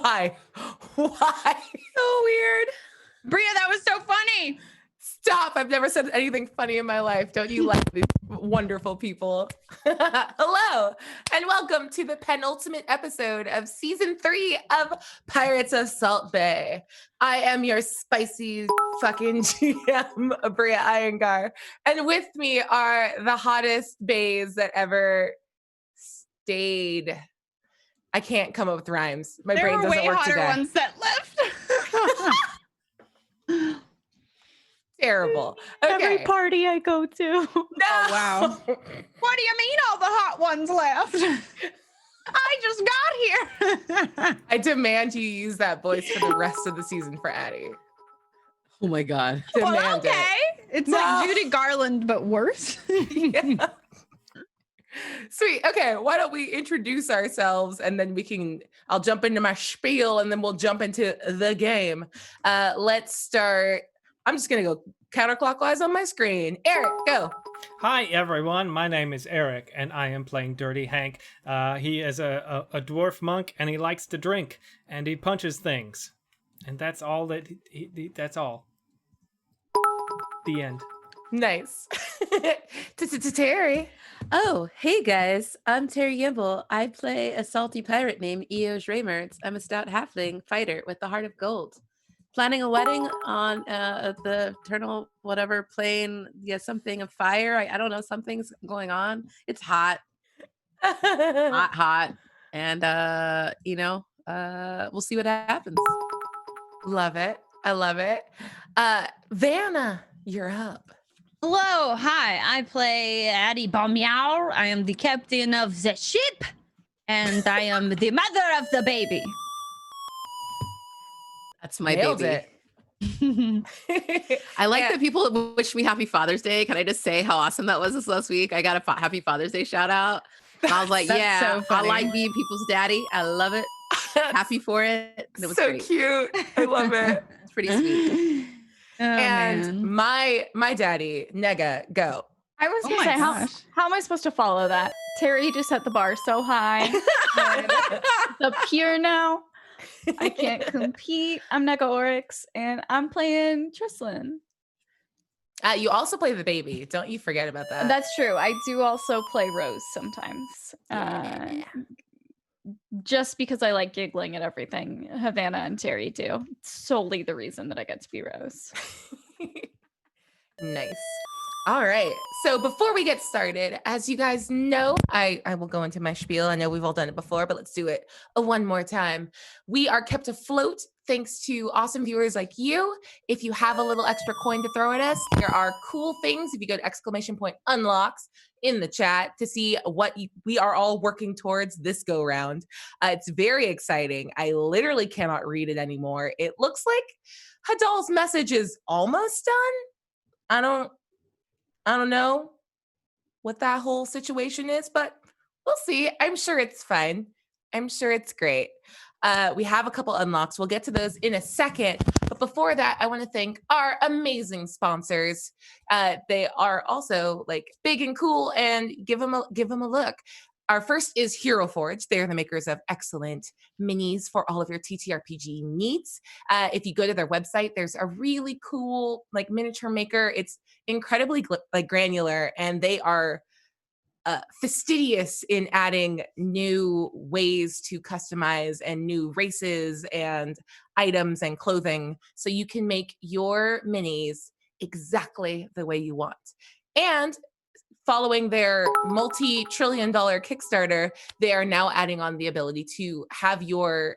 Why? Why? So weird. Bria, that was so funny. Stop. I've never said anything funny in my life. Don't you like these wonderful people? Hello, and welcome to the penultimate episode of season 3 of Pirates of Salt Bay. I am your spicy fucking GM, Bria Iyengar, and with me are the hottest baes that ever stayed. I can't come up with rhymes. My brain doesn't work today. There were way hotter ones that left. Terrible. Okay. Every party I go to. No. Oh, wow. What do you mean all the hot ones left? I just got here. I demand you use that voice for the rest of the season for Addie. Oh my God. Demand well, okay. it. It's like Judy Garland, but worse. Yeah. Sweet. Okay. Why don't we introduce ourselves and then I'll jump into my spiel and then we'll jump into the game. Let's start. I'm just going to go counterclockwise on my screen. Eric, go. Hi, everyone. My name is Eric, and I am playing Dirty Hank. He is a dwarf monk, and he likes to drink, and he punches things. And that's all that that's all. The end. Nice. Terry. Oh, hey guys. I'm Terry Yimble. I play a salty pirate named Eoj Reichert. I'm a stout halfling fighter with the heart of gold. Planning a wedding on the eternal whatever plane. Yeah, something of fire. I don't know. Something's going on. It's hot. hot. And, we'll see what happens. Love it. I love it. Vanna, you're up. Hello. Hi. I play Addie Bamiao. I am the captain of the ship, and I am the mother of the baby. That's my Nailed baby. It. I like that people wish me Happy Father's Day. Can I just say how awesome that was this last week? I got a Happy Father's Day shout out. And I was like, yeah, so I like being people's daddy. I love it. Happy for it. It was so great. Cute. I love it. It's pretty sweet. And my daddy, Nega, go. I was gonna say, how am I supposed to follow that? Terry just set the bar so high. It's up here now. I can't compete. I'm Nega Oryx, and I'm playing Trislin. You also play the baby. Don't you forget about that. That's true. I do also play Rose sometimes. Just because I like giggling at everything Havana and Terry do. It's solely the reason that I get to be Rose. Nice. All right. So before we get started, as you guys know, I will go into my spiel. I know we've all done it before, but let's do it one more time. We are kept afloat thanks to awesome viewers like you. If you have a little extra coin to throw at us, there are cool things. If you go to !unlocks in the chat to see what we are all working towards this go round. It's very exciting. I literally cannot read it anymore. It looks like Hadal's message is almost done. I don't know what that whole situation is, but we'll see. I'm sure it's fun. I'm sure it's great. We have a couple unlocks. We'll get to those in a second. But before that, I want to thank our amazing sponsors. They are also big and cool, and give them a look. Our first is Hero Forge. They're the makers of excellent minis for all of your TTRPG needs. If you go to their website, there's a really cool miniature maker. It's incredibly granular, and they are fastidious in adding new ways to customize and new races and items and clothing, so you can make your minis exactly the way you want. And following their multi-trillion-dollar Kickstarter, they are now adding on the ability to have your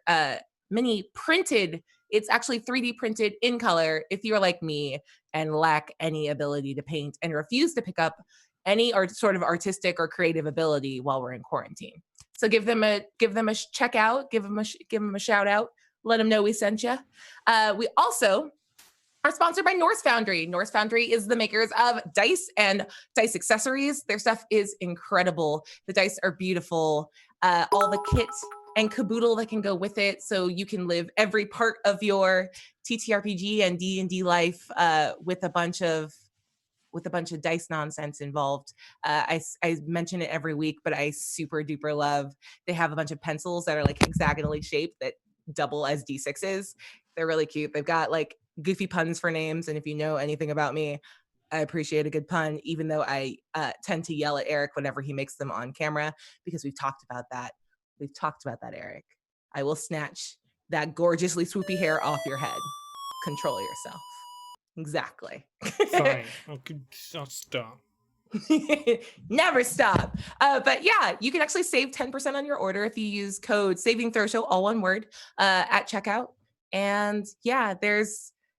mini printed. It's actually 3D printed in color if you're like me and lack any ability to paint and refuse to pick up any sort of artistic or creative ability while we're in quarantine. So give them a check out, give them a shout out, let them know we sent you. We also are sponsored by Norse Foundry. Norse Foundry is the makers of dice and dice accessories. Their stuff is incredible. The dice are beautiful. All the kit and caboodle that can go with it, so you can live every part of your TTRPG and D&D life with a bunch of dice nonsense involved. I mention it every week, but I super duper love. They have a bunch of pencils that are hexagonally shaped that double as D6s. They're really cute. They've got like goofy puns for names. And if you know anything about me, I appreciate a good pun, even though I tend to yell at Eric whenever he makes them on camera, because we've talked about that. We've talked about that, Eric. I will snatch that gorgeously swoopy hair off your head. Control yourself. Exactly. Fine. Okay, I'll stop. Never stop. But yeah, you can actually save 10% on your order if you use code Saving Throw Show, all one word, at checkout. And yeah,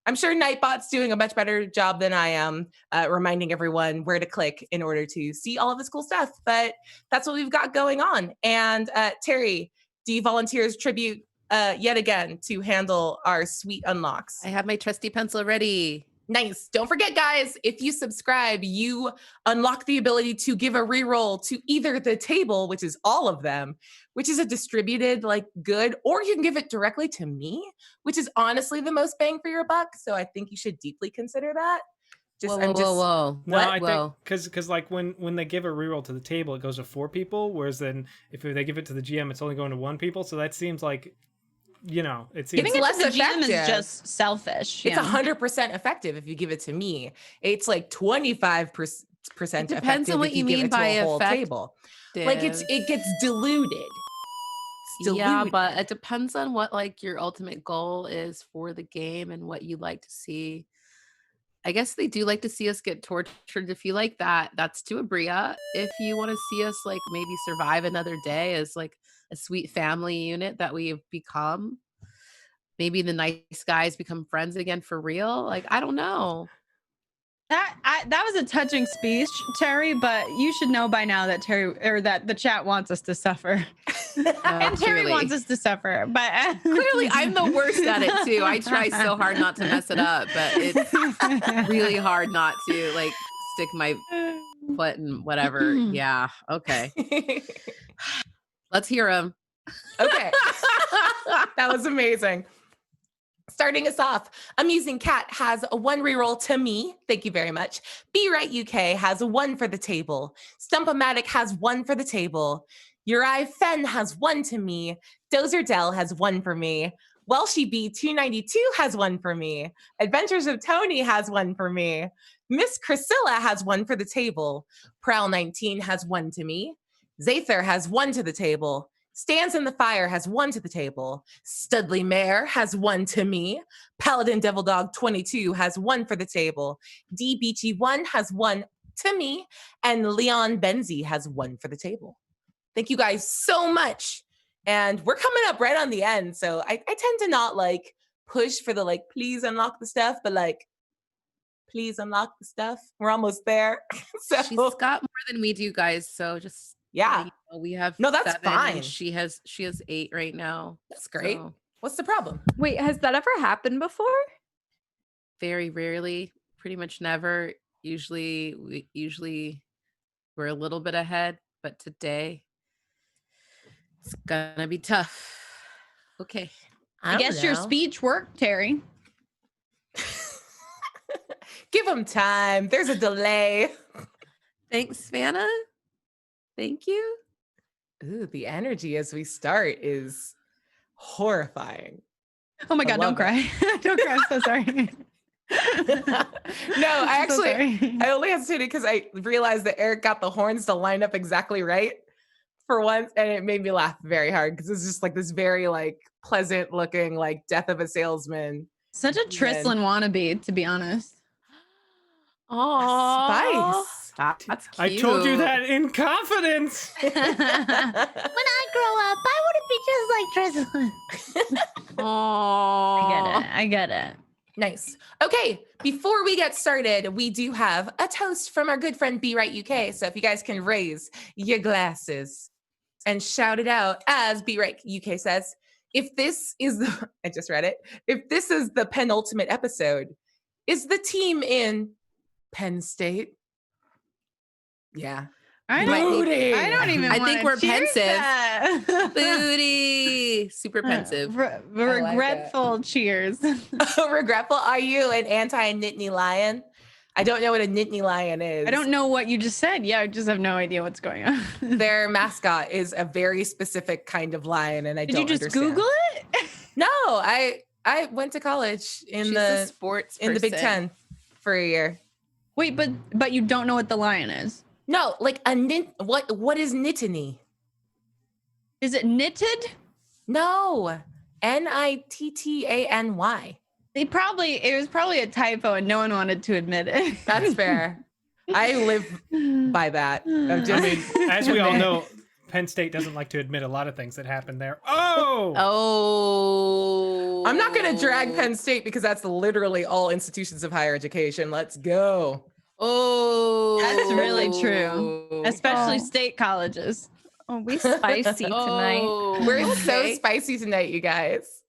I'm sure Nightbot's doing a much better job than I am reminding everyone where to click in order to see all of this cool stuff. But that's what we've got going on. And Terry, do you volunteer as tribute yet again to handle our sweet unlocks? I have my trusty pencil ready. Nice. Don't forget, guys, if you subscribe, you unlock the ability to give a reroll to either the table, which is all of them, which is a distributed like good, or you can give it directly to me, which is honestly the most bang for your buck. So I think you should deeply consider that. Whoa. No, What? I Whoa. think because like when they give a reroll to the table, it goes to 4 people, whereas then if they give it to the GM, it's only going to 1 people. So that seems like, it seems Giving it less to the GM is effective. just selfish. It's yeah. 100% effective if you give it to me. It's like 25% It depends effective on what if you you give mean it to by a whole effective. table. Like it gets diluted. It's diluted. Yeah, but it depends on what like your ultimate goal is for the game and what you like to see. I guess they do like to see us get tortured. If you like that, that's to Abria. If you want to see us like maybe survive another day as like a sweet family unit that we have become, maybe the nice guys become friends again for real. Like, I don't know. That was a touching speech, Terry, but you should know by now that that the chat wants us to suffer. And Terry Clearly. wants us to suffer, but Clearly, I'm the worst at it too. I try so hard not to mess it up, but it's really hard not to like stick my foot in whatever. Yeah. Okay. Let's hear him. Okay. That was amazing. Starting us off, Amusing Cat has a 1 reroll to me. Thank you very much. Be Right UK has a 1 for the table. Stump-O-Matic has 1 for the table. Uri Fen has 1 to me. Dozer Dell has 1 for me. Welshie B292 has 1 for me. Adventures of Tony has 1 for me. Miss Priscilla has 1 for the table. Prowl 19 has 1 to me. Zather has 1 to the table. Stands in the Fire has 1 to the table. Studley Mare has 1 to me. Paladin Devil Dog 22 has 1 for the table. D Beachy 1 has 1 to me. And Leon Benzie has 1 for the table. Thank you guys so much. And we're coming up right on the end. So I tend to not like push for the like, please unlock the stuff, but like, please unlock the stuff. We're almost there. So She's got more than we do, guys. So just yeah. We have No, that's 7, fine. and she has 8 right now. That's great. So What's the problem? Wait, has that ever happened before? very rarely, pretty much never. Usually we're a little bit ahead, but today it's gonna be tough. Okay. I guess your speech worked, Terry. Give them time. There's a delay. Thanks, Vanna. Thank you. Ooh, the energy as we start is horrifying. Oh my I God, don't love cry. Don't cry. I'm so sorry. No, I I'm so sorry. I only hesitated because I realized that Eric got the horns to line up exactly right for once, and it made me laugh very hard because it's just like this very like pleasant looking like death of a salesman. Such a Trislin wannabe, to be honest. Oh, Spice. That's cute. I told you that in confidence. When I grow up, I want to be just like Trislin. Oh, I get it. Nice. Okay, before we get started, we do have a toast from our good friend Be Right UK. So if you guys can raise your glasses and shout it out as Be Right UK says, if this is the, I just read it, if this is the penultimate episode, is the team in Penn State? Yeah. I don't even I think wanna we're cheers pensive. that. Booty. Super pensive. Regretful cheers. Regretful. Are you an anti-Nittany lion? I don't know what a Nittany lion is. I don't know what you just said. Yeah, I just have no idea what's going on. Their mascot is a very specific kind of lion, and I Did don't you just understand. Google it? No, I went to college in She's a the sports Big person. Ten for a year. Wait, but you don't know what the lion is. No, like what is Nittany? Is it knitted? No. Nittany. It was probably a typo and no one wanted to admit it. That's fair. I live by that. I mean, as we all know, Penn State doesn't like to admit a lot of things that happen there. Oh! Oh. I'm not going to drag Penn State because that's literally all institutions of higher education. Let's go. Oh. That's really true. Especially state colleges. Oh, we spicy tonight. Oh, We're so okay. spicy tonight, you guys.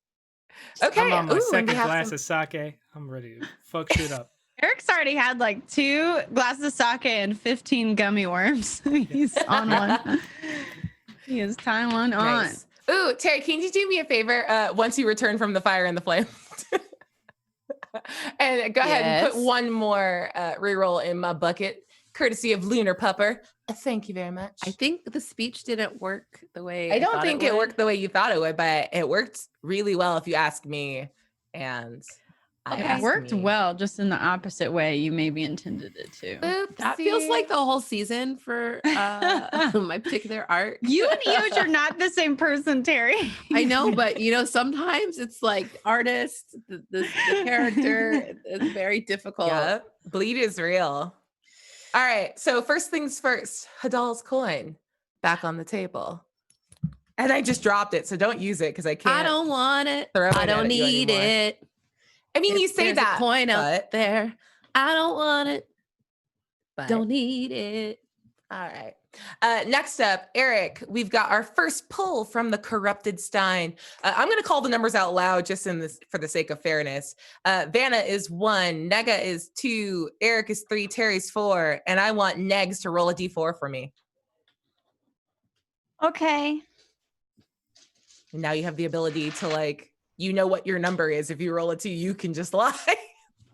Okay. I'm on my Ooh, and second we have glass some- of sake. I'm ready to fuck shit up. Eric's already had like 2 glasses of sake and 15 gummy worms. He's on one. He is tying one Nice. Ooh, Terry, can you do me a favor once you return from the fire and the flame? And go ahead and put Yes. one more reroll in my bucket, courtesy of Lunar Pupper. Thank you very much. I think the speech didn't work the way I don't thought think it would. worked the way you thought it would, but it worked really well if you ask me. And I on. It asked worked me. well, just in the opposite way you maybe intended it to. That feels Oopsie. like the whole season for my particular arc. You and Eoj are not the same person, Terry. I know, but sometimes it's like artist, the character is very difficult. Yeah, bleed is real. All right, so first things first, Hadal's coin back on the table. And I just dropped it, so don't use it because I can't. I don't want it. throw it I don't at you need anymore. it. I mean, you say There's that. a coin out but- there. I don't want it. but- Don't need it. All right. Next up, Eric, we've got our first pull from the corrupted Stein. I'm going to call the numbers out loud just for the sake of fairness. Vanna is 1, Nega is 2, Eric is 3, Terry's 4, and I want Negs to roll a d4 for me. Okay. And now you have the ability to what your number is. If you roll a 2, you can just lie.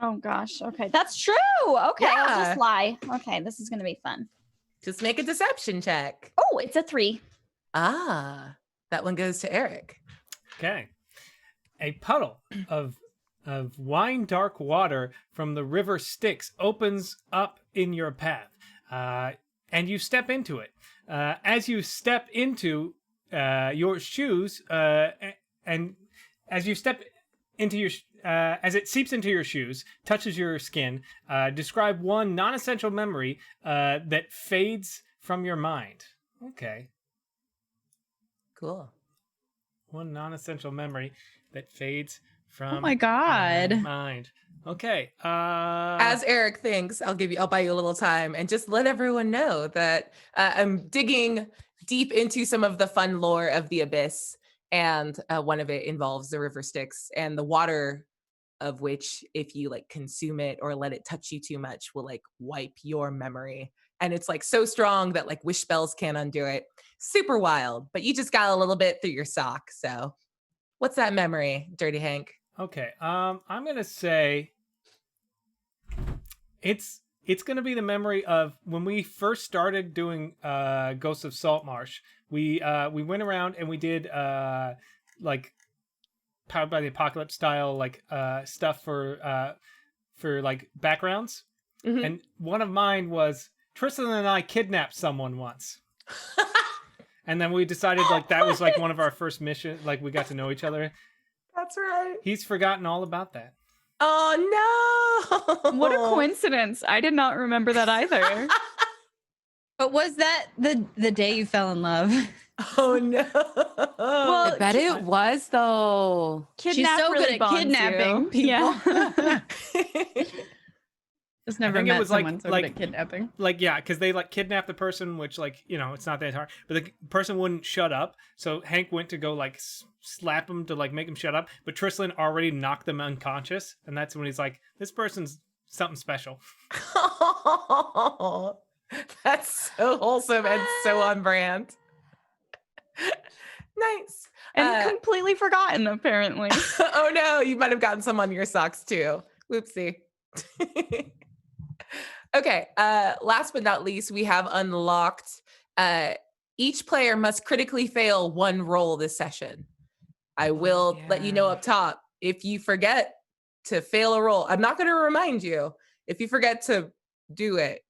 Oh gosh. Okay. That's true. Okay. I'll Yeah. just lie. Okay. This is going to be fun. Just make a deception check. Oh, it's a 3. Ah, that one goes to Eric. Okay. A puddle of wine dark water from the river Styx opens up in your path, and you step into it. As you step into your shoes, and as you step into your as it seeps into your shoes, touches your skin, describe one non-essential memory that fades from your mind. Okay. Cool. One non-essential memory that fades from Oh my God. mind. Okay. As Eric thinks, I'll buy you a little time and just let everyone know that I'm digging deep into some of the fun lore of the Abyss, and one of it involves the river Styx, and the water of which, if you consume it or let it touch you too much, will wipe your memory. And it's so strong that wish spells can't undo it. Super wild, but you just got a little bit through your sock. So what's that memory, Dirty Hank? Okay. I'm gonna say it's gonna be the memory of when we first started doing Ghosts of Saltmarsh. We went around and we did Powered by the Apocalypse style stuff for backgrounds. Mhm. And one of mine was Tristan and I kidnapped someone once. And then we decided that was one of our first missions. We got to know each other. That's right. He's forgotten all about that. Oh no! What a coincidence. I did not remember that either. But was that the day you fell in love? Oh no! Well, I bet it was though. She's Kidnap so really good at bonds kidnapping you. people. Yeah. Just never think it met was someone so good at kidnapping. Because they kidnapped the person, which it's not that hard, but the person wouldn't shut up. So Hank went to go slap him to make him shut up, but Tristan already knocked them unconscious, and that's when he's like, "This person's something special." Oh, that's so wholesome and so on brand. Nice. And completely forgotten, apparently. Oh no, you might have gotten some on your socks too. Whoopsie. Okay, last but not least, we have unlocked each player must critically fail one roll this session. I will let you know up top, if you forget to fail a roll, I'm not going to remind you. If you forget to do it,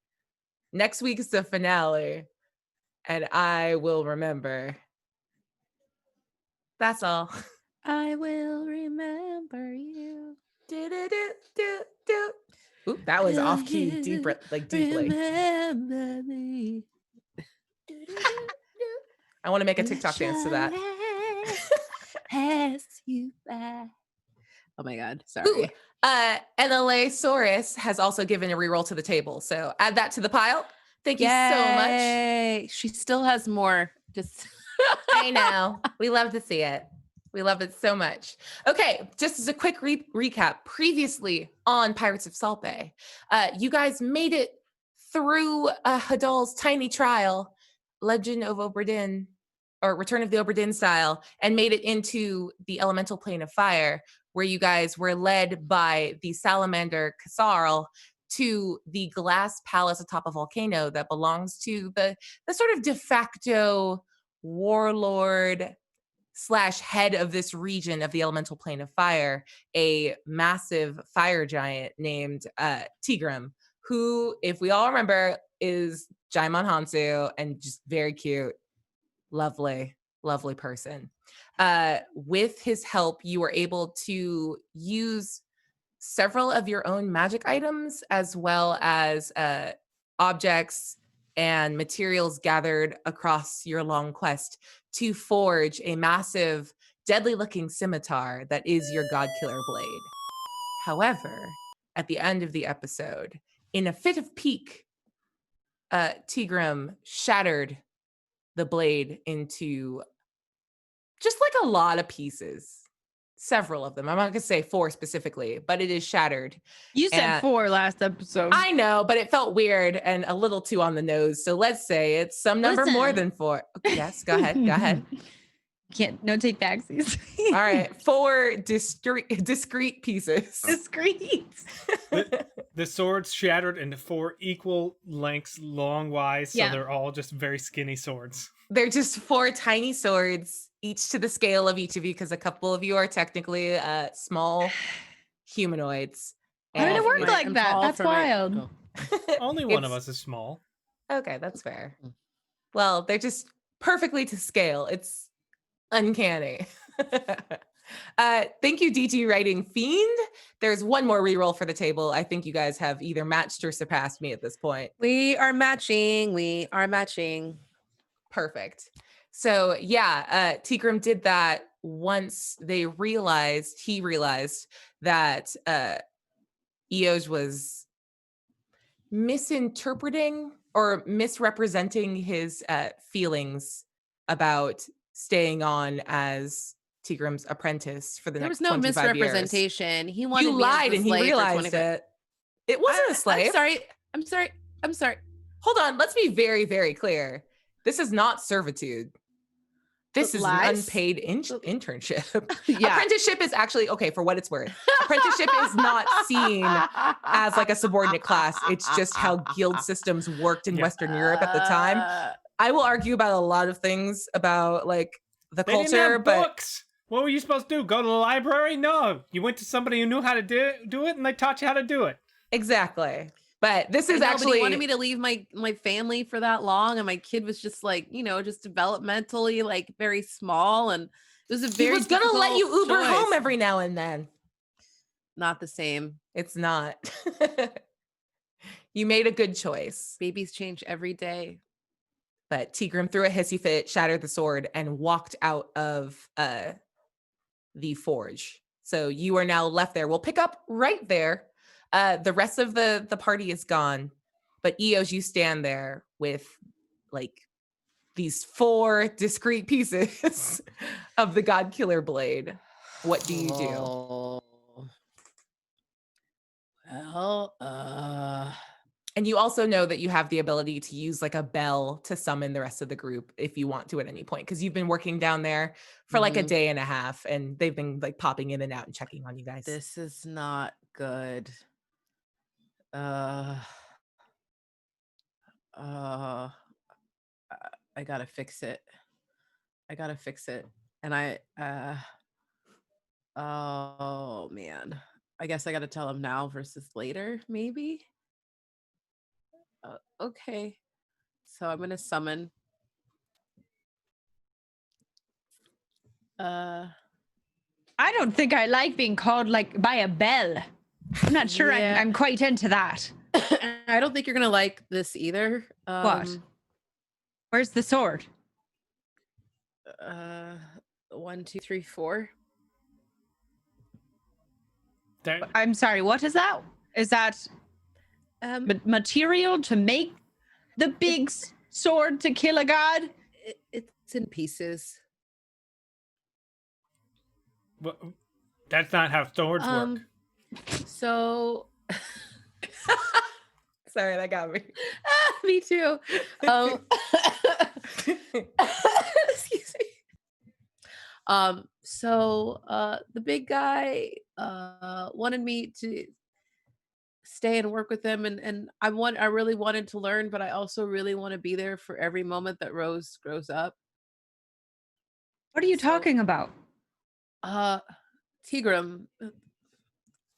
next week is the finale, and I will remember. That's all. I will remember you. Do. Oop, that was Will off key, you deep, deeply. Remember me. I want to make a TikTok dance to that. Pass you by. Oh my God, sorry. Ooh, NLA Saurus has also given a reroll to the table, so add that to the pile. Thank you so much. Yay. She still has more. Just I know. We love to see it. We love it so much. Okay, just as a quick recap, previously on Pirates of Salt Bay, you guys made it through Hadal's tiny trial, Legend of Oberdin, or Return of the Oberdin style, and made it into the elemental plane of fire, where you guys were led by the salamander Kasarl to the glass palace atop a volcano that belongs to the sort of de facto warlord / head of this region of the elemental plane of fire, a massive fire giant named Tigrum, who, if we all remember, is Jaimon Hansu and just very cute, lovely person. With his help, you were able to use several of your own magic items, as well as objects and materials gathered across your long quest to forge a massive, deadly-looking scimitar that is your God Killer blade. However, at the end of the episode, in a fit of pique, Tigrum shattered the blade into just like a lot of pieces. Several of them. I'm not going to say 4 specifically, but it is shattered. You said 4 last episode. I know, but it felt weird and a little too on the nose. So let's say it's some number more than 4. Okay, yes, go ahead. Go ahead. Can't, no take backsies. All right, 4 discrete pieces. Discrete. The swords shattered into 4 equal lengths long-wise, so Yeah. they're all just very skinny swords. They're just 4 tiny swords, each to the scale of each of you, because a couple of you are technically small humanoids. How did it work like I'm that? tall That's for my- wild. Oh. Only one of us is small. Okay, that's fair. Well, they're just perfectly to scale. It's uncanny. Thank you, DG Writing Fiend. There's one more reroll for the table. I think you guys have either matched or surpassed me at this point. We are matching. Perfect. So yeah, Tigrum did that once he realized that Eos was misinterpreting or misrepresenting his feelings about staying on as Tigrum's apprentice for the There next was no 25 years. misrepresentation. He wanted You me as lied the and he slave for realized 25 it. It wasn't a slave. I'm sorry. Hold on. Let's be very, very clear. This is not servitude. This is Lies? an unpaid internship. Yeah. Apprenticeship is actually, okay, for what it's worth. Apprenticeship is not seen as like a subordinate class. It's just how guild systems worked in Yeah. Western Europe at the time. I will argue about a lot of things about like the They culture, didn't have but books. What were you supposed to do? Go to the library? No. You went to somebody who knew how to do it, and they taught you how to do it. exactly. But this is But he actually wanted me to leave my family for that long, and my kid was just like, just developmentally like very small, and it was a he very was gonna let you difficult Uber home choice. every now and then. Not the same. It's not. You made a good choice. Babies change every day. But Tigrum threw a hissy fit, shattered the sword, and walked out of the forge. So you are now left there. We'll pick up right there. The rest of the party is gone. But Eos, you stand there with like these 4 discrete pieces of the God Killer blade. What do you do? Oh. Well, And you also know that you have the ability to use like a bell to summon the rest of the group if you want to at any point, because you've been working down there for like a day and a half, and they've been like popping in and out and checking on you guys. this is not good. I gotta fix it. And Oh man. I guess I got to tell him now versus later, maybe. Okay. So I'm gonna summon. I don't think I like being called like by a bell. I'm not sure Yeah. I'm quite into that. I don't think you're gonna like this either. What? Where's the sword? 1, 2, 3, 4. I'm sorry, what is that? Is that material to make the big sword to kill a god? It's in pieces. Well, that's not how swords work. So Sorry, that got me. me too. Excuse me. So the big guy wanted me to stay and work with them, and I really wanted to learn, but I also really want to be there for every moment that Rose grows up. What are you talking about? Tigrum,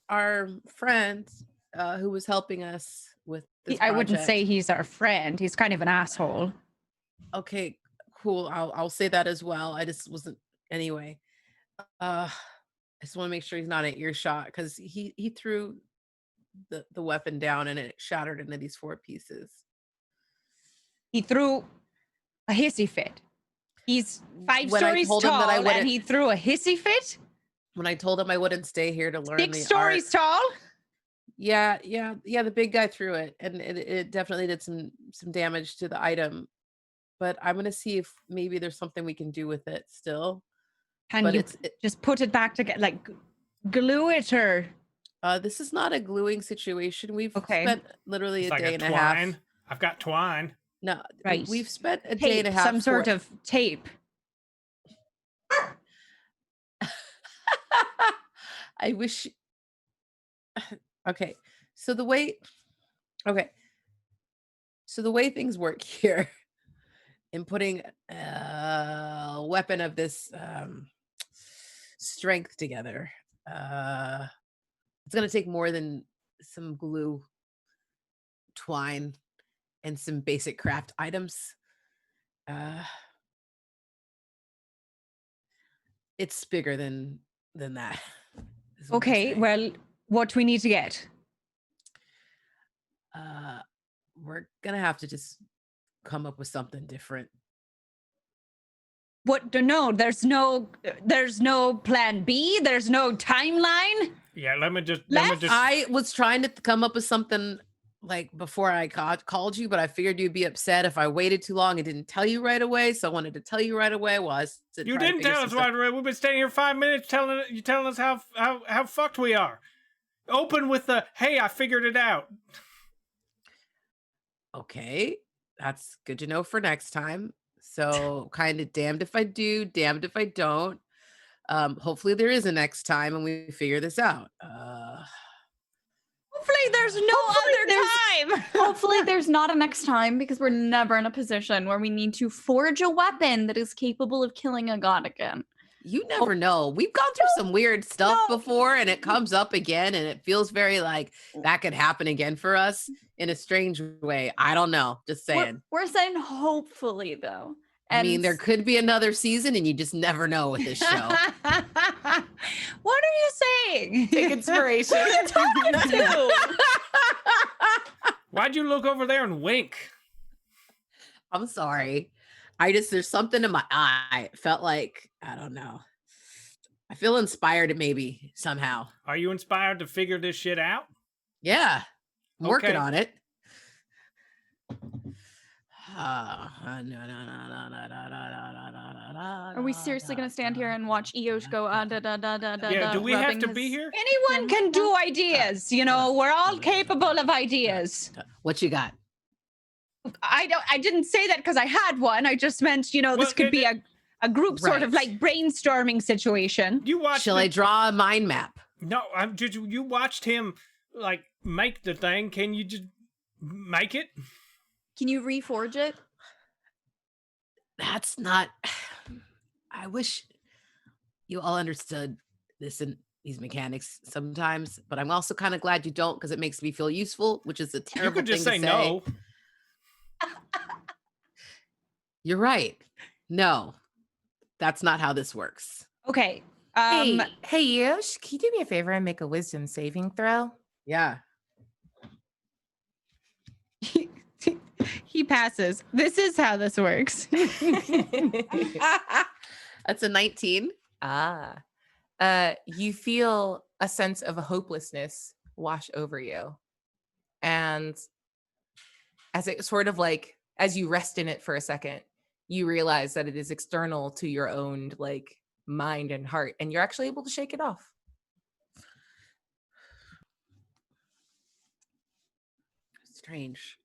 our friend who was helping us with this I wouldn't project. say he's our friend. He's kind of an asshole. Okay, cool. I'll say that as well. I just wasn't anyway. I just want to make sure he's not at earshot because he threw the weapon down and it shattered into these 4 pieces. He threw a hissy fit. He's 5 When I stories told him that I tall and wouldn't- he threw a hissy fit? When I told him I wouldn't stay here to learn 6 the stories art. tall? Yeah. The big guy threw it, and it definitely did some damage to the item. But I'm gonna see if maybe there's something we can do with it still. Can But you just put it back together, like glue it or? This is not a gluing situation. We've Okay. spent literally It's a like day a and a twine. half. I've got twine. No, Right. we've spent a Tape, day and a half. some sort of tape. I wish. Okay, so the way things work here in putting a weapon of this strength together, it's going to take more than some glue, twine, and some basic craft items. It's bigger than that. is what I'm Okay, saying. well, what do we need to get? We're gonna have to just come up with something different. What? No, there's no plan B. There's no timeline. Yeah, let me just. I was trying to come up with something like before I called you, but I figured you'd be upset if I waited too long and didn't tell you right away. So I wanted to tell you right away. You didn't tell us right away. We've been staying here 5 minutes telling us how fucked we are. Open with the hey, I figured it out. Okay, that's good to know for next time. So kind of damned if I do, damned if I don't. Hopefully there is a next time and we figure this out. Hopefully there's no other time. Hopefully there's not a next time because we're never in a position where we need to forge a weapon that is capable of killing a god again. You never know. We've gone through some weird stuff before and it comes up again and it feels very like that could happen again for us in a strange way. I don't know. Just saying. We're saying hopefully though. I mean, there could be another season and you just never know with this show. What are you saying? Take inspiration. It's hard to. Why'd you look over there and wink? I'm sorry. There's something in my eye. It felt like, I don't know. I feel inspired maybe somehow. Are you inspired to figure this shit out? Yeah. I'm working Okay. on it. Are we seriously gonna stand here and watch Eosh go da da da da da? Yeah, do we have rubbing to his- be here? Anyone can do ideas. You know, we're all capable of ideas. What you got? I didn't say that because I had one. I just meant, you know, this Well, could be a group sort of Right. like brainstorming situation. You watched. Shall I draw a mind map? No, you watched him like make the thing. Can you just make it? Can you reforge it? That's not. I wish you all understood these mechanics sometimes, but I'm also kind of glad you don't because it makes me feel useful, which is a You terrible could just thing say to say. no. You're right. No, that's not how this works. Okay. Hey, Yosh, can you do me a favor and make a wisdom saving throw? Yeah. He passes. This is how this works. That's a 19. You feel a sense of hopelessness wash over you. And as it sort of like, as you rest in it for a second, you realize that it is external to your own like mind and heart, and you're actually able to shake it off. Strange.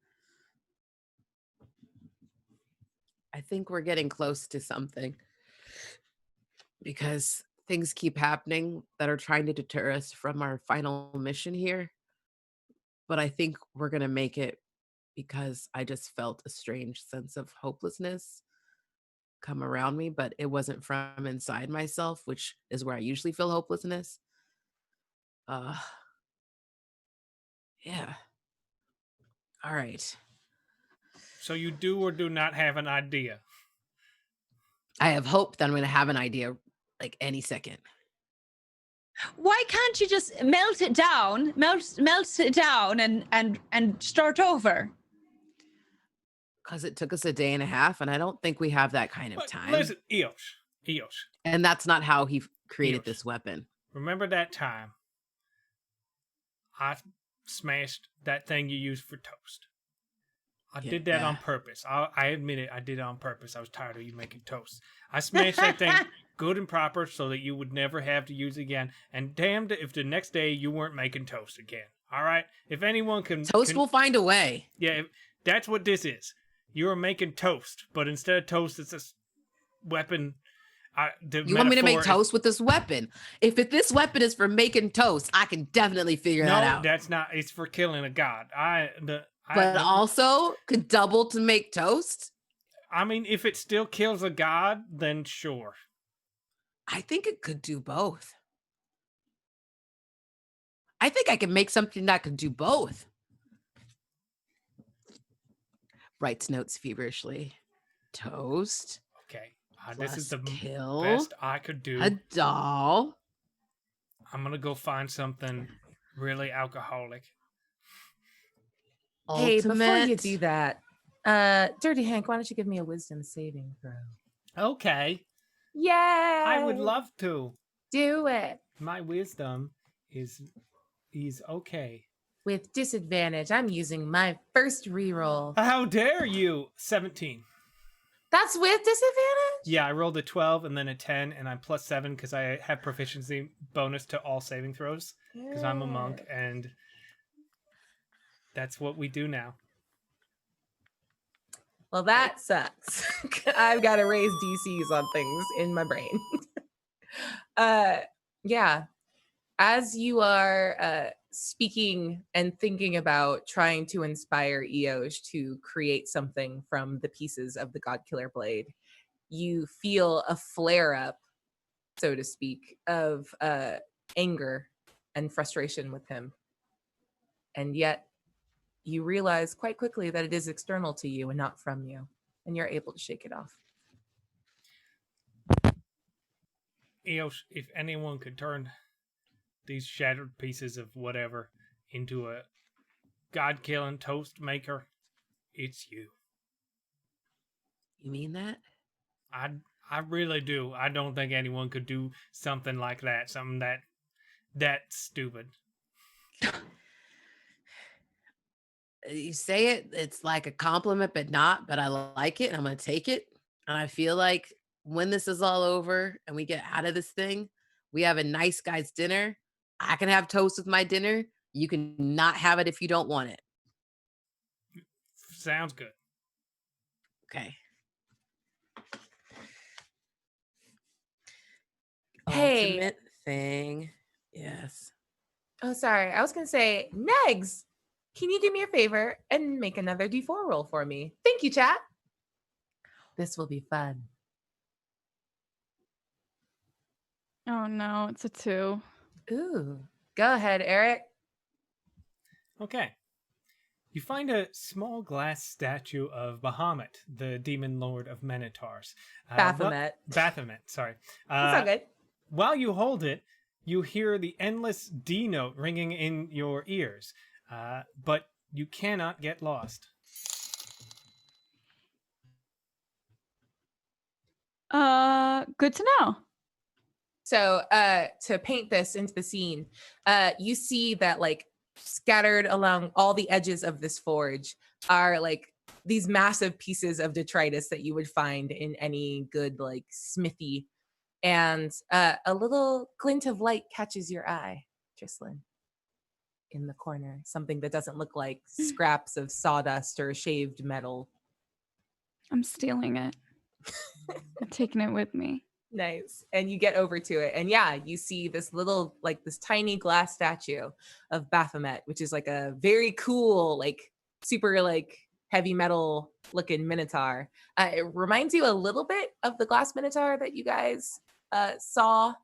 I think we're getting close to something because things keep happening that are trying to deter us from our final mission here. But I think we're going to make it because I just felt a strange sense of hopelessness come around me, but it wasn't from inside myself, which is where I usually feel hopelessness. Yeah. All right. So you do or do not have an idea? I have hope that I'm going to have an idea like any second. Why can't you just melt it down and start over? Because it took us a day and a half, and I don't think we have that kind of But time. listen, Eosh. And that's not how he created Eosh. this weapon. Remember that time I smashed that thing you used for toast? I did that on purpose. I admit it. I did it on purpose. I was tired of you making toast. I smashed that thing good and proper so that you would never have to use it again. And damned if the next day you weren't making toast again. All right? If anyone can... Toast will find a way. Yeah, that's what this is. You're making toast, but instead of toast, it's a weapon. You want me to make toast with this weapon? If this weapon is for making toast, I can definitely figure that out. No, that's not. It's for killing a god. But also could double to make toast? I mean, if it still kills a god, then sure. I think it could do both. I think I can make something that could do both. Writes notes feverishly. Toast. Okay. This is the kill best I could do. A doll. I'm going to go find something really alcoholic. Hey, before you do that, Dirty Hank, why don't you give me a wisdom saving throw? Okay. Yay! I would love to. Do it. My wisdom is okay. With disadvantage, I'm using my first reroll. How dare you? 17. That's with disadvantage? Yeah, I rolled a 12 and then a 10, and I'm plus 7 because I have proficiency bonus to all saving throws because I'm a monk, and that's what we do now. Well, that sucks. I've got to raise DCs on things in my brain. Yeah. As you are speaking and thinking about trying to inspire Eosh to create something from the pieces of the God Killer Blade, you feel a flare up, so to speak, of anger and frustration with him. And yet you realize quite quickly that it is external to you and not from you, and you're able to shake it off. Eosh, if anyone could turn these shattered pieces of whatever into a god-killing toast maker, it's you. You mean that? I really do. I don't think anyone could do something like that. Something that stupid. You say it's like a compliment, but not. But I like it, and I'm going to take it. And I feel like when this is all over and we get out of this thing, we have a nice guy's dinner. I can have toast with my dinner. You can not have it if you don't want it. Sounds good. Okay. Hey. Ultimate thing. Yes. Oh, sorry. I was going to say, Negs, can you do me a favor and make another D4 roll for me? Thank you, chat. This will be fun. Oh no, it's a 2. Ooh. Go ahead, Eric. Okay. You find a small glass statue of Bahamut, the demon lord of Minotaurs. Baphomet. Baphomet, sorry. It's all good. While you hold it, you hear the endless D note ringing in your ears, but you cannot get lost. Good to know. So to paint this into the scene, you see that like scattered along all the edges of this forge are like these massive pieces of detritus that you would find in any good like smithy. And a little glint of light catches your eye, Trislin, in the corner. Something that doesn't look like scraps of sawdust or shaved metal. I'm stealing it. I'm taking it with me. Nice. And you get over to it. And yeah, you see this little, like this tiny glass statue of Baphomet, which is like a very cool, like super like heavy metal looking minotaur. It reminds you a little bit of the glass minotaur that you guys saw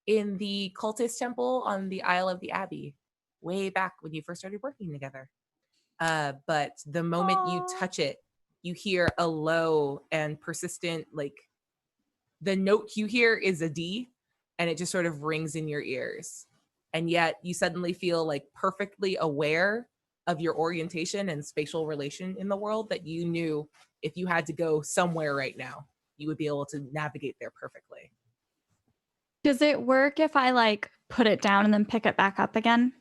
in the cultist temple on the Isle of the Abbey way back when you first started working together. But the moment you Aw. touch it, you hear a low and persistent, like the note you hear is a D, and it just sort of rings in your ears. And yet you suddenly feel like perfectly aware of your orientation and spatial relation in the world, that you knew if you had to go somewhere right now, you would be able to navigate there perfectly. Does it work if I like put it down and then pick it back up again?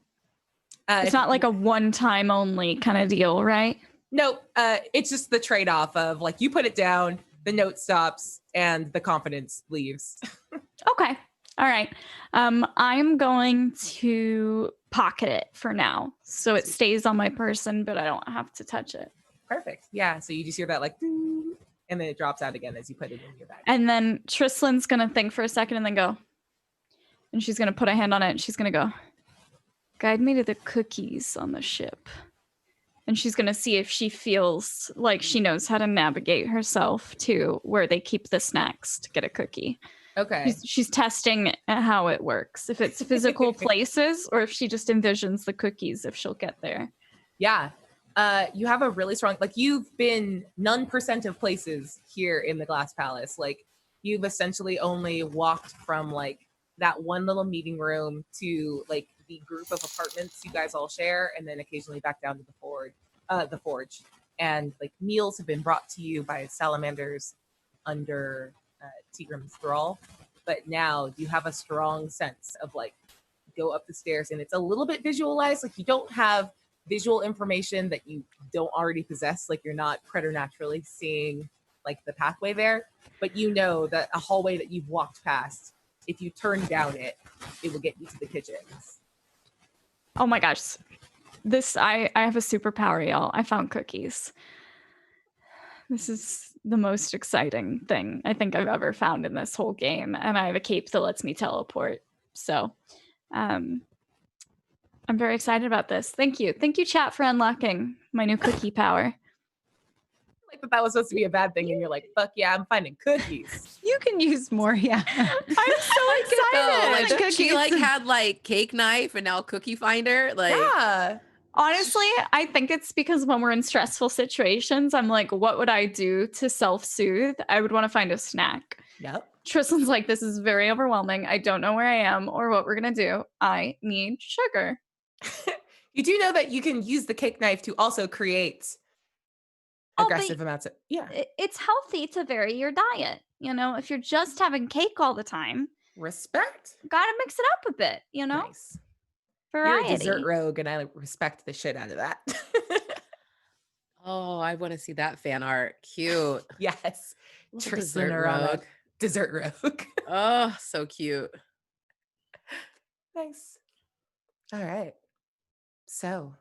It's not like a one-time only kind of deal, right? No, it's just the trade-off of like you put it down, the note stops, and the confidence leaves. Okay. All right. I'm going to pocket it for now, so it stays on my person, but I don't have to touch it. Perfect. Yeah. So you just hear that like, ding, and then it drops out again as you put it in your bag. And then Trislin's gonna think for a second and then go. And she's gonna put a hand on it and she's gonna go, guide me to the cookies on the ship. And she's gonna see if she feels like she knows how to navigate herself to where they keep the snacks to get a cookie. Okay. She's testing how it works. If it's physical places or if she just envisions the cookies, if she'll get there. Yeah. You have a really strong, like you've been none percent of places here in the Glass Palace. Like you've essentially only walked from like that one little meeting room to like the group of apartments you guys all share, and then occasionally back down to the forge. And like meals have been brought to you by salamanders under Tigram's thrall. But now you have a strong sense of like go up the stairs, and it's a little bit visualized. Like you don't have visual information that you don't already possess. Like you're not preternaturally seeing like the pathway there, but you know that a hallway that you've walked past, if you turn down it, it will get you to the kitchens. Oh my gosh. I have a superpower, y'all. I found cookies. This is the most exciting thing I think I've ever found in this whole game. And I have a cape that lets me teleport. So I'm very excited about this. Thank you. Thank you, chat, for unlocking my new cookie power. Like that was supposed to be a bad thing, and you're like, fuck yeah, I'm finding cookies. You can use more, yeah. I'm so excited. Like, she like had like cake knife and now cookie finder. Like, Yeah. Honestly, I think it's because when we're in stressful situations, I'm like, what would I do to self-soothe? I would want to find a snack. Yep. Tristan's like, this is very overwhelming. I don't know where I am or what we're going to do. I need sugar. You do know that you can use the cake knife to also create aggressive amounts of, yeah. It's healthy to vary your diet. You know, if you're just having cake all the time, Respect. gotta mix it up a bit, you know? Nice. Variety. You're a dessert rogue, and I respect the shit out of that. oh, I want to see that fan art. Cute. Yes. Little Tristan dessert Arana, rogue. dessert rogue. Oh, so cute. Nice. All right. So,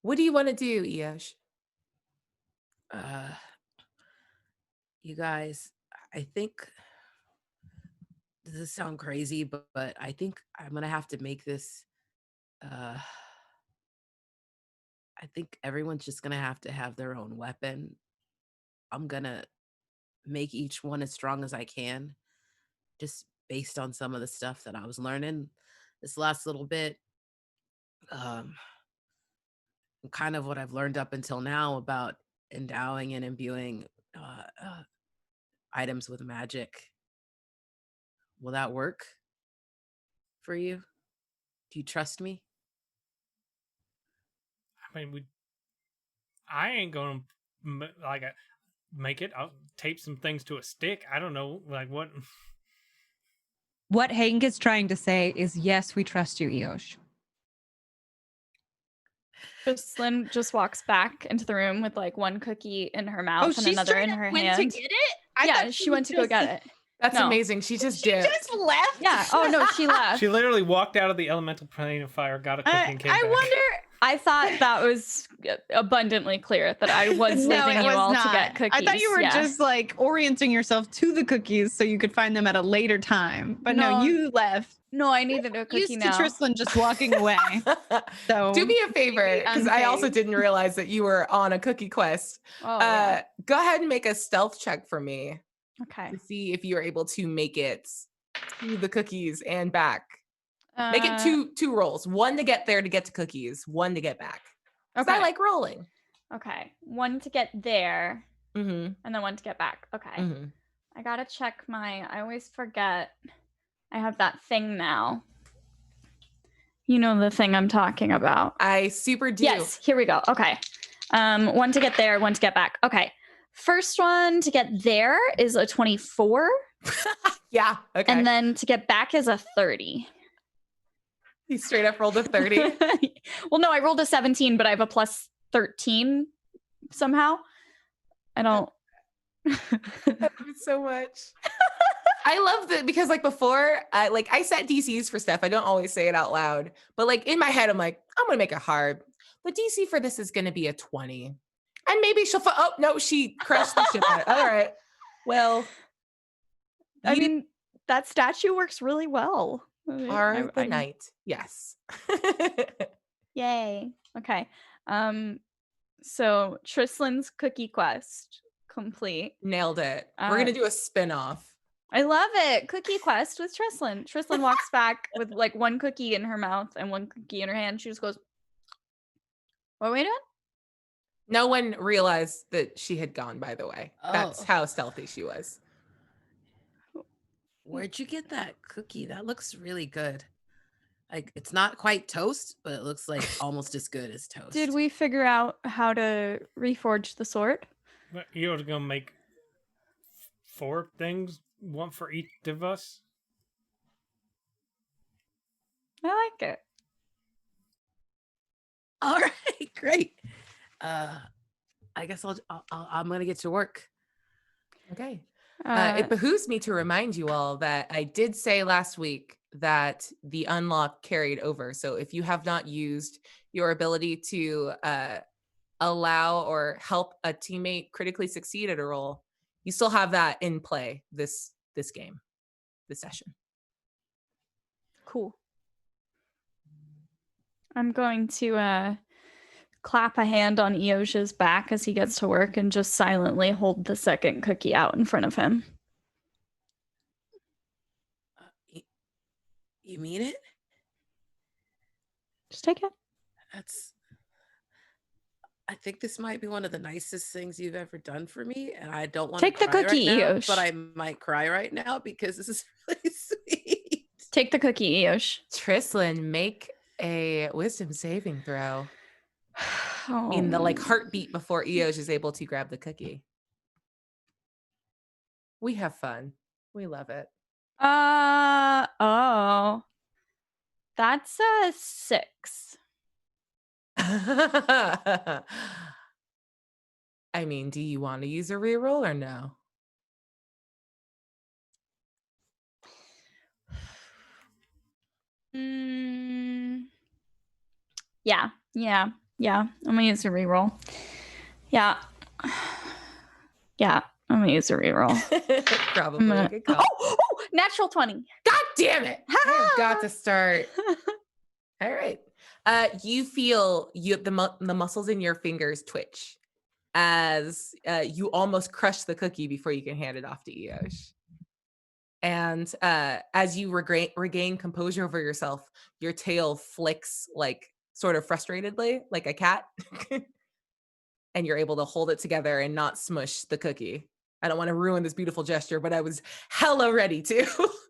what do you want to do, Eosh? You guys, I think does this sound crazy, but I think I'm gonna have to make this. I think everyone's just gonna have to have their own weapon. I'm gonna make each one as strong as I can. Just based on some of the stuff that I was learning this last little bit, um, kind of what I've learned up until now about endowing and imbuing items with magic. Will that work for you? Do you trust me? I mean, I ain't gonna make it. I'll tape some things to a stick. I don't know, like what. What Hank is trying to say is, yes, we trust you, Eosh. Jocelyn just walks back into the room with like one cookie in her mouth and she's another in straight her up went to hand. get it? I Yeah, thought she went to go get it. That's No. amazing. She just She dipped. just left. Yeah. Oh no, she left. She literally walked out of the elemental plane of fire, got a cookie, and came back. wonder. I thought that was abundantly clear that I was No, leaving it you was all not. to get cookies. I thought you were Yeah. just like orienting yourself to the cookies so you could find them at a later time. But no, No. you left. No, I needed a cookie Used now. to Tristan just walking away. So Do me a favor, because I also Unpaid. didn't realize that you were on a cookie quest. Oh, yeah. Go ahead and make a stealth check for me Okay. to see if you're able to make it to the cookies and back. Make it two rolls. One to get there to get to cookies, one to get back. Because Okay. I like rolling. Okay. One to get there Mm-hmm. and then one to get back. Okay. Mm-hmm. I gotta check I always forget. I have that thing now. You know the thing I'm talking about. I super do. Yes, here we go. Okay. One to get there, one to get back. Okay. First one to get there is a 24. Yeah. Okay. And then to get back is a 30. You straight up rolled a 30. Well, no, I rolled a 17, but I have a plus 13 somehow. I don't. I love it so much. I love that because like before, I set DCs for stuff. I don't always say it out loud, but like in my head, I'm like, I'm gonna make it hard. The DC for this is gonna be a 20, and maybe she'll. Oh no, she crushed the shit out of it. All right. Well, I mean, that statue works really well. are the night? Yes. Yay. Okay. So Trislan's cookie quest complete. Nailed it. We're gonna do a spin-off. I love it. Cookie quest with Trislan. Trislan walks back with like one cookie in her mouth and one cookie in her hand. She just goes, "What are we doing?" No one realized that she had gone, by the way. That's Oh. how stealthy she was. Where'd you get that cookie? That looks really good. Like it's not quite toast, but it looks like almost as good as toast. Did we figure out how to reforge the sword? But you're gonna make 4 things, one for each of us. I like it. All right, great. I guess I'm gonna get to work. Okay. It Uh, behooves me to remind you all that I did say last week that the unlock carried over. So if you have not used your ability to allow or help a teammate critically succeed at a roll, you still have that in play this game, this session. Cool. I'm going to clap a hand on Eosh's back as he gets to work and just silently hold the second cookie out in front of him. You mean it? Just take it. I think this might be one of the nicest things you've ever done for me, and I don't want Take to the cry cookie, right now, Eosh. but I might cry right now because this is really sweet. Take the cookie, Eosh. Trislan, make a wisdom saving throw Oh. in the like heartbeat before Eosh is able to grab the cookie. We have fun. We love it. Oh. That's a 6. I mean, do you want to use a reroll or no? Yeah. I'm gonna use a reroll. Yeah. Yeah, I'm gonna use a reroll. Probably a good call. Oh, natural 20. God damn it! I've got to start. All right. You feel the muscles in your fingers twitch as you almost crush the cookie before you can hand it off to Eosh. And as you regain composure over yourself, your tail flicks like sort of frustratedly, like a cat. And you're able to hold it together and not smush the cookie. I don't want to ruin this beautiful gesture, but I was hella ready to.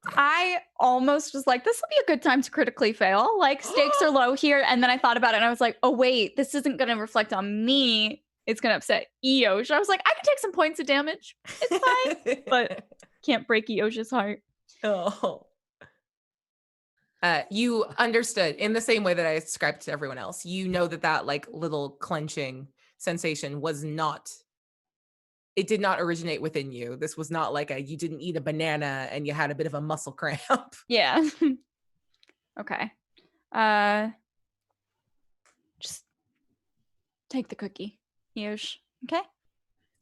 I almost was like, this will be a good time to critically fail. Like, stakes are low here. And then I thought about it and I was like, oh, wait, this isn't going to reflect on me. It's going to upset Eoj. I was like, I can take some points of damage. It's fine. But can't break Eoj's heart. Oh. You understood in the same way that I described to everyone else. You know that like little clenching sensation was not, it did not originate within you. This was not like you didn't eat a banana and you had a bit of a muscle cramp. Yeah. Okay. Just take the cookie, Eoj. Okay?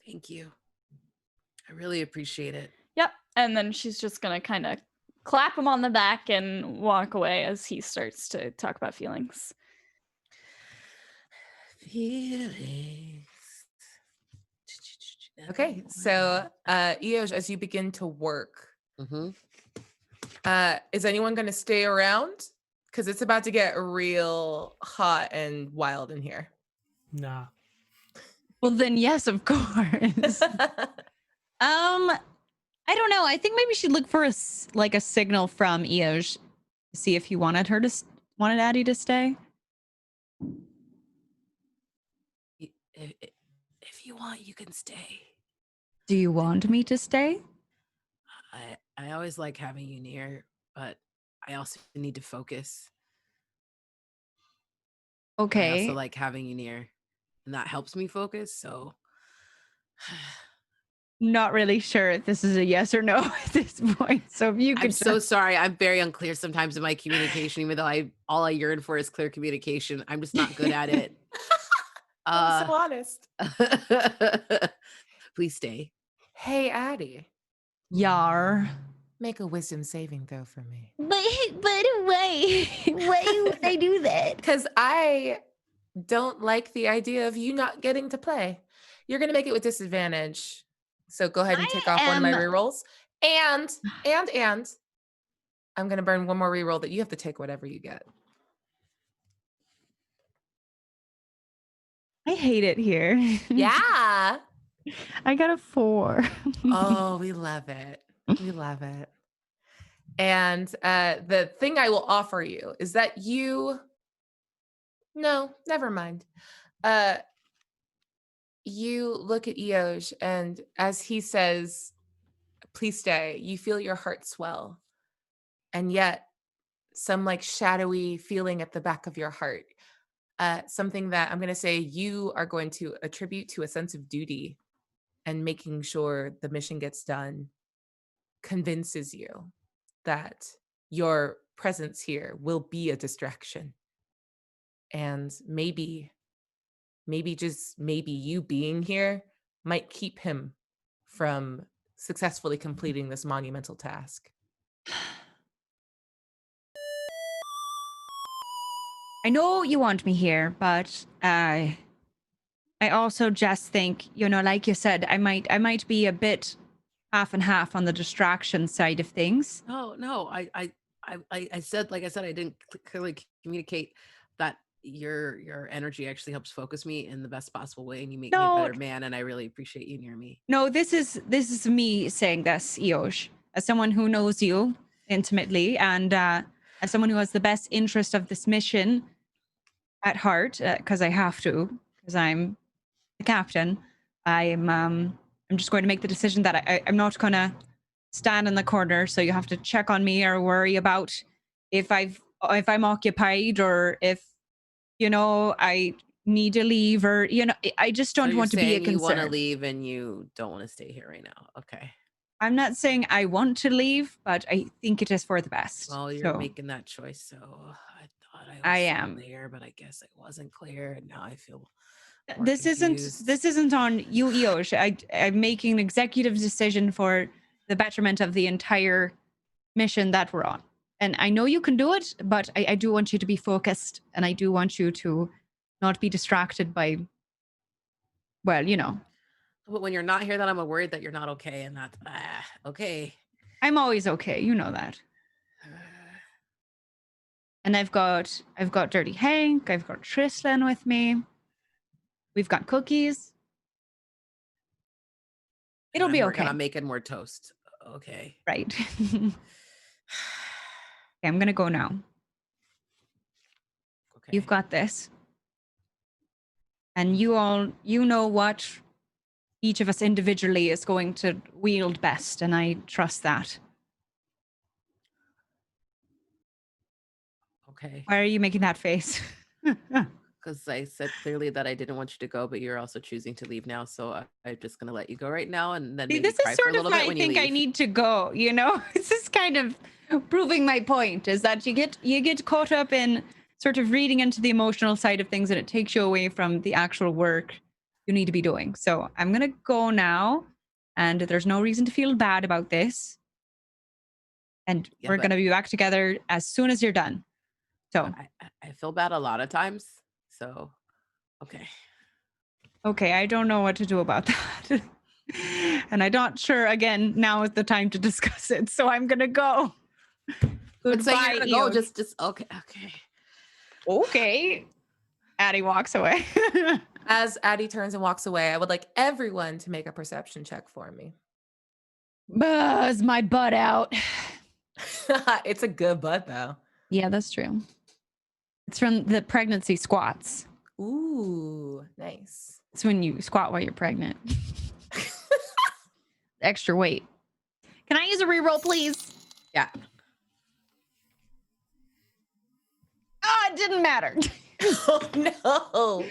Thank you. I really appreciate it. Yep. And then she's just going to kind of clap him on the back and walk away as he starts to talk about feelings. Feelings. Okay, so Eoj, as you begin to work, is anyone going to stay around? Because it's about to get real hot and wild in here. Nah. Well, then yes, of course. I don't know. I think maybe she'd look for a signal from Eoj to see if he wanted Addie to stay. If you want, you can stay. Do you want me to stay? I always like having you near, but I also need to focus. Okay. I also like having you near, and that helps me focus. So, not really sure if this is a yes or no at this point. So if you could, I'm so sorry. I'm very unclear sometimes in my communication, even though all I yearn for is clear communication. I'm just not good at it. I'm so honest. Please stay. Hey, Addie. Yar. Make a wisdom saving throw for me. But why? Why would I do that? Because I don't like the idea of you not getting to play. You're going to make it with disadvantage. So go ahead and take off one of my rerolls. And I'm going to burn one more reroll that you have to take whatever you get. I hate it here. Yeah. I got a 4. Oh, we love it. We love it. And the thing I will offer you is that no, never mind. You look at Eoj, and as he says, please stay, you feel your heart swell. And yet some like shadowy feeling at the back of your heart. Something that I'm going to say you are going to attribute to a sense of duty and making sure the mission gets done convinces you that your presence here will be a distraction. And maybe just maybe you being here might keep him from successfully completing this monumental task. I know you want me here, but I also just think, like you said, I might be a bit half and half on the distraction side of things. No. I said, like I said, I didn't clearly communicate that your energy actually helps focus me in the best possible way, and you make me a better man, and I really appreciate you near me. No, this is me saying this, Eoj, as someone who knows you intimately, and as someone who has the best interest of this mission at heart, because I have to, because I'm the captain. I'm just going to make the decision that I'm not going to stand in the corner, so you have to check on me or worry about if I'm occupied, or if I need to leave, or I just don't want to be a concern. You want to leave and you don't want to stay here right now. Okay. I'm not saying I want to leave, but I think it is for the best. Well, you're making that choice, so I thought I am clear, but I guess I wasn't clear, and now I feel this isn't on you, Eoj. I'm making an executive decision for the betterment of the entire mission that we're on. And I know you can do it, but I do want you to be focused, and I do want you to not be distracted by, But when you're not here, then I'm worried that you're not okay, and that's okay. I'm always okay. You know that. And I've got Dirty Hank. I've got Tristan with me. We've got cookies. It'll be okay. I'm making more toast. Okay. Right. Okay, I'm gonna go now. Okay. You've got this. And you know what each of us individually is going to wield best, and I trust that. Okay. Why are you making that face? Because I said clearly that I didn't want you to go, but you're also choosing to leave now. So I'm just gonna let you go right now, and then See, maybe this cry is for a sort of little why bit I when you think I leave. need to go, you know? This is kind of proving my point, is that you get caught up in sort of reading into the emotional side of things, and it takes you away from the actual work you need to be doing. So I'm gonna go now, and there's no reason to feel bad about this. And Yeah, we're but- gonna be back together as soon as you're done. So I feel bad a lot of times. So, okay. okay, I don't know what to do about that. And I'm not sure, again, now is the time to discuss it. So I'm going to go. But say Goodbye, you're gonna go, Eo. just okay. Okay. Addie walks away. As Addie turns and walks away, I would like everyone to make a perception check for me. Buzz my butt out. It's a good butt though. Yeah, that's true. It's from the pregnancy squats. Ooh, nice. It's when you squat while you're pregnant. Extra weight. Can I use a reroll, please? Yeah. Oh, it didn't matter. Oh no.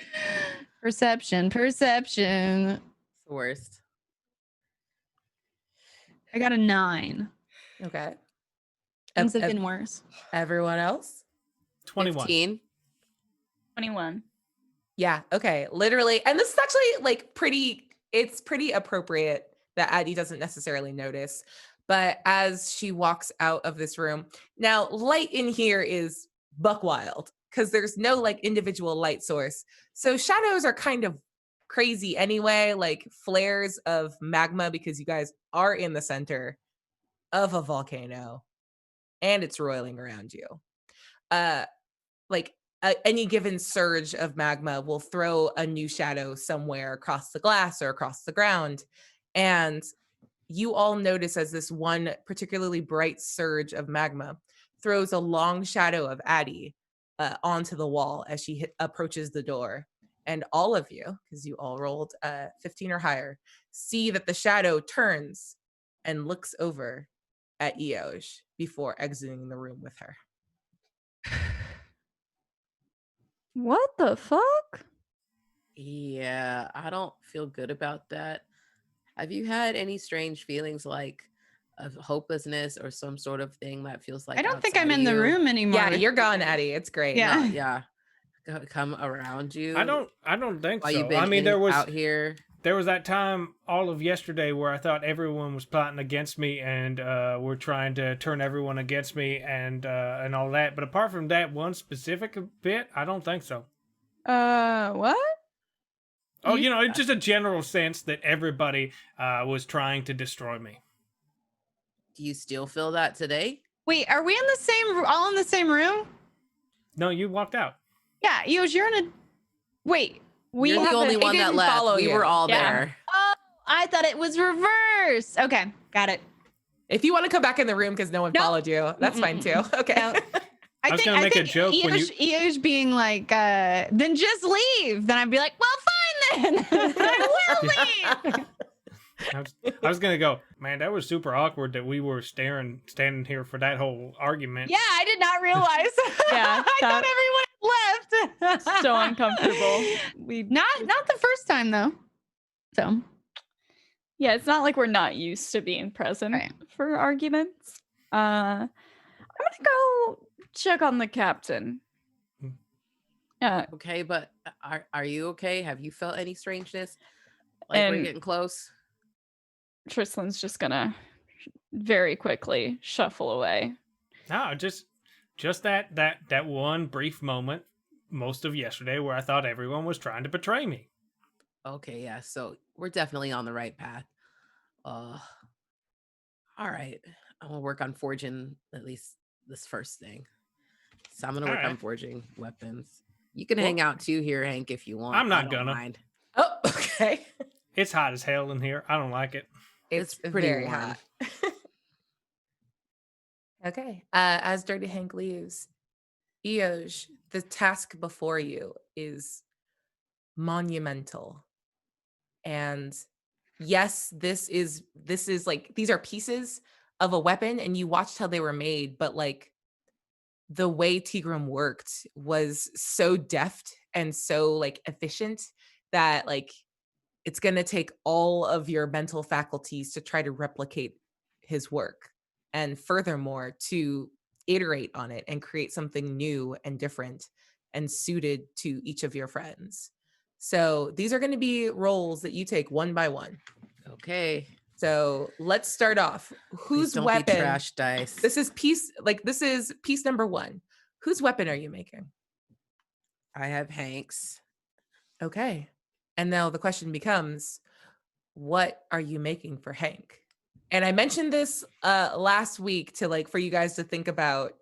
Perception. It's the worst. I got a 9. Okay. Things have been worse. Everyone else? 21. 15. 21. Yeah. Okay. Literally. And this is actually like it's pretty appropriate that Addie doesn't necessarily notice. But as she walks out of this room, now light in here is buck wild because there's no like individual light source. So shadows are kind of crazy anyway, like flares of magma because you guys are in the center of a volcano and it's roiling around you. Like any given surge of magma will throw a new shadow somewhere across the glass or across the ground. And you all notice as this one particularly bright surge of magma throws a long shadow of Addie onto the wall as she approaches the door. And all of you, because you all rolled 15 or higher, see that the shadow turns and looks over at Eoj before exiting the room with her. What the fuck? Yeah, I don't feel good about that. Have you had any strange feelings like of hopelessness or some sort of thing that feels like I don't think I'm outside in the you? room anymore. Yeah, you're gone, Addie. It's great. Yeah. Yeah. Come around you. I don't think while so. you've been I mean, there was out here. There was that time all of yesterday where I thought everyone was plotting against me and were trying to turn everyone against me and all that. But apart from that one specific bit, I don't think so. What? Oh, it's just a general sense that everybody was trying to destroy me. Do you still feel that today? Wait, are we all in the same room? No, you walked out. Yeah, you're in a. Wait, we You're have the only it one that didn't left. follow We you. were all Yeah. there. Oh, I thought it was reverse. Okay, got it. If you want to come back in the room because no one Nope. followed you, that's fine too. Okay. No. I was gonna make a joke when you- Eoj being like, then just leave. Then I'd be like, well, fine then. I will leave. I was gonna go, man, that was super awkward that we were standing here for that whole argument. Yeah, I did not realize. Yeah, I thought everyone had left. So uncomfortable. Not the first time though. So Yeah, it's not like we're not used to being present Right. for arguments. I'm gonna go check on the captain. Yeah, Okay, but are you okay? Have you felt any strangeness? Like we're And- getting close? Tristan's just gonna very quickly shuffle away. No, just that one brief moment, most of yesterday, where I thought everyone was trying to betray me. Okay, yeah. So we're definitely on the right path. All right. I'm gonna work on forging at least this first thing. So I'm gonna All work on right. forging weapons. You can Well, hang out too here, Hank, if you want. I'm not I don't gonna. mind. Oh, okay. It's hot as hell in here. I don't like it. It's pretty very warm. hot. Okay. As Dirty Hank leaves, Eoj, the task before you is monumental. And yes, this is like these are pieces of a weapon, and you watched how they were made, but like the way Tigrum worked was so deft and so like efficient that like it's going to take all of your mental faculties to try to replicate his work, and furthermore to iterate on it and create something new and different and suited to each of your friends. So these are going to be roles that you take one by one. Okay. So let's start off. Please Whose don't weapon? be trash dice. This is piece number 1. Whose weapon are you making? I have Hank's. Okay. And now the question becomes, what are you making for Hank? And I mentioned this last week to like for you guys to think about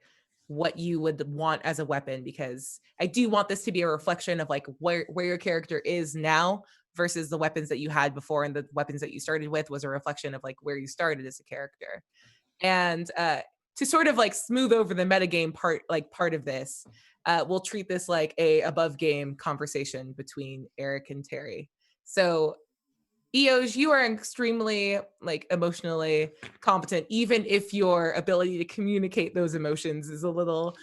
what you would want as a weapon, because I do want this to be a reflection of like where your character is now versus the weapons that you had before, and the weapons that you started with was a reflection of like where you started as a character. And to sort of like smooth over the metagame part of this, we'll treat this like a above game conversation between Eric and Terry. So Eoj, you are extremely like emotionally competent, even if your ability to communicate those emotions is a little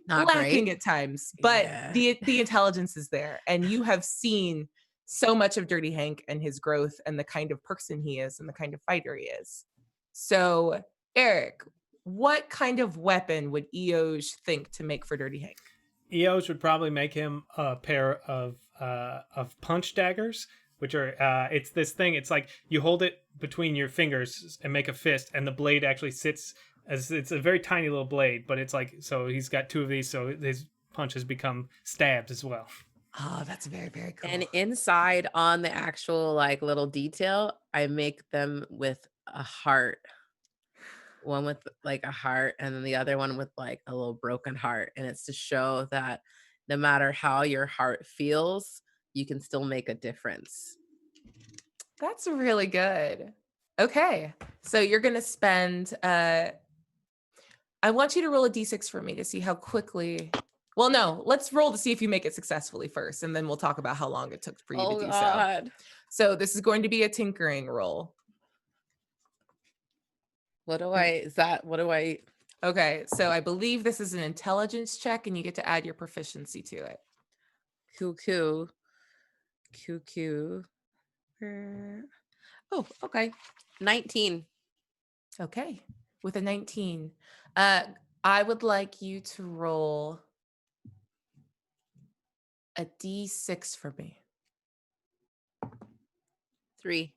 Not lacking great. at times. But Yeah. the intelligence is there, and you have seen so much of Dirty Hank and his growth and the kind of person he is and the kind of fighter he is. So, Eric, what kind of weapon would Eoj think to make for Dirty Hank? Eos would probably make him a pair of punch daggers, which are it's this thing. It's like you hold it between your fingers and make a fist, and the blade actually sits as it's a very tiny little blade, but it's like so he's got 2 of these, so his punches become stabs as well. Oh, that's very, very cool. And inside on the actual like little detail, I make them with a heart. One with like a heart, and then the other one with like a little broken heart. And it's to show that no matter how your heart feels, you can still make a difference. That's really good. Okay. So you're going to spend, I want you to roll a d6 for me to see how quickly. Well, no, let's roll to see if you make it successfully first, and then we'll talk about how long it took for you to do so. So this is going to be a tinkering roll. What do I? Okay. So I believe this is an intelligence check, and you get to add your proficiency to it. QQ. Oh, okay. 19. Okay. With a 19, I would like you to roll a d6 for me. 3.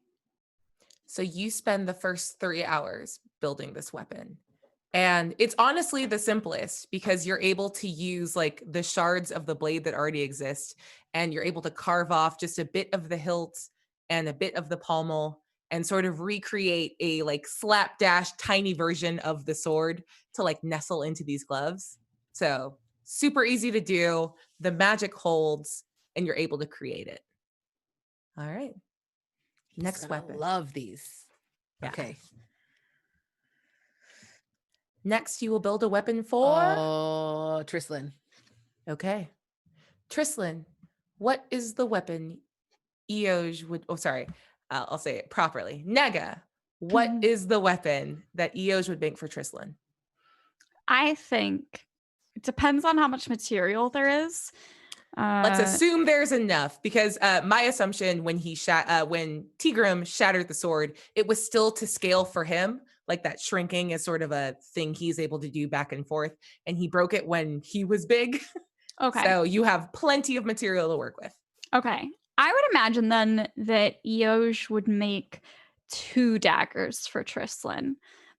So you spend the first 3 hours building this weapon. And it's honestly the simplest, because you're able to use like the shards of the blade that already exist, and you're able to carve off just a bit of the hilt and a bit of the pommel and sort of recreate a like slapdash tiny version of the sword to like nestle into these gloves. So super easy to do. The magic holds, and you're able to create it. All right. Next weapon. Love these. Yeah. Okay. Next, you will build a weapon for. Oh, Trislin. Okay. Trislin, what is the weapon Eoj would. Oh, sorry. I'll say it properly. Nega, what is the weapon that Eoj would make for Trislin? I think it depends on how much material there is. Let's assume there's enough, because my assumption when when Tigrum shattered the sword, it was still to scale for him. Like that shrinking is sort of a thing he's able to do back and forth, and he broke it when he was big. Okay. So you have plenty of material to work with. Okay. I would imagine then that Eoj would make 2 daggers for Trislin,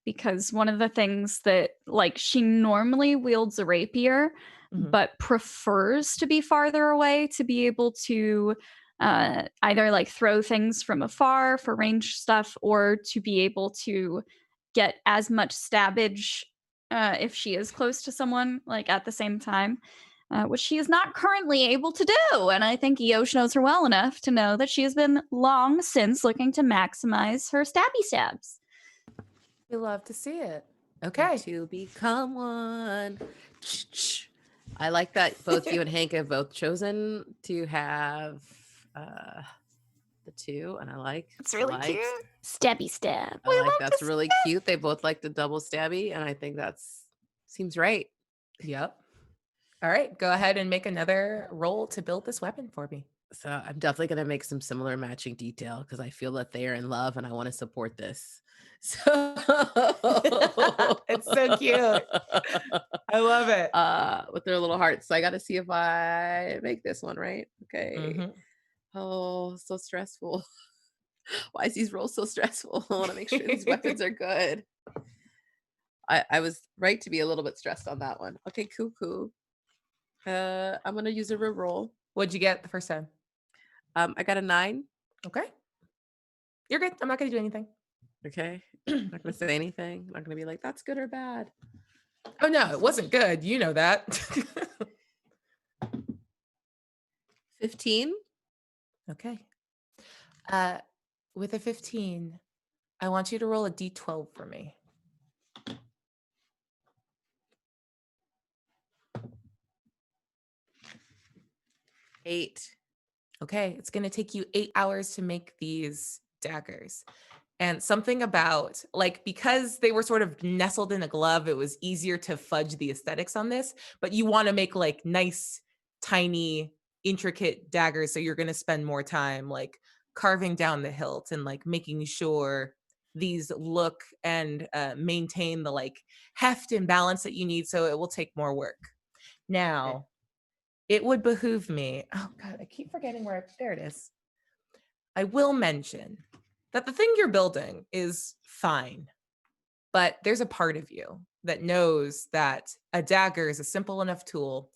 because one of the things that like she normally wields a rapier, but prefers to be farther away to be able to either like throw things from afar for range stuff, or to be able to get as much stabbage if she is close to someone, like at the same time, which she is not currently able to do. And I think Eosh knows her well enough to know that she has been long since looking to maximize her stabby stabs. We love to see it. Okay. To become one. I like that both you and Hank have both chosen to have the 2, and I like It's really like, cute. Stabby stab. I like that's really cute. They both like the double stabby, and I think that's seems right. Yep. All right, go ahead and make another roll to build this weapon for me. So I'm definitely gonna make some similar matching detail because I feel that they are in love, and I want to support this. So It's so cute. I love it. With their little hearts. So I got to see if I make this one right. Okay. Mhm. Oh, so stressful. Why is these rolls so stressful? I want to make sure these weapons are good. I was right to be a little bit stressed on that one. Okay, cool. I'm gonna use a reroll. What'd you get the first time? I got a 9. Okay. You're good. I'm not going to do anything. Okay. I'm not gonna say anything. I'm not gonna be like, that's good or bad. Oh, no, it wasn't good. You know that. 15. Okay. With a 15, I want you to roll a d12 for me. 8. Okay, it's going to take you 8 hours to make these daggers. And something about, like, because they were sort of nestled in a glove, it was easier to fudge the aesthetics on this. But you want to make like nice, tiny, intricate daggers. So you're going to spend more time like carving down the hilt and like making sure these look and maintain the like heft and balance that you need. So it will take more work. Now, it would behoove me. Oh God, I keep forgetting there it is. I will mention that the thing you're building is fine, but there's a part of you that knows that a dagger is a simple enough tool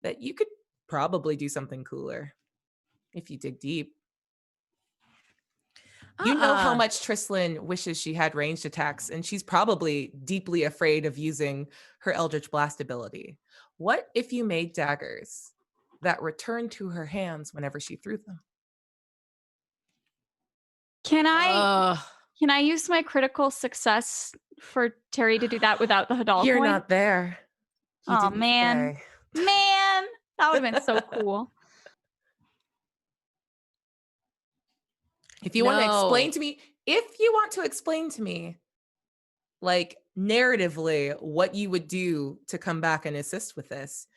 that you could probably do something cooler if you dig deep. You know how much Trislin wishes she had ranged attacks, and she's probably deeply afraid of using her Eldritch Blast ability. What if you made daggers that returned to her hands whenever she threw them? Can I use my critical success for Terry to do that without the Hadal You're coin? not there. You Oh didn't man. say. Man, that would have been so cool. If you want to explain No. to explain to me, like narratively, what you would do to come back and assist with this,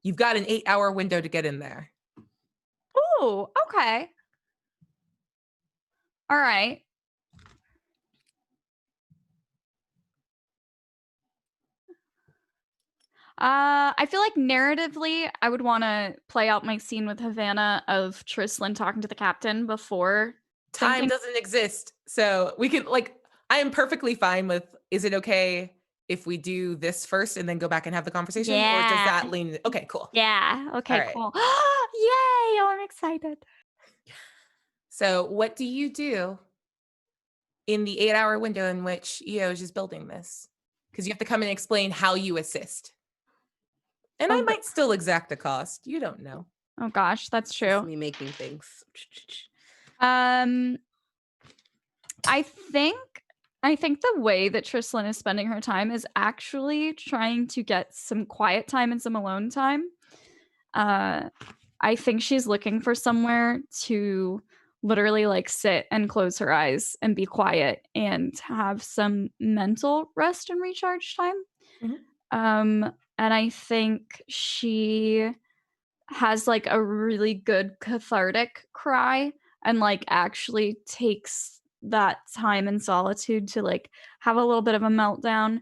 you've got an 8-hour window to get in there. Ooh, okay. All right. I feel like narratively, I would want to play out my scene with Havana of Trislin talking to the captain before. Time thinking- doesn't exist. So we can like, I am perfectly fine with, is it okay if we do this first and then go back and have the conversation? Or does Yeah. that lean? Okay, cool. Yeah. Okay, All right. cool. Yay! Oh, I'm excited. So what do you do in the 8-hour window in which Eoj is building this? Because you have to come and explain how you assist. And I might still exact a cost. You don't know. Oh gosh, that's Just true. me making things. I think the way that Trislin is spending her time is actually trying to get some quiet time and some alone time. I think she's looking for somewhere to literally like sit and close her eyes and be quiet and have some mental rest and recharge time. Mhm. And I think she has like a really good cathartic cry and like actually takes that time in solitude to like have a little bit of a meltdown.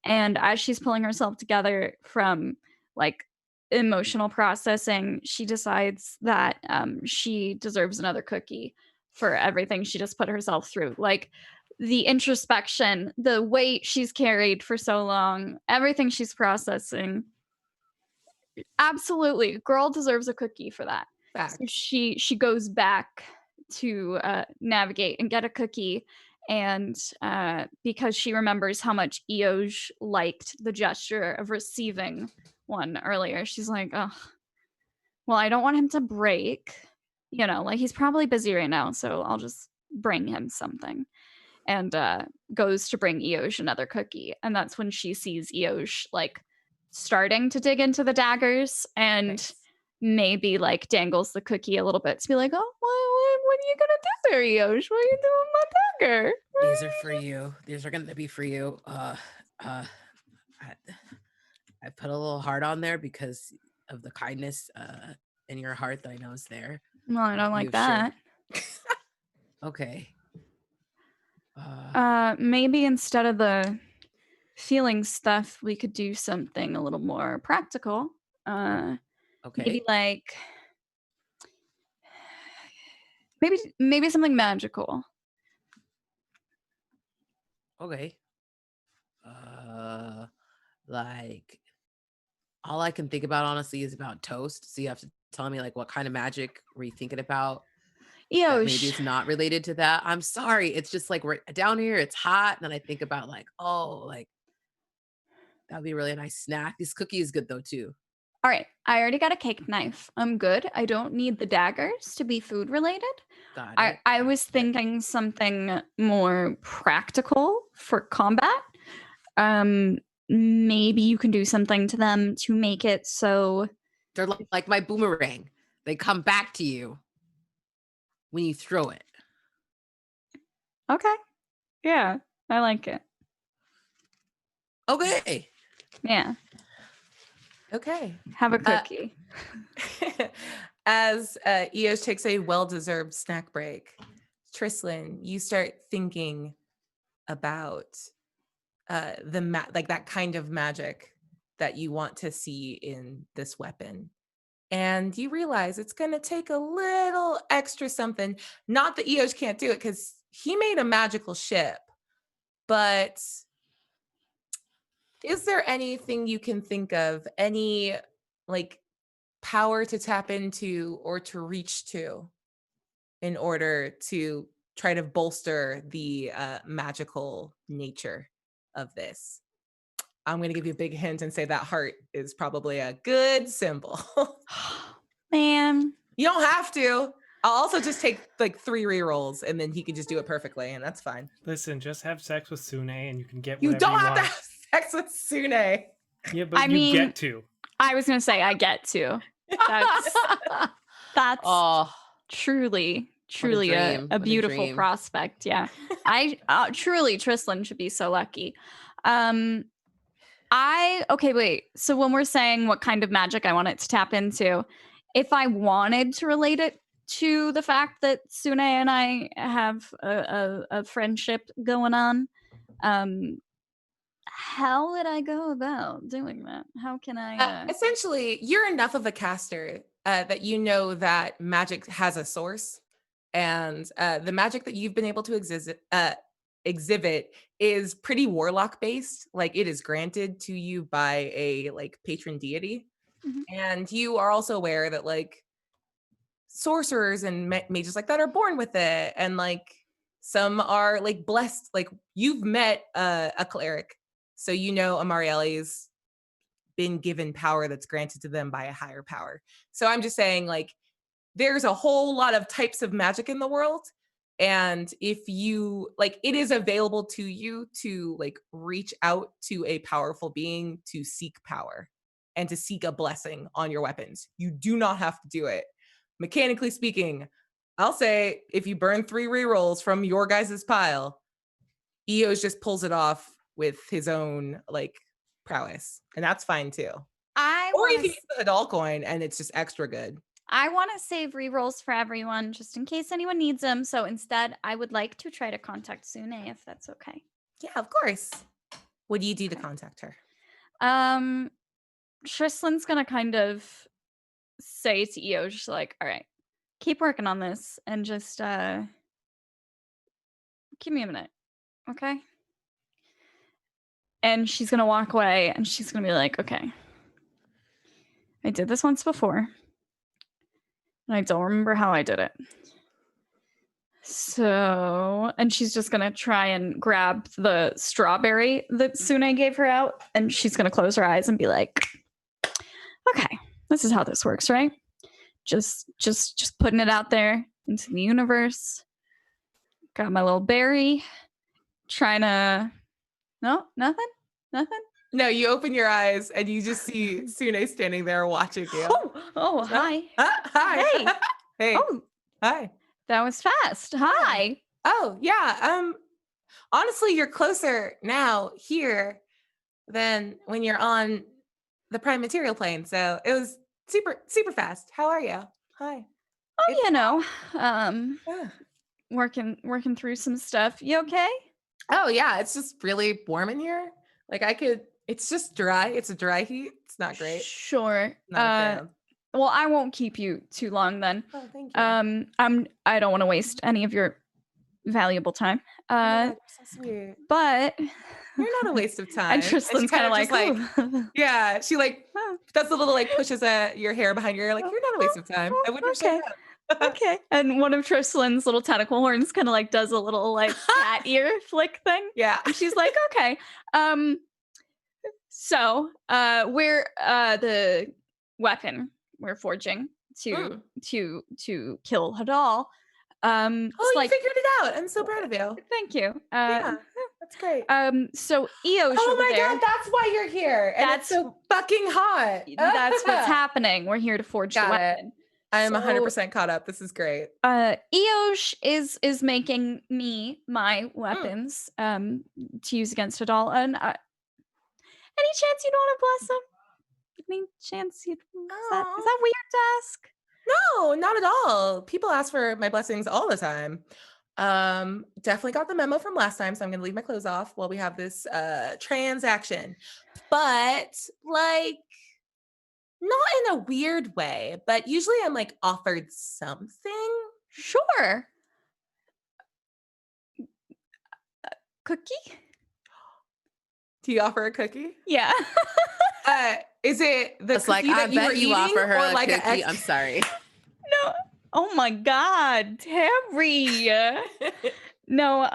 And as she's pulling herself together from like emotional processing, she decides that she deserves another cookie for everything she just put herself through. Like the introspection, the weight she's carried for so long, everything she's processing. Absolutely. Girl deserves a cookie for that. Fact. So she goes back to navigate and get a cookie And because she remembers how much Eoj liked the gesture of receiving one earlier, she's like, oh, well, I don't want him to break. You know, like he's probably busy right now, so I'll just bring him something. And goes to bring Eoj another cookie. And that's when she sees Eoj like starting to dig into the daggers and Nice. maybe like dangles the cookie a little bit to be like, oh, what are you gonna do there, Eoj? What are you doing with my dagger? These are for you. These are gonna be for you. I put a little heart on there because of the kindness in your heart that I know is there. No, I don't like You've shared- that. Okay. Maybe instead of the feeling stuff, we could do something a little more practical. Okay. Maybe like maybe something magical. Okay. Like all I can think about honestly is about toast. So you have to tell me like what kind of magic were you thinking about? That maybe it's Eoj, not related to that. I'm sorry. It's just like we're down here, it's hot. And then I think about like, oh, like that'd be a really nice snack. This cookie is good though too. all right, I already got a cake knife. I'm good. I don't need the daggers to be food related. Got it. I was thinking something more practical for combat. Maybe you can do something to them to make it so They're like my boomerang. They come back to you when you throw it. okay. Yeah, I like it. Okay. Yeah, Okay. have a cookie. As Eos takes a well-deserved snack break, Trislin, you start thinking about like that kind of magic that you want to see in this weapon. And you realize it's going to take a little extra something. Not that Eos can't do it because he made a magical ship, but is there anything you can think of, any like power to tap into or to reach to in order to try to bolster the magical nature of this? I'm going to give you a big hint and say that heart is probably a good symbol. Man, You don't have to. I'll also just take like 3 rerolls and then he can just do it perfectly and that's fine. Listen, just have sex with Sune and you can get You whatever don't you have to want. have sex with Sune. Yeah, but I you mean- get to. I was gonna say I get to. That's Oh, truly dream, a what a beautiful dream. prospect. Yeah, I truly Trislin should be so lucky. Okay, wait. So when we're saying what kind of magic I want it to tap into, if I wanted to relate it to the fact that Sune and I have a friendship going on, how would I go about doing that? How can I? Essentially, you're enough of a caster that you know that magic has a source, and the magic that you've been able to exhibit is pretty warlock based. Like it is granted to you by a like patron deity, Mhm. and you are also aware that like sorcerers and mages like that are born with it, and like some are like blessed. Like you've met a cleric, so you know Amarielli's been given power that's granted to them by a higher power. So I'm just saying like there's a whole lot of types of magic in the world, and if you like it is available to you to like reach out to a powerful being to seek power and to seek a blessing on your weapons. You do not have to do it. Mechanically speaking, I'll say if you burn 3 rerolls from your guys' pile, Eos just pulls it off with his own like prowess, and that's fine too. Or you can use the Hadal coin and it's just extra good. I want to save rerolls for everyone just in case anyone needs them. So instead, I would like to try to contact Sune if that's okay. Yeah, of course. What do you do to contact her? Trislin's gonna kind of say to Eo, just like, all right, keep working on this and just give me a minute, okay? And she's gonna walk away and she's gonna be like, okay, I did this once before. And I don't remember how I did it. So, and she's just gonna try and grab the strawberry that Sune gave her out, and she's gonna close her eyes and be like, "Okay, this is how this works, right? Just putting it out there into the universe. Got my little berry, trying to. No, nothing. No, you open your eyes and you just see Sune standing there watching you. Oh, hi. Hi. Hey. Hey. Oh, Hi. that was fast. Hi. Oh, yeah. Honestly, you're closer now here than when you're on the prime material plane. So it was super, super fast. How are you? Hi. Oh, you know, Yeah. working through some stuff. You okay? Oh, yeah. It's just really warm in here. Like it's just dry. It's a dry heat. It's not great. Sure. Not a fan. Well, I won't keep you too long then. Oh, thank you. I don't want to waste any of your valuable time. Oh my God, you're so sweet. But You're not a waste of time. and Trislan's kind of like, "Ooh." Yeah, she like does a little like pushes at your hair behind your ear, like, you're not a waste of time. I wouldn't have okay. showed up. Okay. And one of Trislan's little tentacle horns kind of like does a little like cat ear flick thing. Yeah. And she's like, okay. So we're the weapon we're forging to kill Hadal. Oh, you like, figured it out. I'm so proud of you. thank you. Yeah, that's great. So Eosh Oh over my there, God, that's why you're here. And it's so fucking hot. that's what's happening. We're here to forge the Got it. weapon. I'm So, 100% caught up. This is great. Eosh is making me my weapons to use against Hadal. And any chance you'd want to bless him? Any chance you'd? Is that weird to ask? No, not at all. People ask for my blessings all the time. Definitely got the memo from last time, so I'm gonna leave my clothes off while we have this transaction. But like not in a weird way, but usually I'm like offered something. Sure. Cookie? Do you offer a cookie? Yeah. Is it the It's like, cookie I that you were bet you eating, offer her or a like cookie. a I'm sorry. No. Oh my God, Terry. No,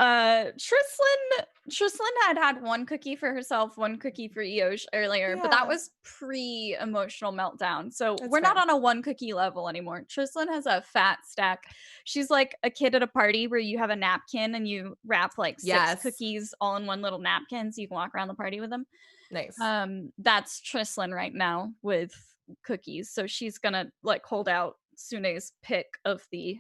Trislan had one cookie for herself, one cookie for Eosh earlier, but that Yeah. was pre-emotional meltdown. So That's we're not fair. on a one cookie level anymore. Trislan has a fat stack. She's like a kid at a party where you have a napkin and you wrap like 6 Yes. cookies all in one little napkin so you can walk around the party with them. Nice. That's Trislan right now with cookies. So she's gonna like hold out Sune's pick of the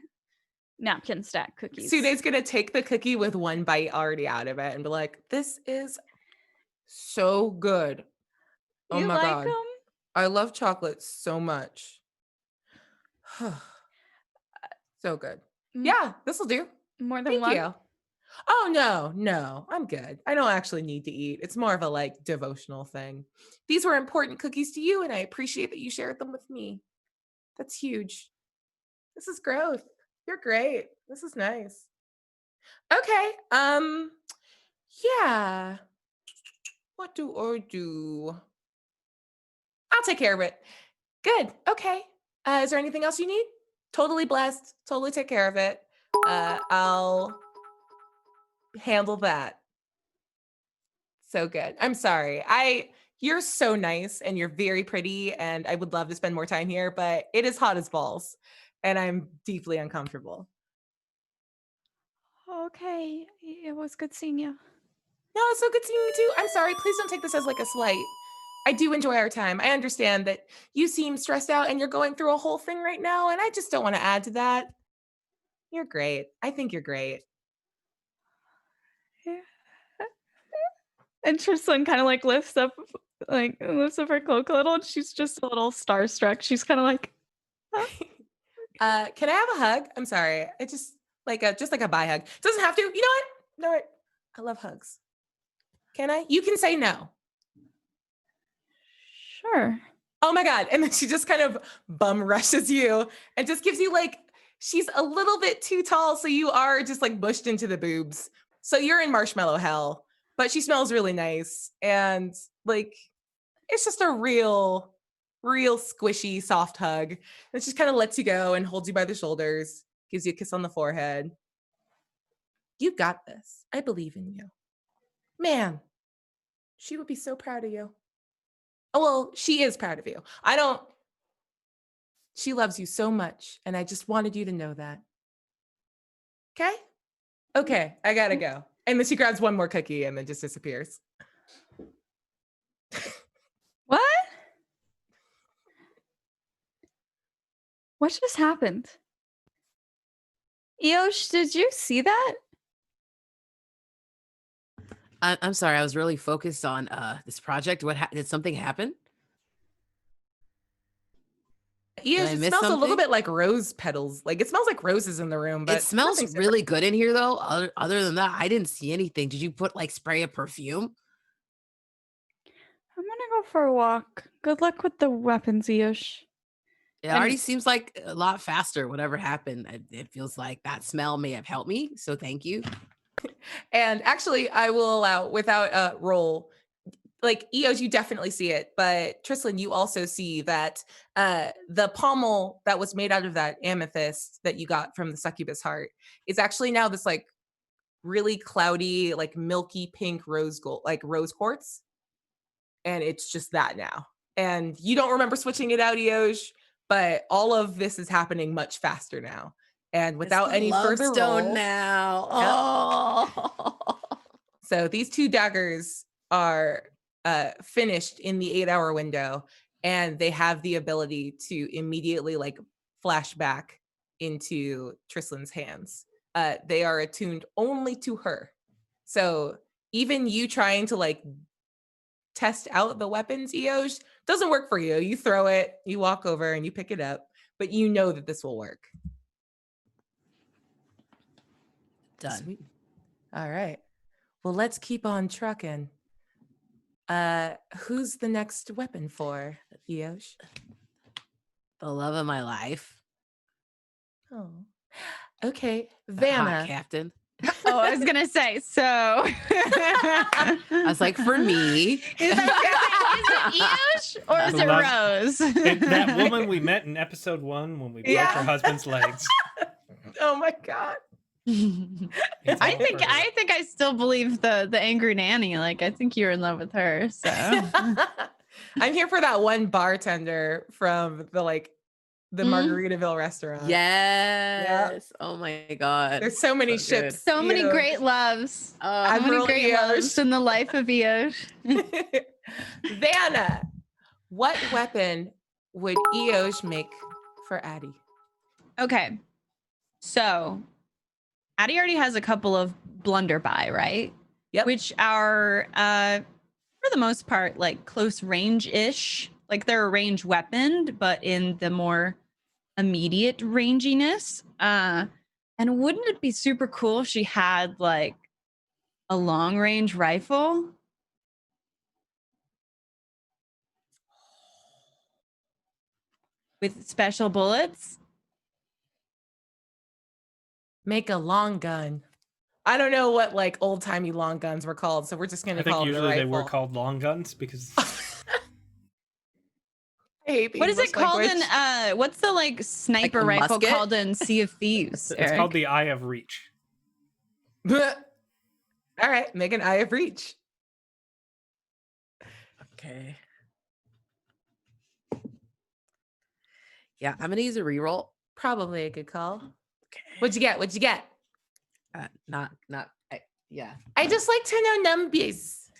napkin stack cookies. Sude's gonna take the cookie with one bite already out of it and be like, "This is so good. Oh You my like God. them? I love chocolate so much. So good. Mm, Yeah, this will do. More than Thank one? you. Oh, no, I'm good. I don't actually need to eat. It's more of a like devotional thing. These were important cookies to you, and I appreciate that you shared them with me. That's huge. This is growth. You're great. This is nice. Okay. Yeah. What do I do? I'll take care of it. Good. Okay. Is there anything else you need? Totally blessed. Totally take care of it. I'll handle that. So good. I'm sorry. You're so nice and you're very pretty and I would love to spend more time here, but it is hot as balls and I'm deeply uncomfortable. Okay. It was good seeing you. No, it's so good seeing you too. I'm sorry. Please don't take this as like a slight. I do enjoy our time. I understand that you seem stressed out and you're going through a whole thing right now, and I just don't want to add to that. You're great. I think you're great. And Trislan kind of like lifts up her cloak a little, and she's just a little starstruck. She's kind of like, Can I have a hug? I'm sorry. It just like a bye hug. Doesn't have to. You know what? No, I love hugs. Can I? You can say no. sure. Oh my God. And then she just kind of bum rushes you and just gives you like, she's a little bit too tall. So you are just like bushed into the boobs. So you're in marshmallow hell, but she smells really nice. And like, it's just a real squishy, soft hug. And she just kind of lets you go and holds you by the shoulders, gives you a kiss on the forehead. You got this. I believe in you. Man, she would be so proud of you. Oh, well, she is proud of you. She loves you so much, and I just wanted you to know that. Okay? Okay, I gotta go. And then she grabs one more cookie and then just disappears. What? What just happened? Eosh, did you see that? I'm sorry. I was really focused on this project. Did something happen? Yeah, I it miss smells a little something? bit like rose petals. Like it smells like roses in the room, but It smells nothing's different. really good in here, though. Other than that, I didn't see anything. Did you put like spray of perfume? I'm gonna go for a walk. Good luck with the weapons, Eosh. It already seems like a lot faster. Whatever happened, it feels like that smell may have helped me. So thank you. And actually, I will allow without a roll. Like Eos, you definitely see it, but Trislin, you also see that the pommel that was made out of that amethyst that you got from the succubus heart is actually now this like really cloudy, like milky pink rose gold, like rose quartz, and it's just that now. And you don't remember switching it out, Eos, but all of this is happening much faster now, and without any further stone roll. now. Yep. Oh, So these two daggers are finished in the 8-hour window, and they have the ability to immediately like flash back into Trislin's hands. They are attuned only to her. So even you trying to like test out the weapons, Eoj, doesn't work for you. You throw it, you walk over and you pick it up, but you know that this will work. done. Sweet. All right. Well, let's keep on trucking. Who's the next weapon for, Eoj? The love of my life. Oh. Okay, The hot Vanna. captain. Oh, I was gonna say so. I was like, for me. Is it Eosh or is it Rose? That woman we met in episode 1 when we broke her husband's legs. Oh my God. It's I all think for her. I still believe the angry nanny. Like I think you're in love with her. So I'm here for that one bartender from the Margaritaville restaurant. Yes. Oh my God. There's so many So good. ships. so many Eoj. great loves. So Admiral many great Eosh. loves in the life of Eosh. Vanna, what weapon would Eoj make for Addie? Okay. So Addie already has a couple of blunderby, right? Yep. Which are for the most part like close range-ish. Like they're a range weapon, but in the more immediate ranginess. And wouldn't it be super cool if she had like a long range rifle? With special bullets? Make a long gun. I don't know what like old timey long guns were called, so we're just gonna I think call them usually the they were rifle. called long guns because I hate the What is it English called language. in what's the like sniper Like a rifle musket? called in Sea of Thieves? it's called the Eye of Reach. All right, make an eye of reach. Okay. Yeah, I'm gonna use a reroll. Probably a good call. Okay. What'd you get? What'd you get? Yeah. I just like to know numbers.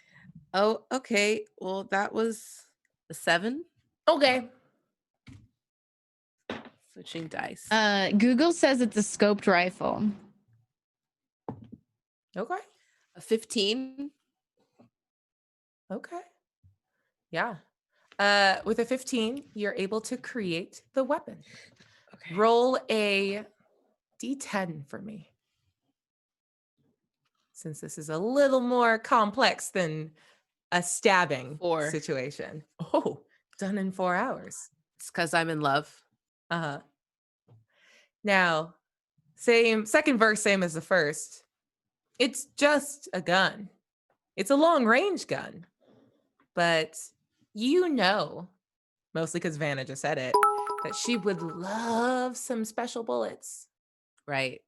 Oh, okay. Well, that was a 7. Okay. Switching dice. Google says it's a scoped rifle. Okay. A 15. Okay. Yeah. With a 15, you're able to create the weapon. Okay. Roll a D10 for me. Since this is a little more complex than a stabbing 4. situation. Oh, done in 4 hours. It's because I'm in love. Uh-huh. Now, second verse, same as the first. It's just a gun. It's a long range gun. But you know, mostly because Vanna just said it, that she would love some special bullets. Right.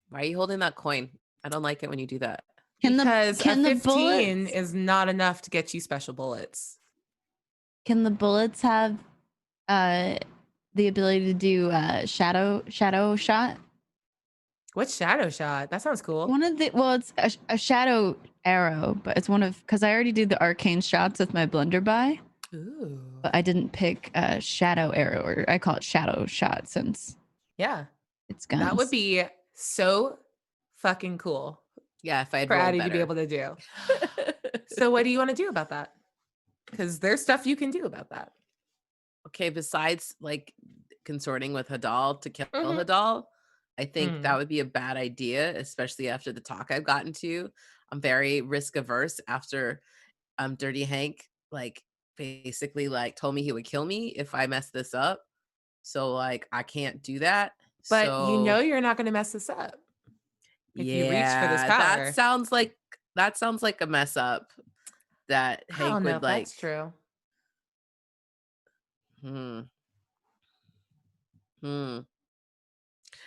Why are you holding that coin? I don't like it when you do that. Because can a the 15 bullets is not enough to get you special bullets. can the bullets have the ability to do shadow shot? What's shadow shot? That sounds cool. One of the it's a shadow arrow, but it's one of because I already did the arcane shots with my blunderbuy, Ooh. but I didn't pick a shadow arrow, or I call it shadow shot since Yeah. it's guns. That would be so fucking cool Yeah, if I had for rolled Addie to be better. able to do. So what do you want to do about that? Because there's stuff you can do about that. Okay, besides like consorting with Hadal to kill Mhm. Hadal, I think Mm. that would be a bad idea, especially after the talk I've gotten to. I'm very risk averse after Dirty Hank like basically like told me he would kill me if I mess this up. So like I can't do that. But you know So you're not going to mess this up if you reach for this yeah, power. that sounds like a mess up that I don't Hank know would if like. that's true.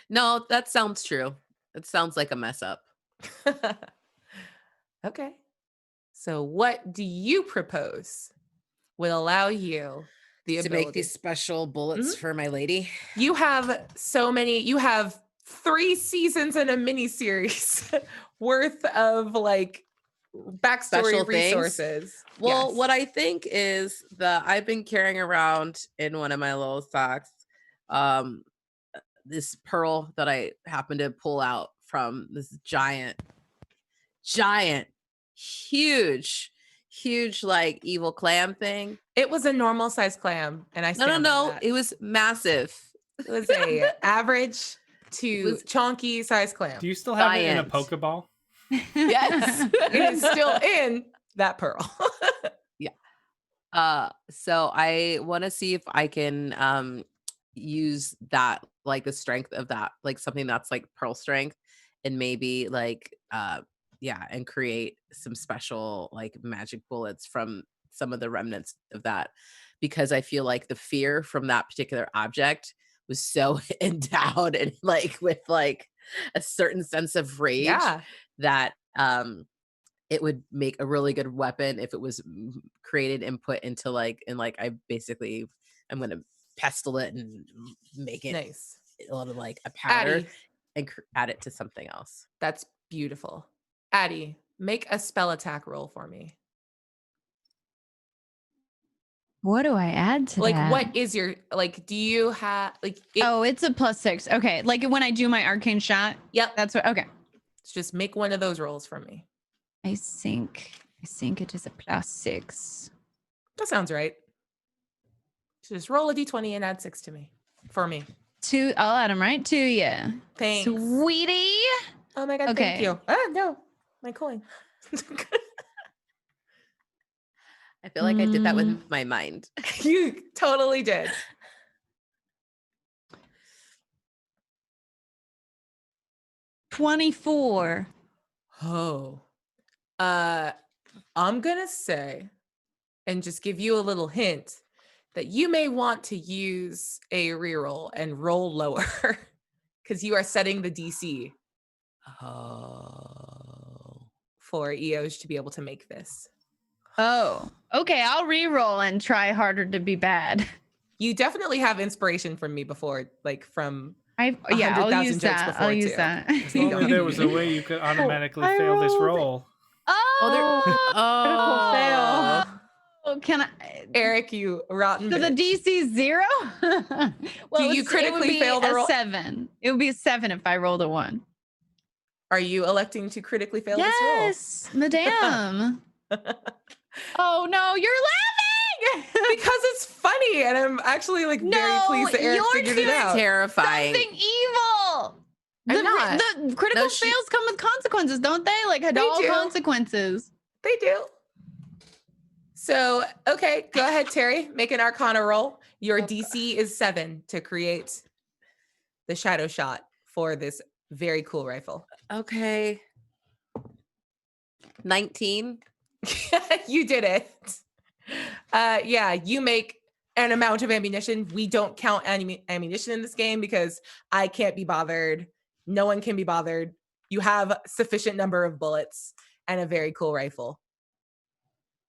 No, that sounds true. It sounds like a mess up. Okay. So what do you propose would allow you the To ability make these special bullets for my lady. You have so many, you have 3 seasons and a mini series worth of like backstory Special things? resources. Well, Yes. what I think is I've been carrying around in one of my little socks this pearl that I happened to pull out from this giant, huge like evil clam thing. It was a normal sized clam, and I stand by No, that. it was massive. It was a average to was chonky sized clam. Do you still have it in a Giant. Pokeball? Yes. It is still in that pearl. So I want to see if I can use that, like the strength of that, like something that's like pearl strength, and maybe like and create some special like magic bullets from some of the remnants of that, because I feel like the fear from that particular object was so endowed and like with like a certain sense of rage Yeah. that it would make a really good weapon if it was created and put into like, and like I basically I'm gonna pestle it and make it Nice. like a powder Addie, and add it to something else. that's beautiful. Addie, make a spell attack roll for me. What do I add to Like, that? what is your, like, do you have, like, Oh, it's a +6. Okay, like when I do my arcane shot. Yep. That's what. Okay. Just make one of those rolls for me. I think it is a +6. That sounds right. So just roll a d20 and add 6 to me. For me. 2. I'll add them right to you. Thanks. Sweetie. Oh my god, thank Okay. you. Ah, no. My coin. I feel like I did that with my mind. You totally did. $24. Oh. I'm gonna say, and just give you a little hint, that you may want to use a reroll and roll lower because you are setting the DC for EOs to be able to make this. Oh, okay. I'll re-roll and try harder to be bad. You definitely have inspiration from me before, like from I'll 100,000 use jokes that. before I'll use too. that. If only there was a way you could automatically I fail this rolled. roll. Critical fail. Oh, can I? Eric, you rotten So the bitch. DC 0? Well, Do you critically fail the a roll? 7. It would be a 7 if I rolled a 1. Are you electing to critically fail this roll? Yes, madame. Oh no, you're laughing Because it's funny, and I'm actually like very pleased that Eric you're figured it doing out. Terrifying. something evil. I'm not. The critical No, she- fails come with consequences, don't they? Like Hadal do. consequences. They do. So, okay, go ahead, Terry. Make an Arcana roll. Your DC is 7 to create the shadow shot for this very cool rifle. Okay. 19. You did it. Yeah, you make an amount of ammunition. We don't count ammunition in this game because I can't be bothered No one can be bothered. You have sufficient number of bullets and a very cool rifle.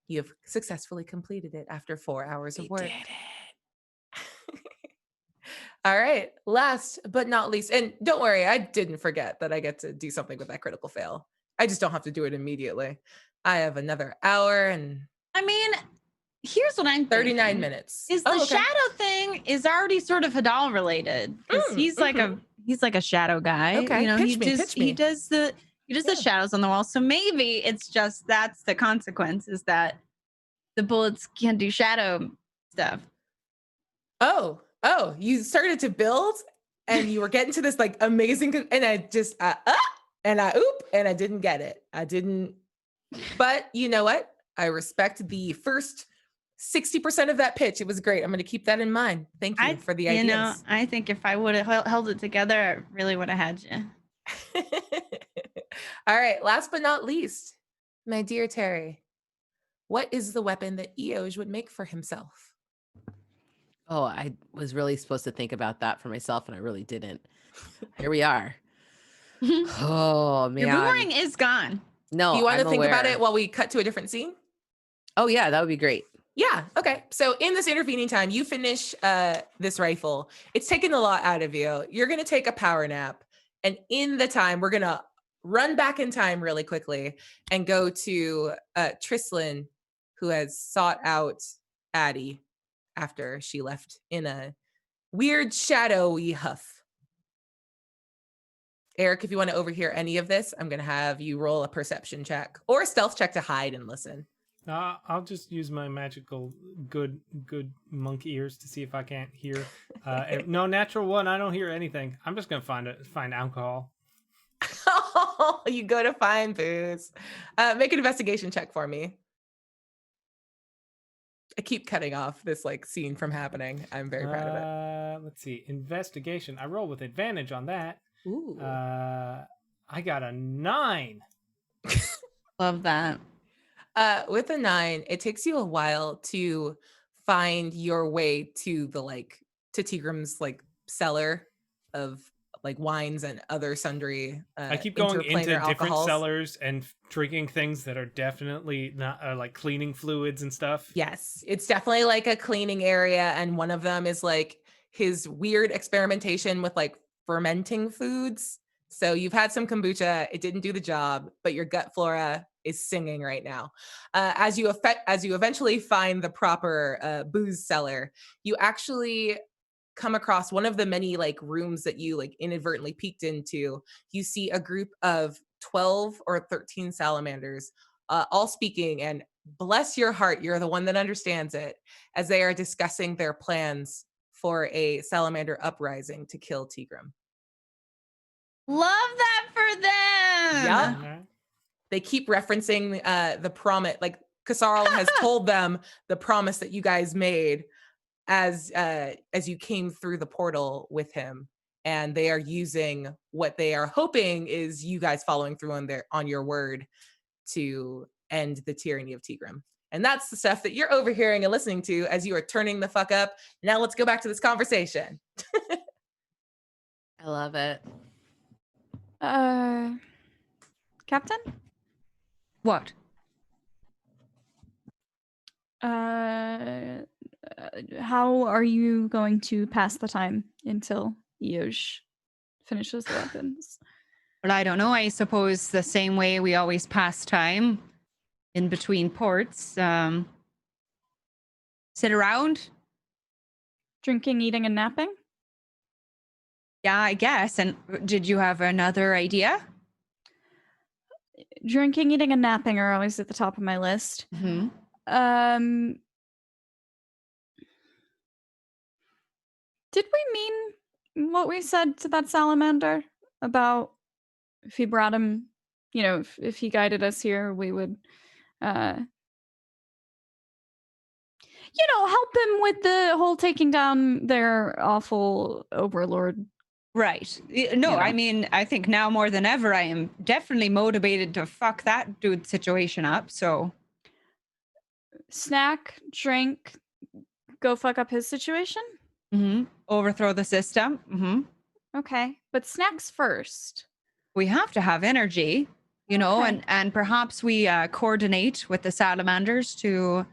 You have successfully completed it after 4 hours of work. Did it. All right. Last but not least, and don't worry, I didn't forget that I get to do something with that critical fail. I just don't have to do it immediately. I have another hour and I mean, here's what I'm 39 thinking. minutes. Is the Oh, okay. shadow thing is already sort of Hadal related because Mm, he's like a shadow guy. Okay, You know, pitch me. he does the Yeah. shadows on the wall. So maybe it's just that's the consequence is that the bullets can do shadow stuff. Oh, you started to build and you were getting to this like amazing, and I just, and I didn't get it. I didn't, but you know what? I respect the first 60% of that pitch. It was great. I'm going to keep that in mind. Thank you for the ideas. You know, I think if I would have held it together, I really would have had you. All right. Last but not least, my dear Terry, what is the weapon that Eoj would make for himself? Oh, I was really supposed to think about that for myself, and I really didn't. Here we are. Oh, man. Your boomerang is gone. No, Do you want to I'm think about aware. it while we cut to a different scene? Oh, yeah, that would be great. Yeah. Okay. So in this intervening time, you finish this rifle. It's taken a lot out of you. You're going to take a power nap. And in the time, we're going to run back in time really quickly and go to Trislin, who has sought out Addie after she left in a weird shadowy huff. Eric, if you want to overhear any of this, I'm going to have you roll a perception check or a stealth check to hide and listen. I'll just use my magical good monk ears to see if I can't hear. No, natural one. I don't hear anything. I'm just gonna find alcohol. Oh, you go to find booze. Make an investigation check for me. I keep cutting off this like scene from happening. I'm very proud of it. Let's see. Investigation. I roll with advantage on that. Ooh. I got a 9. Love that. With a 9, it takes you a while to find your way to the to Tigram's cellar of wines and other sundry. I keep going into different alcohols. cellars and drinking things that are definitely not like cleaning fluids and stuff. Yes, it's definitely like a cleaning area, and one of them is like his weird experimentation with fermenting foods. So you've had some kombucha, it didn't do the job, but your gut flora is singing right now. As you eventually find the proper booze cellar, you actually come across one of the many rooms that you inadvertently peeked into. You see a group of 12 or 13 salamanders, all speaking, and bless your heart, you're the one that understands it, as they are discussing their plans for a salamander uprising to kill Tigram. Love that for them. Yeah. They keep referencing the promise, Kasarl has told them the promise that you guys made as you came through the portal with him, and they are using what they are hoping is you guys following through on your word to end the tyranny of Tigram. And that's the stuff that you're overhearing and listening to as you are turning the fuck up. Now let's go back to this conversation. I love it. Captain? What? How are you going to pass the time until Eoj finishes the weapons? Well, I don't know. I suppose the same way we always pass time in between ports. Sit around. Drinking, eating, and napping? Yeah, I guess. And did you have another idea? Drinking, eating, and napping are always at the top of my list. Mm-hmm. Did we mean what we said to that salamander about if he brought him, if he guided us here, we would, help him with the whole taking down their awful overlord? Right. No, I mean, I think now more than ever, I am definitely motivated to fuck that dude's situation up. So, snack, drink, go fuck up his situation. Overthrow the system. Okay, but snacks first. We have to have energy, you know, Okay. and perhaps we coordinate with the salamanders to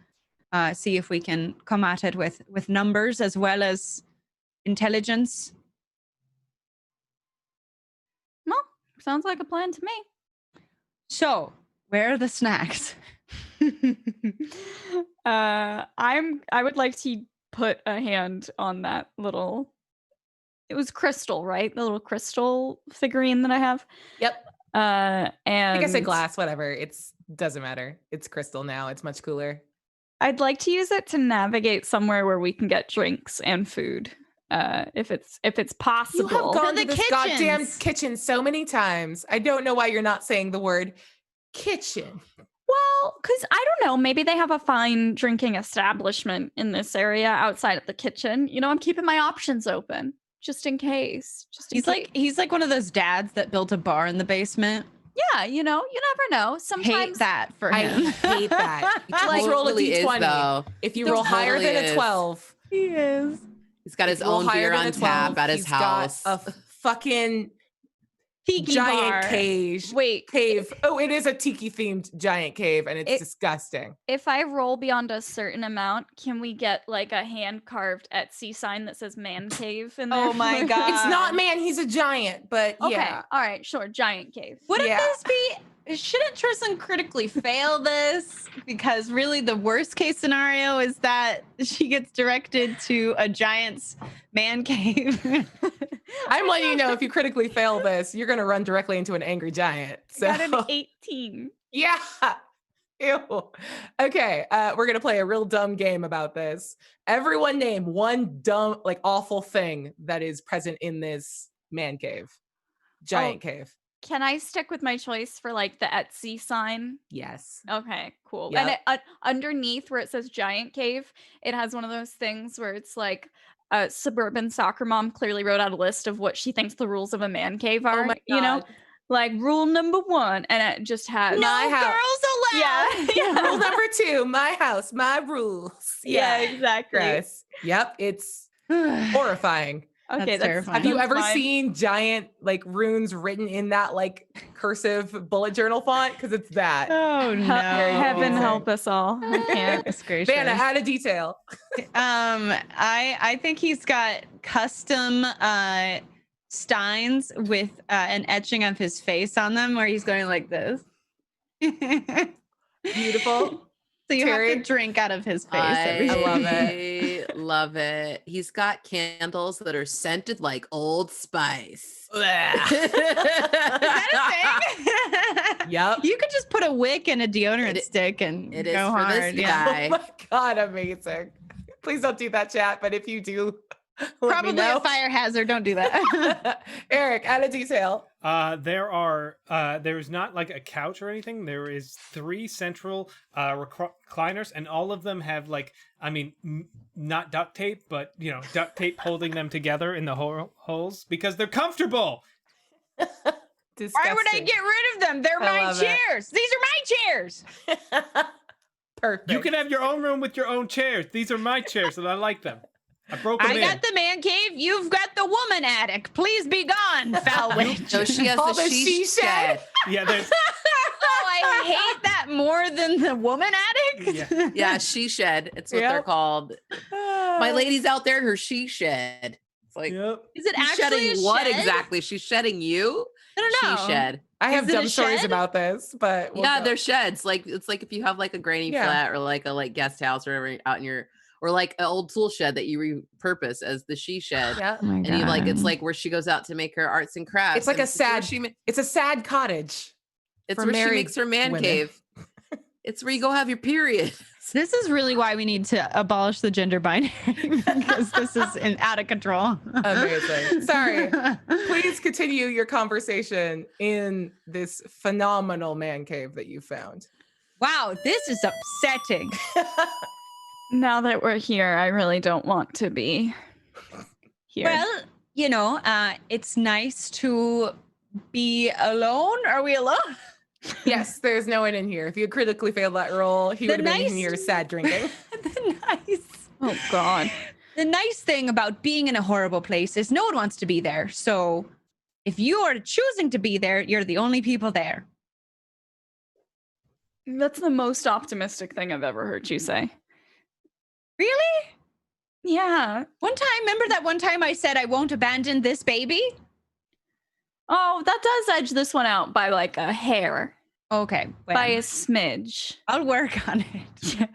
see if we can come at it with numbers as well as intelligence. Well, sounds like a plan to me. So, where are the snacks? I would like to put a hand on that little. It was crystal, right? The little crystal figurine that I have. Yep. And I guess a glass, whatever. It's doesn't matter. It's crystal now. It's much cooler. I'd like to use it to navigate somewhere where we can get drinks and food. If it's possible. You have gone To to the this goddamn kitchens. kitchen so many times. I don't know why you're not saying the word kitchen. Well, because I don't know, maybe they have a fine drinking establishment in this area outside of the kitchen. You know, I'm keeping my options open just in case. He's like one of those dads that built a bar in the basement. Yeah, you know, you never know. Hate Sometimes that for I him. hate that. You Like, just roll a Totally is, d20. though. If you There roll higher totally than a is. 12, He is. He's got his if you roll own higher beer than on a 12, tap at his he's got house. a fucking Tiki giant bar. cage. wait, Cave. Oh, it is a tiki themed giant cave, and it's It- disgusting. if I roll beyond a certain amount, can we get like a hand carved Etsy sign that says man cave in there? Oh my God. It's not man, he's a giant, but Okay, yeah. all right, sure, giant cave. Wouldn't Yeah. this be? Shouldn't Tristan critically fail this? Because really, the worst case scenario is that she gets directed to a giant's man cave. I'm letting you know if you critically fail this, you're gonna run directly into an angry giant. So Got an 18. yeah. Ew. Okay, we're gonna play a real dumb game about this. Everyone name one dumb, like awful thing that is present in this man cave, giant cave. Can I stick with my choice for like the Etsy sign? Yes. Okay, cool. Yep. And underneath where it says giant cave, it has one of those things where it's like a suburban soccer mom clearly wrote out a list of what she thinks the rules of a man cave are. Oh my You know, God. like rule number 1, and it just has My No house. girls allowed. Yeah. Rule number 2, my house, my rules. Yeah, exactly. Gross. Yep, it's horrifying. Okay, That's terrifying. Have you that's ever fine. seen giant like runes written in that like cursive bullet journal font? Because it's that. Oh no! Heaven confusing. help us all. I can't. Goodness gracious. Vanna, add a detail. I think he's got custom steins with an etching of his face on them, where he's going like this. Beautiful. So you Terry? have to drink out of his face. every I love day. it. Love it. He's got candles that are scented like Old Spice. Is that a thing? Yep. You could just put a wick and a deodorant It- stick and it is go for this hard. guy. Yeah. Oh my God, amazing. Please don't do that, chat. But if you do, let me Probably know. a fire hazard. Don't do that. Eric, add a detail. There's not like a couch or anything. There is 3 central recliners, and all of them have like, not duct tape, but duct tape holding them together in the holes because they're comfortable. Why would I get rid of them? They're I my love it. chairs. These are my chairs. Perfect. You can have your own room with your own chairs. These are my chairs, and I like them. I broke them I in. got the man cave. You've got the woman attic. Please be gone, foul witch. So she has All the the she she shed. Yeah, there's Oh, I hate that more than the woman attic. Yeah. Yeah, she shed. It's what they're Yep. called. My lady's out there in her she shed. It's like, Yep. Is it she's actually shedding a what shed? exactly? She's shedding you? I don't know. She shed. I have Is it a dumb stories shed? about this, but we'll Yeah, go. they're sheds. Like it's like if you have like a granny Yeah. flat or like a guest house or whatever out in your, or like an old tool shed that you repurpose as the she shed. Yeah. Oh my And you like it's God. like where she goes out to make her arts and crafts. It's like and a sad- It's a sad cottage. It's for where she married makes her man women. cave. It's where you go have your period. This is really why we need to abolish the gender binary because this is out of control. Amazing. Sorry. Please continue your conversation in this phenomenal man cave that you found. Wow, this is upsetting. Now that we're here, I really don't want to be here. Well, it's nice to be alone. Are we alone? Yes, there's no one in here. If you had critically failed that roll, he The would have been in nice- here sad drinking. Nice. Oh God. The nice thing about being in a horrible place is no one wants to be there. So if you are choosing to be there, you're the only people there. That's the most optimistic thing I've ever heard you say. Really? Yeah. Remember that one time I said I won't abandon this baby? Oh, that does edge this one out by like a hair, Okay. by a smidge. I'll work on it.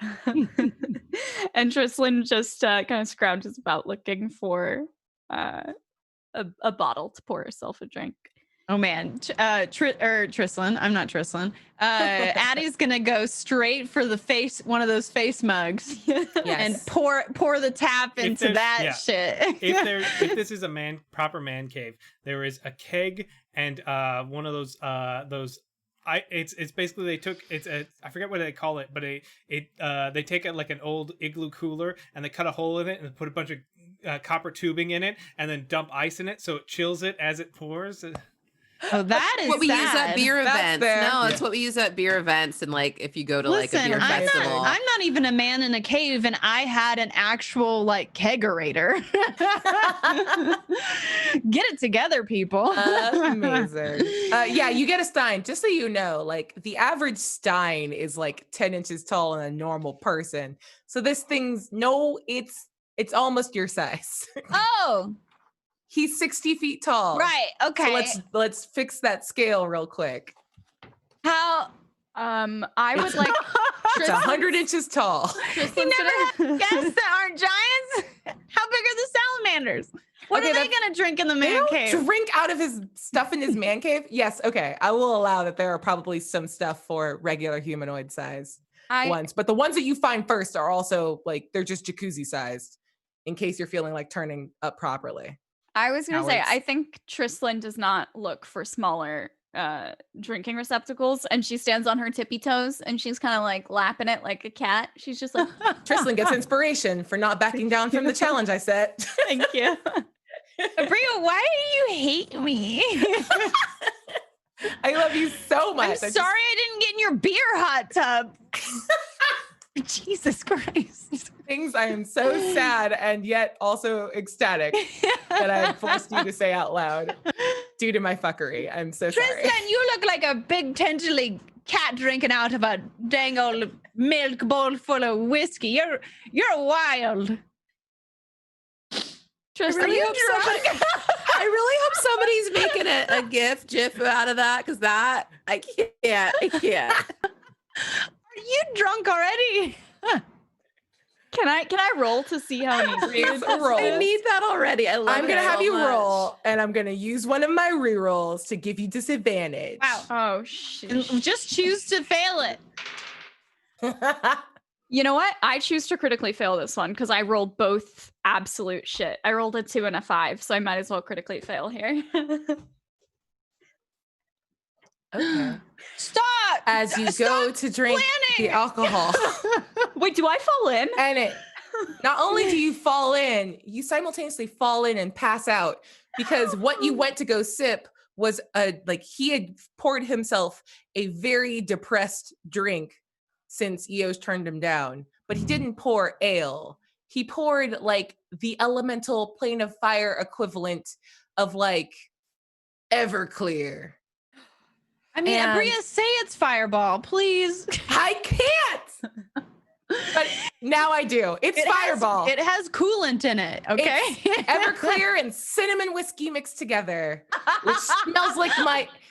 And Trislin just kind of scrounges about looking for a bottle to pour herself a drink. Oh man, Trislin. I'm not Trislin. Addie's gonna go straight for the one of those face mugs, and pour the tap into that shit. If this is a proper man cave, there is a keg and one of those it's basically I forget what they call it, but they take it like an old igloo cooler and they cut a hole in it and put a bunch of copper tubing in it and then dump ice in it so it chills it as it pours. Oh, that is what we use at beer That's events. fair. No, it's what we use at beer events, and like if you go to like a beer festival. I'm not even a man in a cave, and I had an actual like kegerator. Get it together, people. Amazing. Yeah, you get a stein. Just so you know, like the average stein is like 10 inches tall in a normal person. So this thing's it's almost your size. Oh. He's 60 feet tall. Right. Okay. So let's fix that scale real quick. How? I would like. It's 100 inches tall. You never had guests that aren't giants. How big are the salamanders? What are they gonna drink in the man cave? Drink out of his stuff in his man cave? Yes. Okay. I will allow that there are probably some stuff for regular humanoid size ones, but the ones that you find first are also like they're just jacuzzi sized, in case you're feeling like turning up properly. I was going to say, I think Trislin does not look for smaller drinking receptacles, and she stands on her tippy toes and she's kind of like lapping it like a cat. She's just like, Trislin gets inspiration for not backing down from the challenge I set. Thank you. Bria, why do you hate me? I love you so much. I'm sorry I didn't get in your beer hot tub. Jesus Christ. Things I am so sad and yet also ecstatic that I forced you to say out loud due to my fucking. I'm so sorry. Tristan, you look like a big tentacly cat drinking out of a dang old milk bowl full of whiskey. You're wild. Tristan, I really hope somebody's making a GIF out of that, because that I can't. Are you drunk already? Can I roll to see how inebriated a roll? I need that already. I love it. I'm gonna have so you much. roll, and I'm gonna use one of my rerolls to give you disadvantage. Wow. Oh shit. Just choose to fail it. You know what? I choose to critically fail this one because I rolled both absolute shit. I rolled a 2 and a 5, so I might as well critically fail here. Okay. Stop! As you go to drink the alcohol. Wait, do I fall in? And not only do you fall in, you simultaneously fall in and pass out, because what you went to go sip was he had poured himself a very depressed drink since Eos turned him down, but he didn't pour ale. He poured like the elemental plane of fire equivalent of like Everclear. I mean, Abria, say it's Fireball, please. I can't. But now I do. It's Fireball. It has coolant in it, okay? It's Everclear and cinnamon whiskey mixed together, which smells like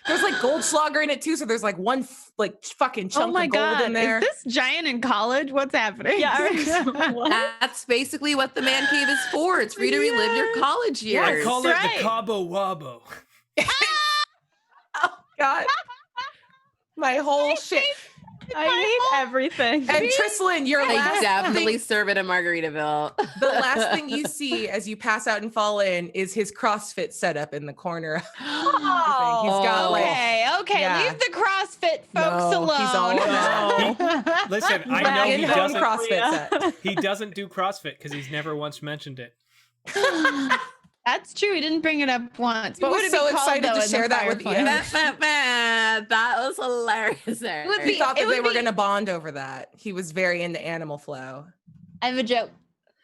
there's like Goldschlager in it too, so there's like one fucking chunk of gold in there. Is this giant in college? What's happening? Yeah. That's basically what the man cave is for. It's for you to relive your college years. I call it the Cabo Wabo. Oh God. My whole shit. I hate everything. And Trislin, your I last definitely thing, serve it in Margaritaville. the last thing you see as you pass out and fall in is his CrossFit setup in the corner. Oh, He's got okay. yeah. Leave the CrossFit folks alone. He's all Listen, I know he in-home doesn't. CrossFit set. He doesn't do CrossFit because he's never once mentioned it. That's true. He didn't bring it up once. He was so excited to share that with you. That was hilarious. Eric. He thought that they were going to bond over that. He was very into Animal Flow. I have a joke.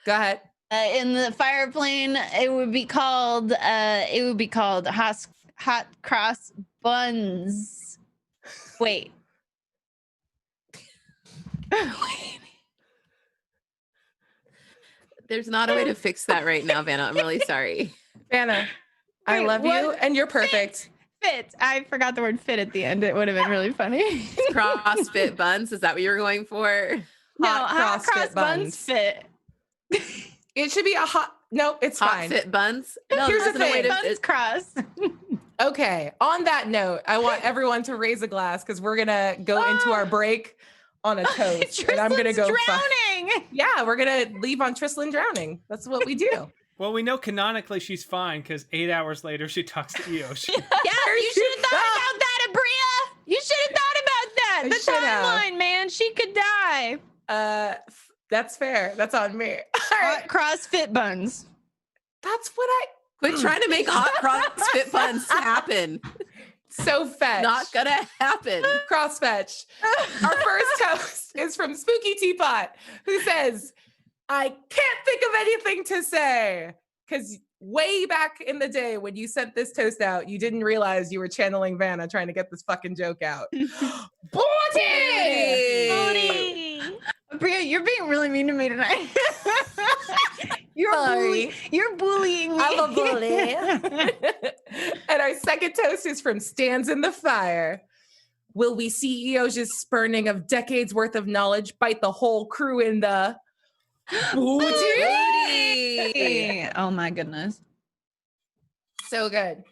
Go ahead. In the fire plane, it would be called hot cross buns. Wait. There's not a way to fix that right now, Vanna. I'm really sorry. Vanna, I Wait, love you what? and you're perfect. Fit. I forgot the word fit at the end. It would have been really funny. CrossFit buns. Is that what you were going for? Hot cross CrossFit buns buns. fit. It should be a hot. No, it's Hot fine. fit buns. No, Here's that's the not a way thing. to. Buns cross. Okay. On that note, I want everyone to raise a glass because we're gonna go into our break on a toast, and I'm gonna go. drowning. Yeah, we're gonna leave on Trislan drowning. That's what we do. Well, we know canonically she's fine because 8 hours later she talks to Eosh. Yeah, you should have thought about that, Abria. You should have thought about that. I The should have. timeline, man. She could die. That's fair. That's on me. All right. Hot CrossFit buns. That's what I. Quit trying to make hot CrossFit buns happen. So fetch. Not gonna happen. Cross fetch. Our first toast is from Spooky Teapot, who says, I can't think of anything to say. Because way back in the day when you sent this toast out, you didn't realize you were channeling Vanna trying to get this fucking joke out. Booty! Abria, you're being really mean to me tonight. Sorry. You're bullying me. I'm a bully. And our second toast is from Stands in the Fire. Will we see Eoj's spurning of decades worth of knowledge bite the whole crew in the booty? Oh my goodness. So good.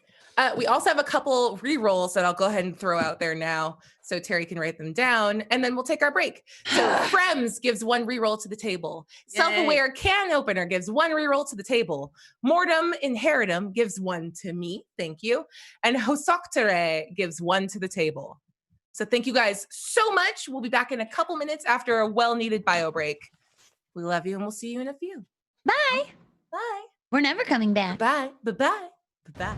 We also have a couple re-rolls that I'll go ahead and throw out there now so Terry can write them down, and then we'll take our break. So Frems gives 1 re-roll to the table. Yay. Self-Aware Can Opener gives 1 re-roll to the table. Mortem Inheritum gives 1 to me. Thank you. And Hosoctere gives 1 to the table. So thank you guys so much. We'll be back in a couple minutes after a well-needed bio break. We love you, and we'll see you in a few. Bye. Bye. We're never coming back. Bye. Bye-bye. Bye-bye.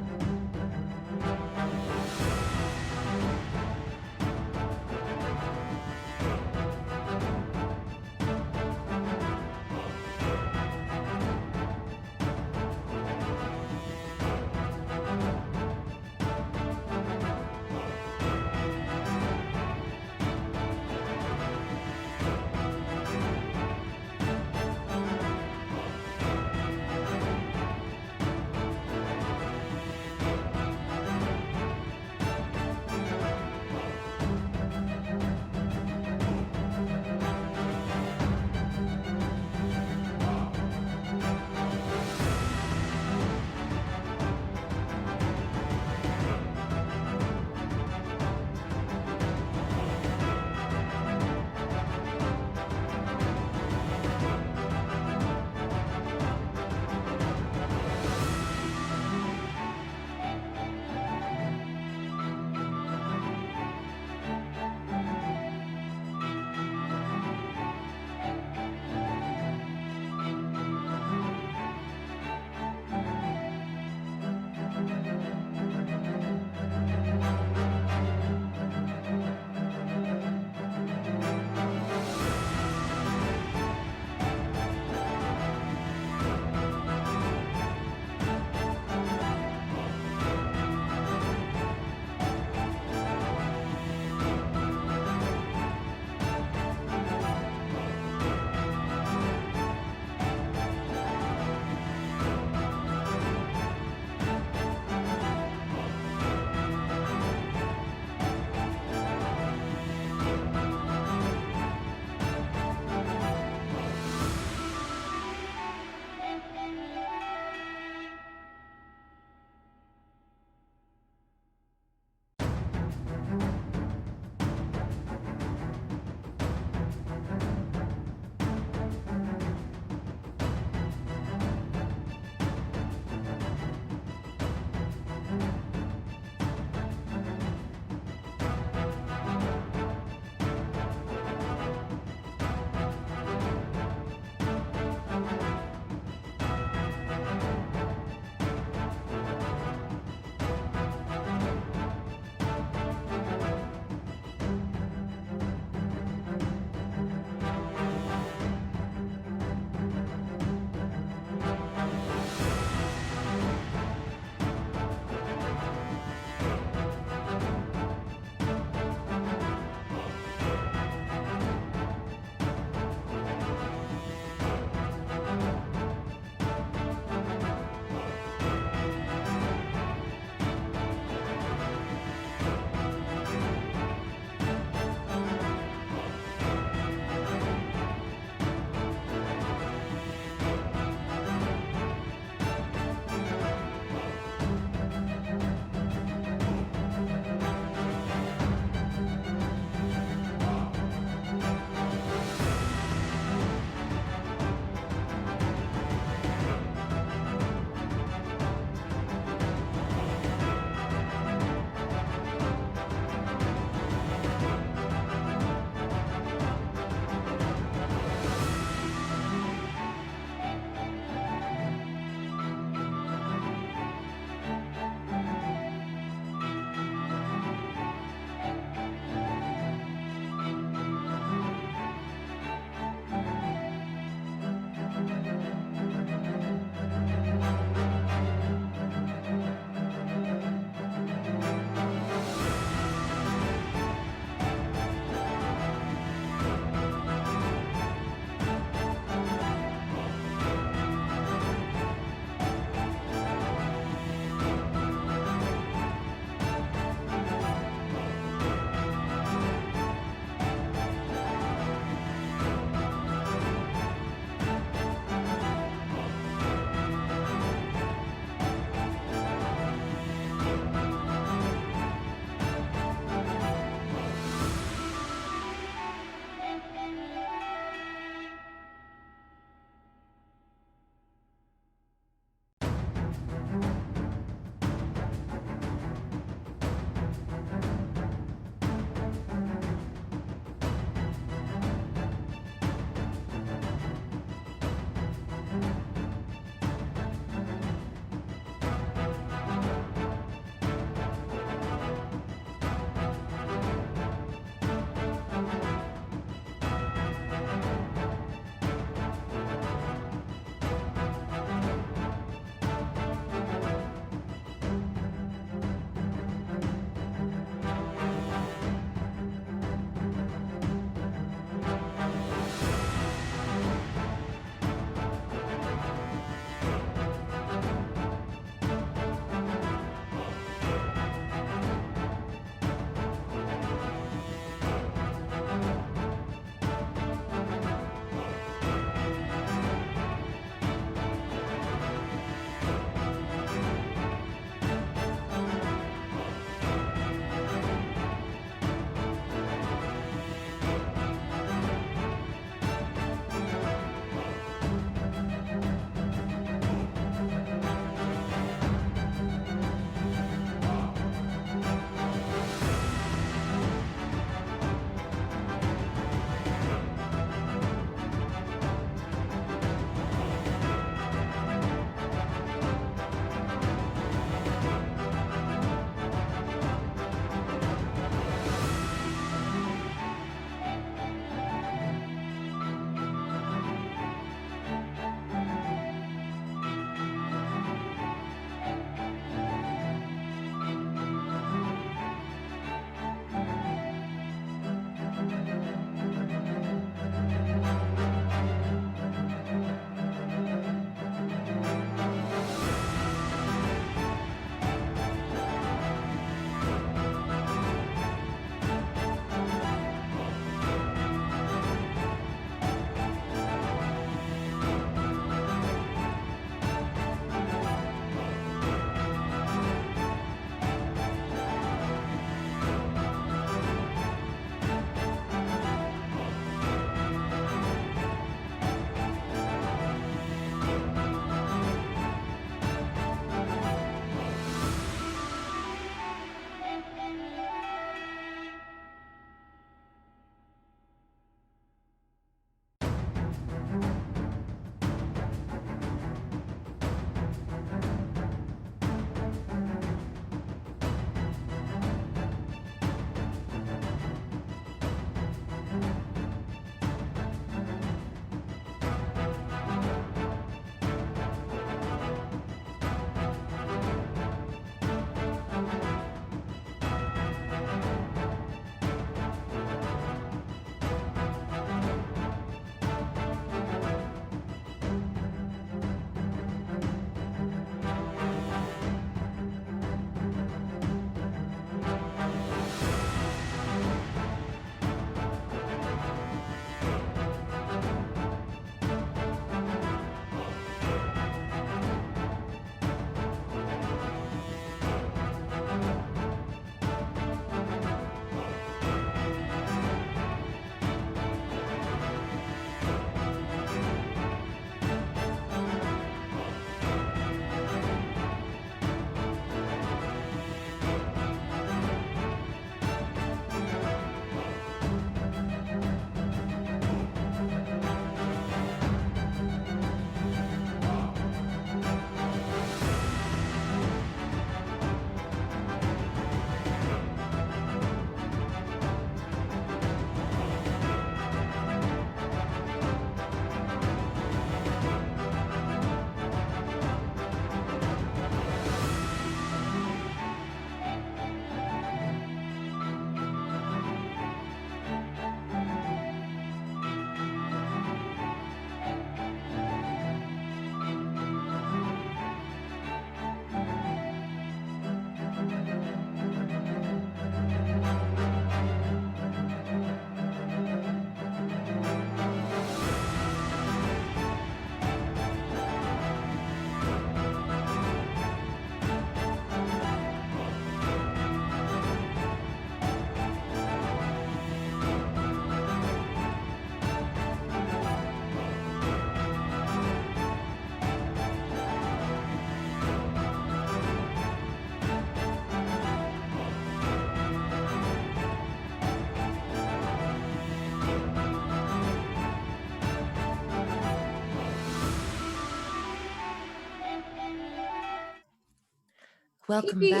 Welcome back.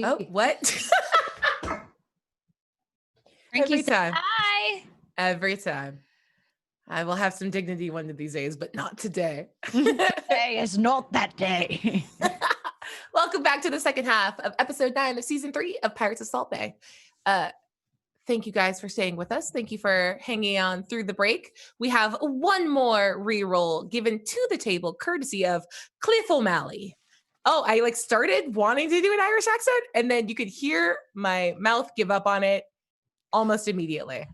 Oh, what? Every time. Hi. Every time. I will have some dignity one of these days, but not today. Today is not that day. Welcome back to the second half of episode 9 of season 3 of Pirates of Salt Bay. Thank you guys for staying with us. Thank you for hanging on through the break. We have one more reroll given to the table, courtesy of Cliff O'Malley. Oh, I started wanting to do an Irish accent, and then you could hear my mouth give up on it almost immediately.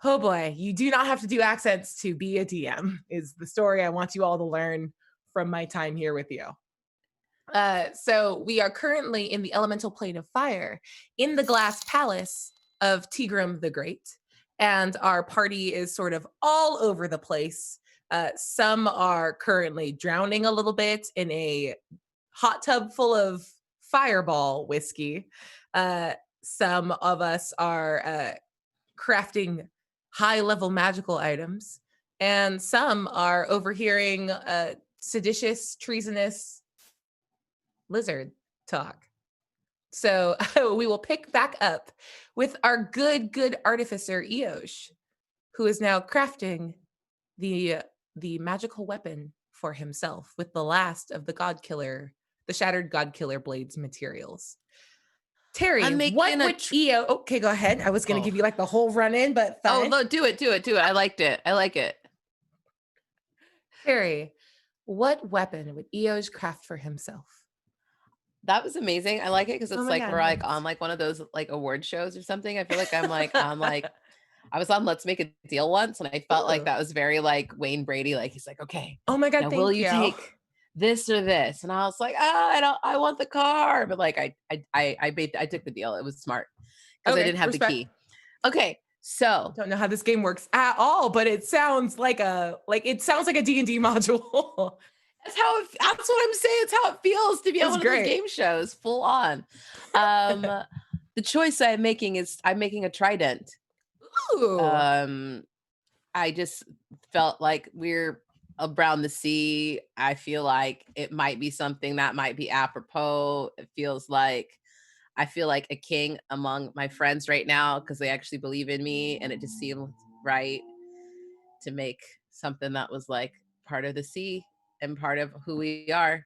Oh boy, you do not have to do accents to be a DM, is the story I want you all to learn from my time here with you. So we are currently in the elemental plane of fire in the glass palace of Tigrum the Great, and our party is sort of all over the place. Some are currently drowning a little bit in a hot tub full of fireball whiskey. Some of us are crafting high-level magical items, and some are overhearing seditious, treasonous lizard talk. So we will pick back up with our good artificer Eosh, who is now crafting the magical weapon for himself with the last of the shattered god killer blades materials. Terry, what would Eo? Okay, go ahead. I was going to give you the whole run in, but fine. Oh, no, do it. I liked it. I like it. Terry, what weapon would Eosh craft for himself? That was amazing. I like it because it's God, we're on one of those award shows or something. I feel like I'm on I was on Let's Make a Deal once, and I felt like that was very Wayne Brady. He's like, okay, oh my God, now will you take this or this? And I was like, I want the car, but I took the deal. It was smart because I didn't have the key. Okay, so don't know how this game works at all, but it sounds like a D&D module. That's what I'm saying. It's how it feels to be on one of those game shows, full on. The choice I'm making is I'm making a trident. Ooh. I just felt like we're around the sea. I feel like it might be something that might be apropos. It feels like I feel like a king among my friends right now because they actually believe in me, and it just seemed right to make something that was part of the sea and part of who we are.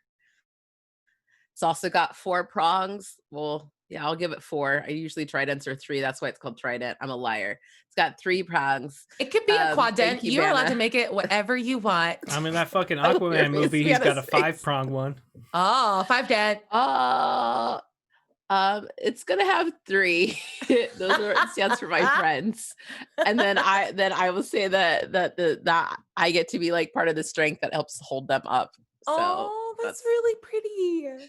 It's also got 4 prongs. Well, yeah, I'll give it 4. I usually tridents are 3. That's why it's called trident. I'm a liar. It's got 3 prongs. It could be a quadent. You are allowed to make it whatever you want. I mean, that fucking Aquaman movie, he's got a 5-prong one. Oh, 5 dent. It's gonna have 3. Those stands for my friends, and then I will say that I get to be part of the strength that helps hold them up. So oh, that's really pretty.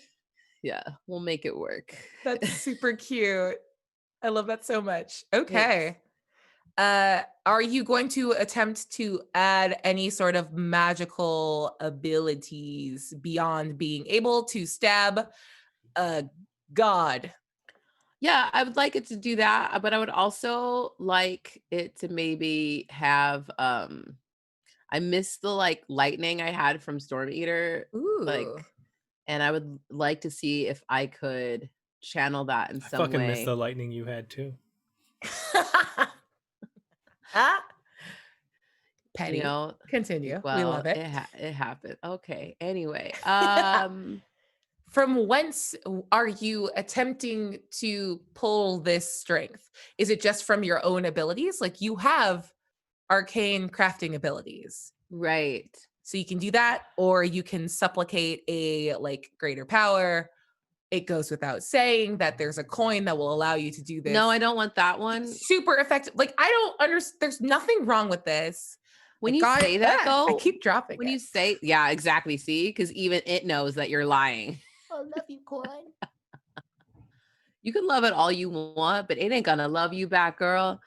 Yeah, we'll make it work. That's super cute. I love that so much. Okay. Are you going to attempt to add any sort of magical abilities beyond being able to stab a god? Yeah, I would like it to do that, but I would also like it to maybe have I miss the lightning I had from Storm Eater. Ooh. And I would like to see if I could channel that in some way. I fucking miss the lightning you had too. Petty. Continue. Well, we love it. It happened. Okay. Anyway, from whence are you attempting to pull this strength? Is it just from your own abilities? You have arcane crafting abilities, right? So you can do that, or you can supplicate a greater power. It goes without saying that there's a coin that will allow you to do this. No, I don't want that one. Super effective. I don't understand. There's nothing wrong with this. When you say that, though, I keep dropping when it. you say, yeah, exactly. See, because even it knows that you're lying. I love you, coin. You can love it all you want, but it ain't gonna love you back, girl.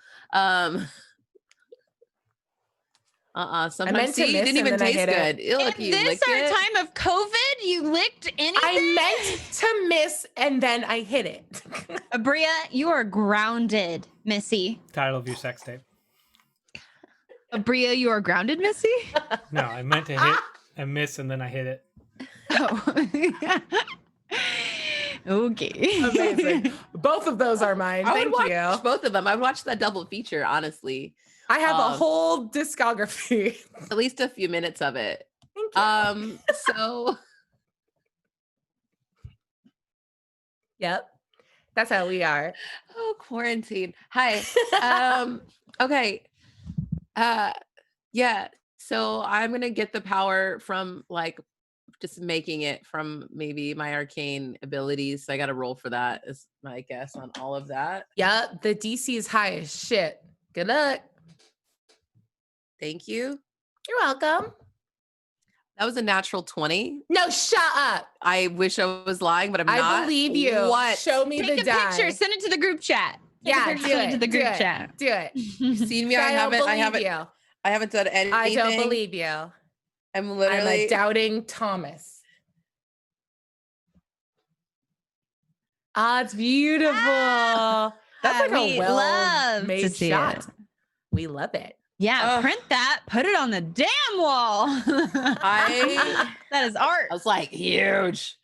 Sometimes it didn't even taste good. Look, in this our time of COVID, you licked anything? I meant to miss and then I hit it. Bria, you are grounded, Missy. Title of your sex tape. Bria, you are grounded, Missy? No, I meant to hit and miss and then I hit it. Oh. Okay. Amazing. Both of those are mine. I would Thank watch you. both of them. I would watch that double feature, honestly. I have a Um, whole discography. At least a few minutes of it. Thank you. So Yep. That's how we are. quarantine. Hi. Okay. Yeah. So I'm gonna get the power from like just making it from maybe my arcane abilities. So I gotta roll for that, is my guess on all of that. Yep. The DC is high as shit. Good luck. Thank you. You're welcome. That was a natural 20. No, shut up. I wish I was lying, but I'm not. I believe you. What? Show me Take the a die. picture, send it to the group chat. Take a Yeah, picture, do send it to it. the Do group it. chat. Do it. Seen me? I don't haven't believe you. I haven't done anything. I don't believe you. I'm I'm literally a doubting Thomas. Ah, it's beautiful. That's like we a love to well-made see shot. it. We love it. Yeah, Ugh. print that, put it on the damn wall. I That is art. was like huge.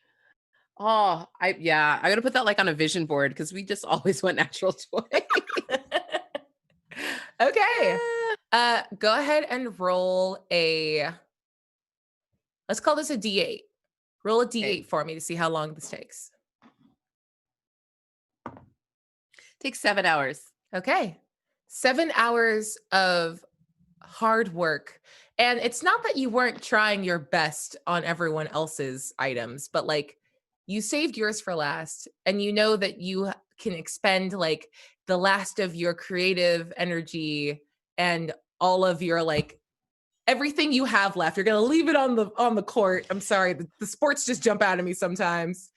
Oh, I'm gonna put that like on a vision board because we just always went natural 20. Okay. Go ahead and roll a. Let's call this a D8. Roll a D8 Okay. for me to see how long this takes. Takes 7 hours. Okay. 7 hours of hard work. And it's not that you weren't trying your best on everyone else's items, but like you saved yours for last, and you know that you can expend like the last of your creative energy and all of your like everything you have left. You're gonna leave it on the court. I'm sorry, the sports just jump out of me sometimes.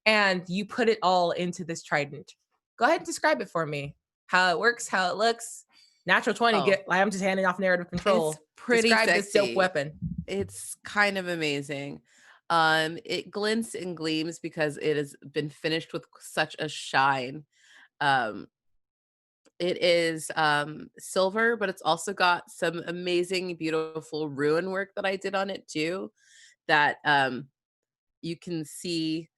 And you put it all into this trident. Go ahead and describe it for me. How it works, how it looks. Natural 20. Oh. I'm just handing off narrative control. It's pretty Describe sexy. this dope weapon. It's kind of amazing. It glints and gleams because it has been finished with such a shine. It is silver, but it's also got some amazing, beautiful ruin work that I did on it too. That you can see.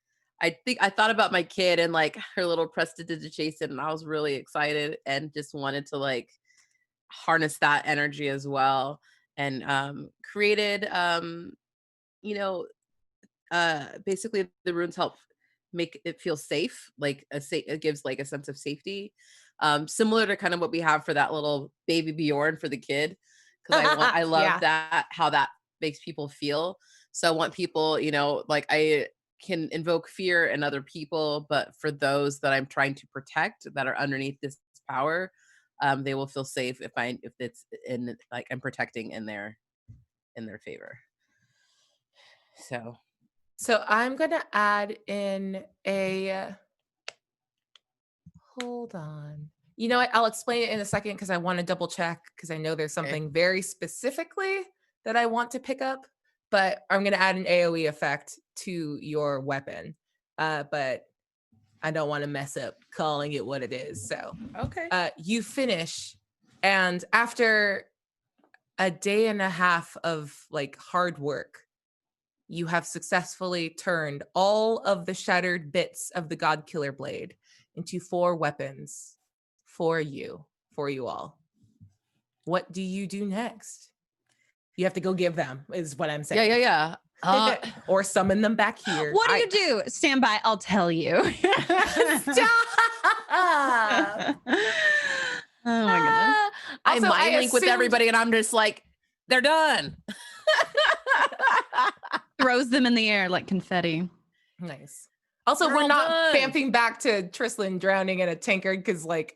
I think I thought about my kid and like her little prestidigitation, and I was really excited and just wanted to like harness that energy as well. And created, basically the runes help make it feel safe, like it gives like a sense of safety, similar to kind of what we have for that little baby Bjorn for the kid, because I love Yeah. that, how that makes people feel. So I want people, like I can invoke fear in other people, but for those that I'm trying to protect that are underneath this power, they will feel safe if it's in like I'm protecting in their favor. So I'm gonna add in a. Hold on. You know what? I'll explain it in a second because I want to double check because I know there's something very specifically that I want to pick up, but I'm going to add an AoE effect to your weapon. But I don't want to mess up calling it what it is. So Okay. you finish, and after a day and a half of like hard work, you have successfully turned all of the shattered bits of the God Killer Blade into 4 weapons for you all. What do you do next? You have to go give them, is what I'm saying. Yeah. Or summon them back here. What do you do? Stand by, I'll tell you. Stop! Oh my goodness. I Also, mind link with assumed- everybody, and I'm just like, they're done. Throws them in the air like confetti. Nice. Also, They're we're all not done. vamping back to Trislin drowning in a tankard because, like,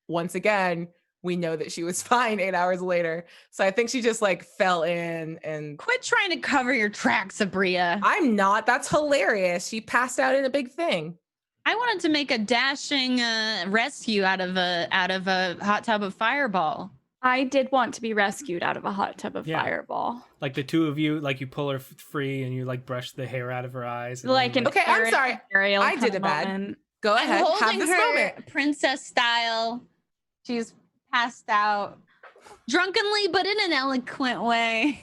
once again, we know that she was fine 8 hours later. So I think she just like fell in and. Quit trying to cover your tracks, Abria. I'm not. That's hilarious. She passed out in a big thing. I wanted to make a dashing rescue out of a hot tub of fireball. I did want to be rescued out of a hot tub of Yeah. fireball. Like the two of you, like you pull her free and you like brush the hair out of her eyes. and Like then, an Okay, I'm Ariel- sorry. Ariel I kind did of it bad. moment. Go I'm ahead. Have holding this her moment. princess style. She's passed out drunkenly, but in an eloquent way.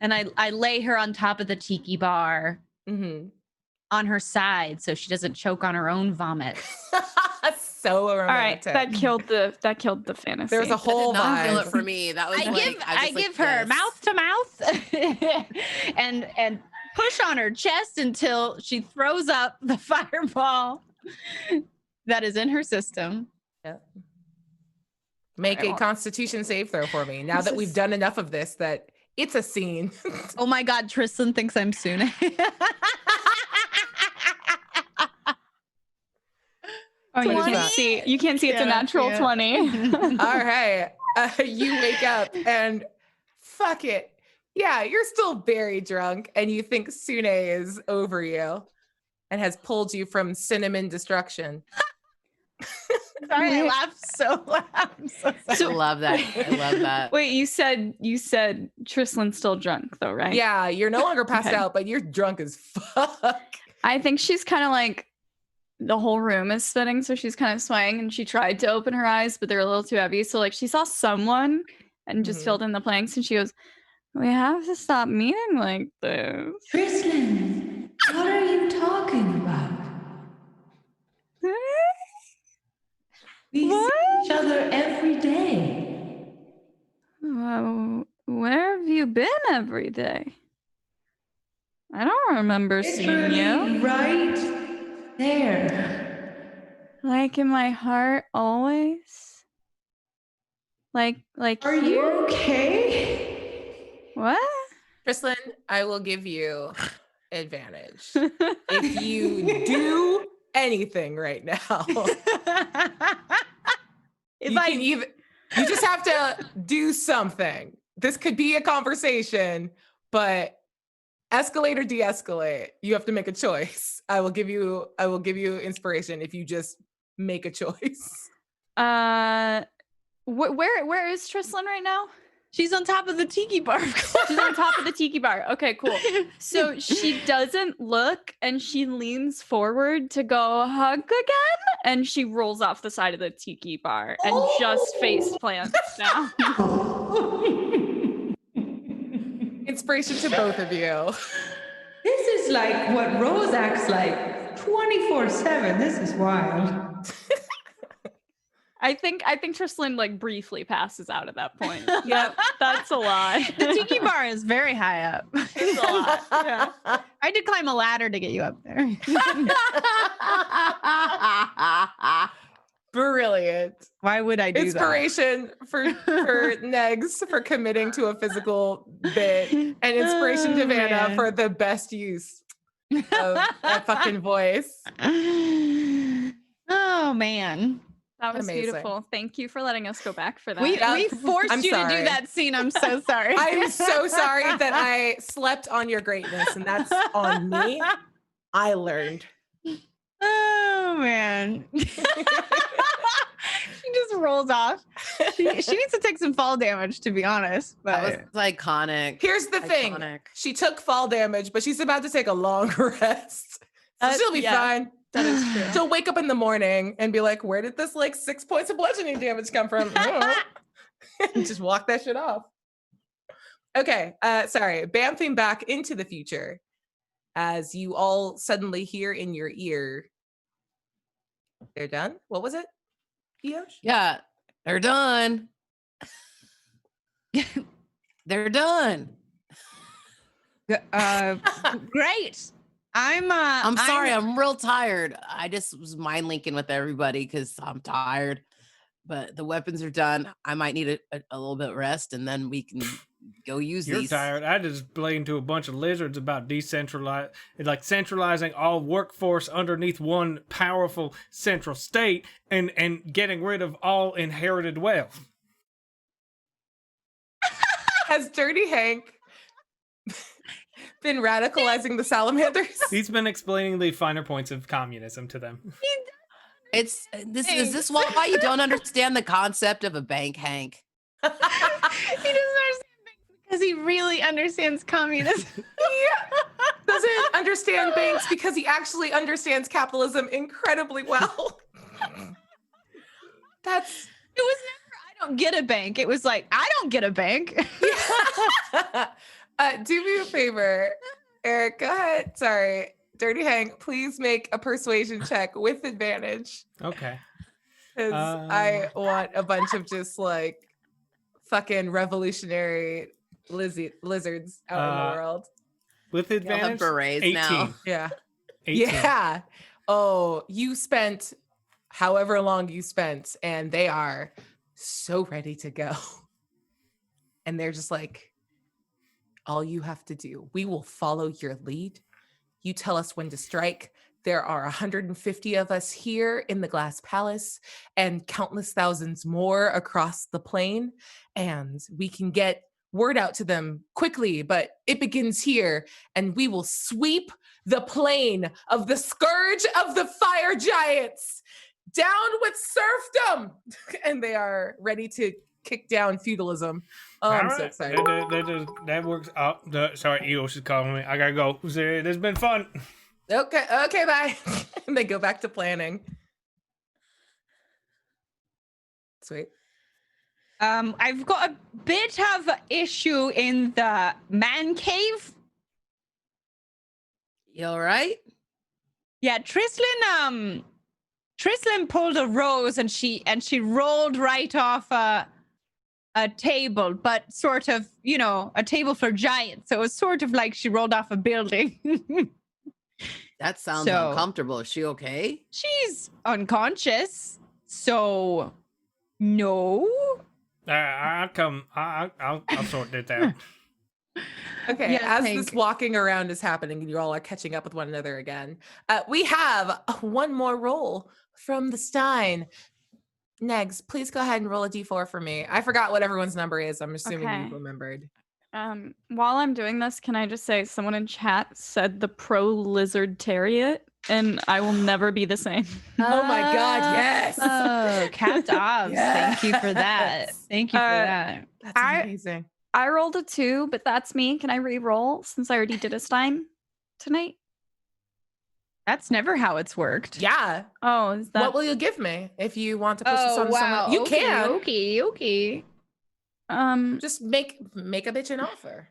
And I lay her on top of the tiki bar on her side so she doesn't choke on her own vomit. So All right, romantic. that killed the fantasy. There's a whole Did not kill vibe. it for me. That was I give her yes. mouth to mouth and push on her chest until she throws up the fireball that is in her system. Yep. Make a Constitution save throw for me. Now that we've done enough of this, that it's a scene. Oh my God, Tristan thinks I'm Sune. Oh, you 20. can't see. You can't see. It's a natural 20. All right. You wake up and fuck it. Yeah, you're still very drunk and you think Sune is over you and has pulled you from cinnamon destruction. Sorry, I laughed so loud. I'm so sorry. I love that. I love that. Wait, you said Trislan's still drunk though, right? Yeah, you're no longer passed Okay. out, but you're drunk as fuck. I think she's kind of like the whole room is spinning, so she's kind of swaying, and she tried to open her eyes, but they're a little too heavy. So like she saw someone and just filled in the blanks, and she goes, "We have to stop meeting like this." Trislan, what are you talking about? We see each other every day. Where have you been every day? I don't remember seeing you. Right there. Like in my heart, always. Like Are here? you okay? What? Trislan, I will give you advantage. If you do anything right now, you just have to do something. This could be a conversation, but escalate or de-escalate. You have to make a choice. I will give you inspiration if you just make a choice. Where is Trislan right now? She's on top of the tiki bar. She's on top of the tiki bar. Okay, cool. So she doesn't look and she leans forward to go hug again, and she rolls off the side of the tiki bar and just face plants down. Inspiration to both of you. This is like what Rose acts like 24/7. This is wild. I think Trislan like briefly passes out at that point. Yep, that's a lot. The tiki bar is very high up. It's a lot. Yeah. I had to climb a ladder to get you up there. Brilliant. Why would I do Inspiration for Negs for committing to a physical bit, and inspiration to Vanna man. for the best use of that fucking voice. that? Oh man. That was Amazing. beautiful. Thank you for letting us go back for that. We Yeah. forced I'm you to sorry. do that scene. I'm so sorry. I'm so sorry that I slept on your greatness, and that's on me. I learned. Oh man. She just rolls off. She needs to take some fall damage, to be honest. That was But iconic. Here's the thing. Iconic. She took fall damage, but she's about to take a long rest. So she'll be yeah. fine. That is true. She'll wake up in the morning and be like, where did this like 6 points of bludgeoning damage come from? I don't know. And just walk that shit off. Okay, sorry. Bamfing back into the future as you all suddenly hear in your ear, they're done? What was it? Eosh? Yeah, they're done. They're done. great. I'm sorry, I'm real tired. I just was mind linking with everybody because I'm tired. But the weapons are done. I might need a little bit of rest, and then we can go use You're these. tired. I just explained to a bunch of lizards about centralizing all workforce underneath one powerful central state and getting rid of all inherited wealth. Has Dirty Hank been radicalizing the salamanders? He's been explaining the finer points of communism to them. Is this why you don't understand the concept of a bank, Hank? He doesn't understand because he really understands communism. Doesn't understand banks because he actually understands capitalism incredibly well. It was never I don't get a bank. It was like I don't get a bank. Do me a favor. Eric, go ahead. Sorry. Dirty Hank, please make a persuasion check with advantage. Okay. Because I want a bunch of just like fucking revolutionary lizards out in the world. With You'll have advantage, berets 18. now. Yeah. 18. Yeah. Oh, you spent however long you spent, and they are so ready to go. And they're just like, all you have to do, we will follow your lead. You tell us when to strike. There are 150 of us here in the Glass Palace and countless thousands more across the plain. And we can get word out to them quickly, but it begins here. And we will sweep the plain of the scourge of the fire giants. Down with serfdom. And they are ready to kick down feudalism. Oh, I'm so excited. That works. Oh, sorry, Eos is calling me. I gotta go. It has been fun. Okay, bye. And they go back to planning. Sweet. I've got a bit of an issue in the man cave. You all right? Yeah, Trislin pulled a rose and she rolled right off a table, but sort of, a table for giants. So it was sort of like she rolled off a building. That sounds So- uncomfortable. Is she okay? She's unconscious, so no. I'll come. I'll sort this out. Okay, Yes, as Hank. this walking around is happening and you all are catching up with one another again, we have one more roll from the Stein. Negs, please go ahead and roll a d4 for me. I forgot what everyone's number is. I'm assuming Okay. you remembered. While I'm doing this, can I just say someone in chat said the pro lizard terrier, and I will never be the same. Oh my God, yes. Oh, Cat Obbs. Thank you for that. Yes. Thank you for that. That's I- amazing. I rolled a 2, but that's me. Can I re-roll since I already did a Stein tonight? That's never how it's worked. Yeah. Oh, is that What will you give me if you want to push this Oh, on wow. someone? You Okay, can. Okay. Just make a bitch an offer.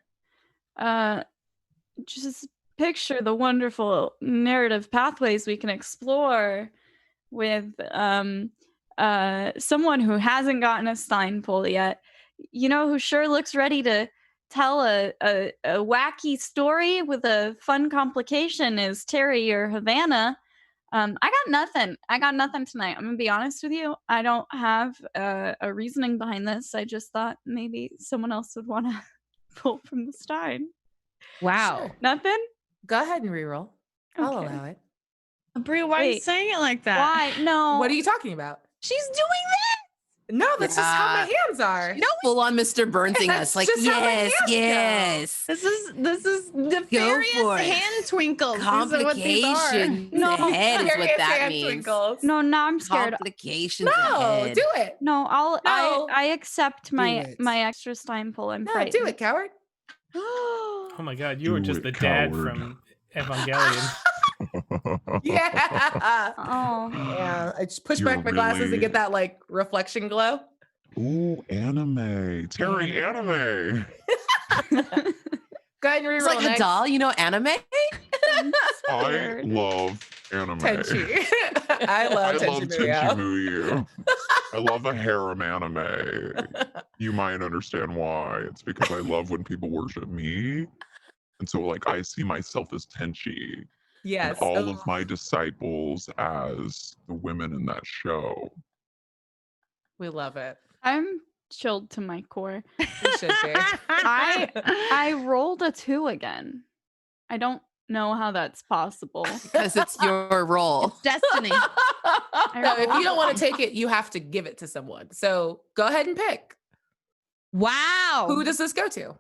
just picture the wonderful narrative pathways we can explore with someone who hasn't gotten a Stein pull yet, who sure looks ready to tell a wacky story with a fun complication is Terry or Havana. I got nothing tonight. I'm gonna be honest with you. I don't have a reasoning behind this. I just thought maybe someone else would want to pull from the Stein. Wow. Sure. Nothing? Go ahead and reroll. I'll Okay. allow it. Brie, why are you Wait. saying it like that? Why? No. What are you talking about? She's doing No, that's just how my Yeah. hands are. No, full on Mr. Burnsing That's us. Like, just how my yes, hands go. yes. this. This is for nefarious it. hand twinkles. These are what these are. Complications No, ahead is what Curious that hand means. twinkles. No, now I'm scared. Complications No, ahead. do it. No, No. I accept my it. my extra Stein pull. I'm No, frightened. do it, coward. Oh my God, you were Do just it, the dad coward. from Evangelion. Yeah. Oh. Yeah. I just push You're back my glasses really- and get that like reflection glow. Ooh, anime. Terry, anime. Go ahead and reroll It's like a next. doll, anime? I Scared. love anime. Tenchi. I I love love Tenchi Tenchi Muyo. Muyo. I love a harem anime. You might understand why. It's because I love when people worship me. And so, like, I see myself as Tenchi Yes. and all Oh, of my disciples as the women in that show. we love it. I'm chilled to my core. We should be. I rolled a 2 again. I don't know how that's possible. Because it's your role. It's destiny. No, if you don't want to take it, you have to give it to someone. So go ahead and pick. Wow. Who does this go to?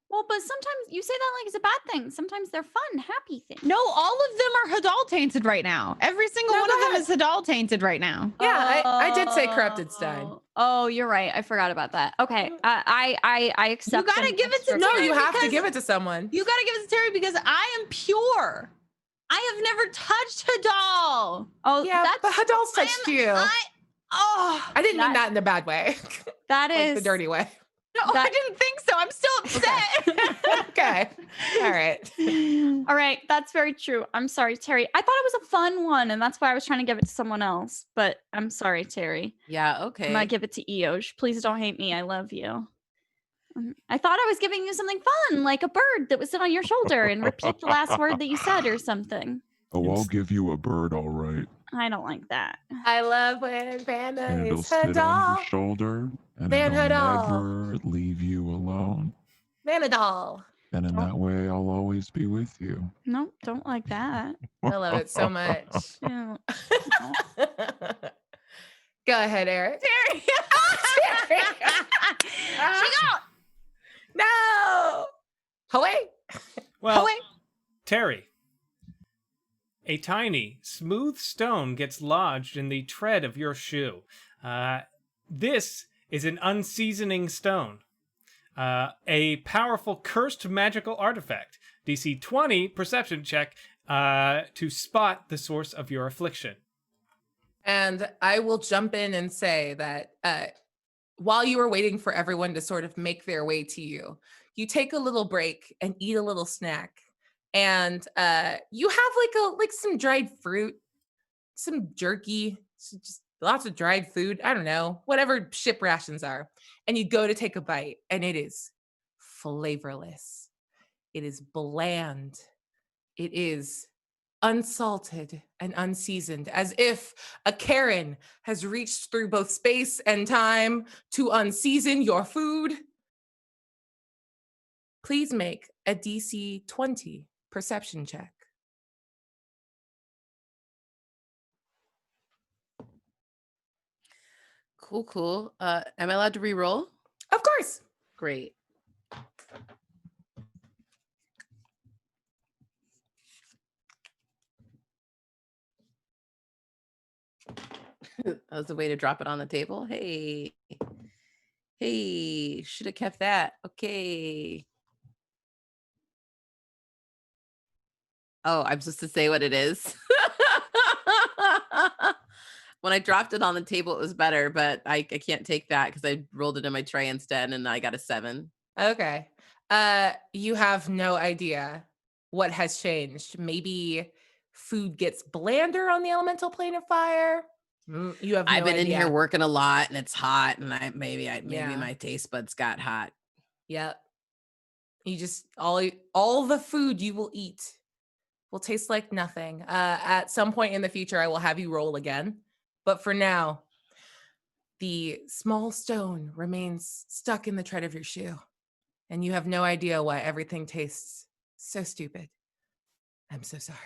Well, but sometimes you say that like it's a bad thing. Sometimes they're fun, happy things. No, all of them are Hadal tainted right now. Every single No, one go of them ahead. is Hadal tainted right now. Yeah, I did say corrupted Stein. Oh, you're right. I forgot about that. Okay, I accept. gotta an give it to extra No, Terry you have to because- give it to someone. You gotta give it to Terry because I am pure. I have never touched Hadal. Oh, Yeah, but Hadal's I touched am- you. I I didn't mean that- that in a bad way. that Like is the dirty way. No, I didn't think so. I'm still upset. Okay. All right. All right, that's very true. I'm sorry, Terry. I thought it was a fun one, and that's why I was trying to give it to someone else. But I'm sorry, Terry. Yeah, I'm okay. gonna give it to Eosh. Please don't hate me. I love you. I thought I was giving you something fun, like a bird that would sit on your shoulder and repeat the last word that you said or something. Oh, I'll give you a bird, all right. I don't like that. I love when Vanna And it'll is sit her on doll. your shoulder, and Van her it'll doll. never leave you alone. Vanna doll. And in that way, I'll always be with you. No, don't like that. I love it so much. Yeah. Go ahead, Eric. Terry. Terry. She got. No. Away. Well, Terry, a tiny, smooth stone gets lodged in the tread of your shoe. This is an unseasoning stone. A powerful cursed magical artifact. DC 20 perception check to spot the source of your affliction. And I will jump in and say that while you were waiting for everyone to sort of make their way to you, you take a little break and eat a little snack. And you have like some dried fruit, some jerky, just lots of dried food. I don't know, whatever ship rations are. And you go to take a bite, and it is flavorless. It is bland. It is unsalted and unseasoned, as if a Karen has reached through both space and time to unseason your food. Please make a DC 20 perception check. Cool. Am I allowed to re-roll? Of course. Great. That was a way to drop it on the table. Hey, should have kept that. Okay. Oh, I'm supposed to say what it is. When I dropped it on the table, it was better, but I can't take that because I rolled it in my tray instead, and I got a 7. Okay. You have no idea what has changed. Maybe food gets blander on the elemental plane of fire. You have no I've been in idea. here working a lot, and it's hot, and maybe Yeah. my taste buds got hot. Yep. You just all the food you will eat will taste like nothing. At some point in the future, I will have you roll again. But for now, the small stone remains stuck in the tread of your shoe. And you have no idea why everything tastes so stupid. I'm so sorry.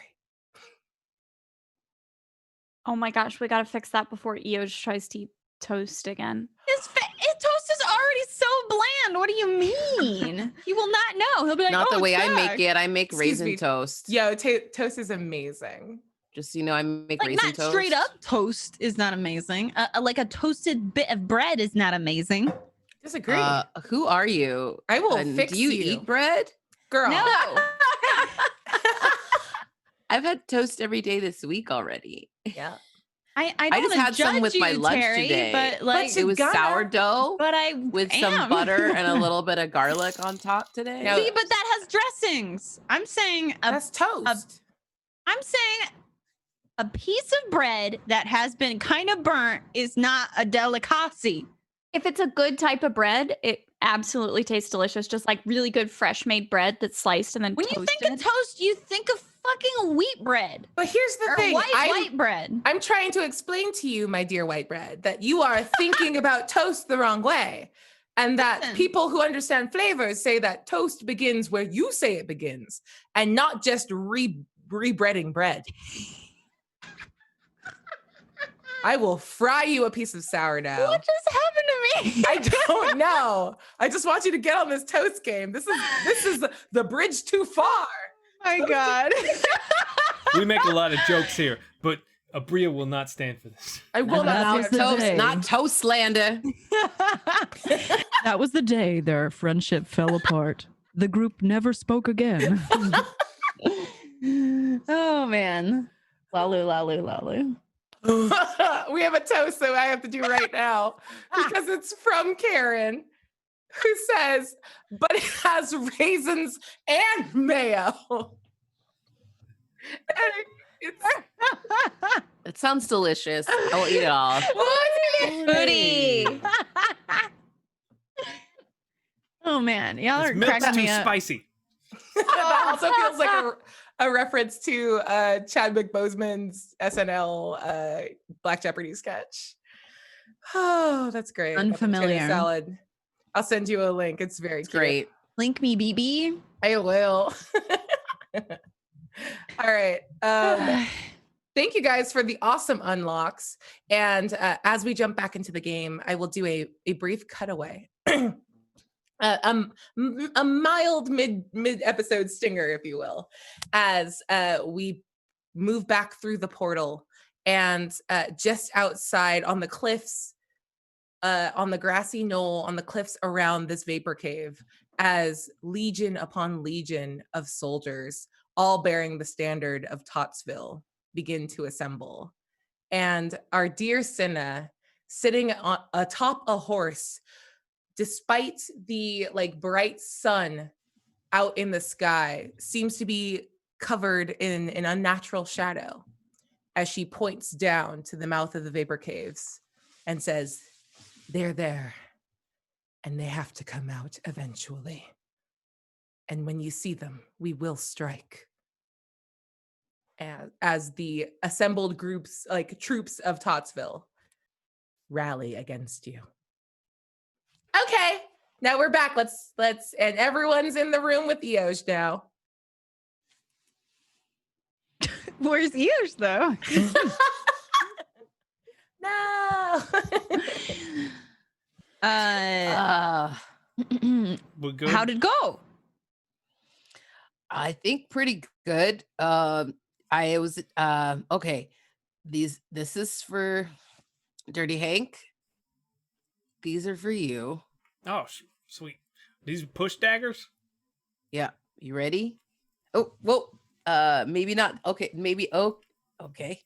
Oh my gosh, we gotta fix that before Eosh tries to eat toast again. His toast is already so bland. What do you mean? He will not know. He'll be like, Not oh, the way it's I make dark." it. I make Excuse raisin me. toast. Yo, toast is amazing. Just so you know, I make Like raisin not toast. straight up toast is not amazing. Like a toasted bit of bread is not amazing. Disagree. Who are you? I will And fix do you you. eat bread? Girl. No. I've had toast every day this week already. Yeah. I I don't just wanna had some judge with my you, lunch Terry, today. but like, It was gotta- sourdough but I with some am. butter and a little bit of garlic on top today. No. See, but that has dressings. I'm saying That's toast. a piece of bread that has been kind of burnt is not a delicacy. If it's a good type of bread, it absolutely tastes delicious. Just like really good fresh made bread that's sliced and then When toasted. you think of toast, you think of fucking wheat bread But here's the or thing. white bread. I'm trying to explain to you, my dear white bread, that you are thinking about toast the wrong way. And that Listen. people who understand flavors say that toast begins where you say it begins and not just rebreading bread. I will fry you a piece of sourdough. What just happened to me? I don't know. I just want you to get on this toast game. This is the bridge too far. My God. We make a lot of jokes here, but Abria will not stand for this. I will That not was stand the for Toast, day. not toast slander. That was the day their friendship fell apart. The group never spoke again. Oh man. Lalu. We have a toast that I have to do right now because it's from Karen. who says, but it has raisins and mayo. It sounds delicious. I'll eat it all. Foodie. Oh man, y'all This are milk's cracking too me up. spicy. That also feels like a reference to Chadwick Boseman's SNL Black Jeopardy sketch. Oh, that's great. About the potato Unfamiliar. salad. I'll send you a link. It's very It's cute. great. Link me, BB. I will. All right. Thank you guys for the awesome unlocks. And as we jump back into the game, I will do a brief cutaway. A mild mid episode stinger, if you will, as we move back through the portal and just outside on the cliffs, on the grassy knoll, on the cliffs around this vapor cave, as legion upon legion of soldiers, all bearing the standard of Tottsville, begin to assemble. And our dear Cinna, sitting atop a horse, despite the bright sun out in the sky, seems to be covered in an unnatural shadow as she points down to the mouth of the vapor caves and says, "They're there, and they have to come out eventually. And when you see them, we will strike." As the assembled groups, troops of Tottsville, rally against you. Okay, now we're back. Let's and everyone's in the room with Eoj now. Where's Eosh though? No. We're good. How'd it go? I think pretty good. I was okay. This is for Dirty Hank. These are for you. Oh, sweet. These push daggers? Yeah, you ready? Oh, whoa. Maybe not. Okay, maybe. Oh, okay.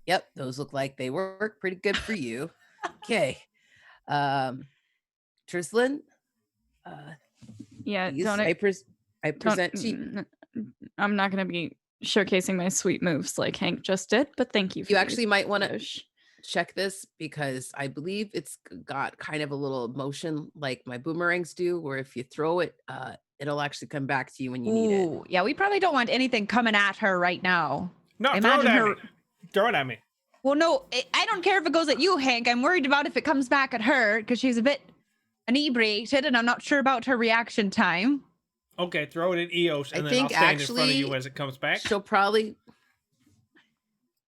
Yep, those look like they work pretty good for you. Okay. Trislin. Yeah, These don't I present to you. I'm not going to be showcasing my sweet moves like Hank just did, but thank you. For You these, actually might want to Eoj. check this because I believe it's got kind of a little motion like my boomerangs do, where if you throw it, it'll actually come back to you when you need it. Ooh, yeah, we probably don't want anything coming at her right now. No, Imagine throw it at her- me. Throw it at me. Well, no, I don't care if it goes at you, Hank. I'm worried about if it comes back at her because she's a bit inebriated and I'm not sure about her reaction time. Okay, throw it at Eos, and I then think I'll stand in front of you actually as it comes back. She'll probably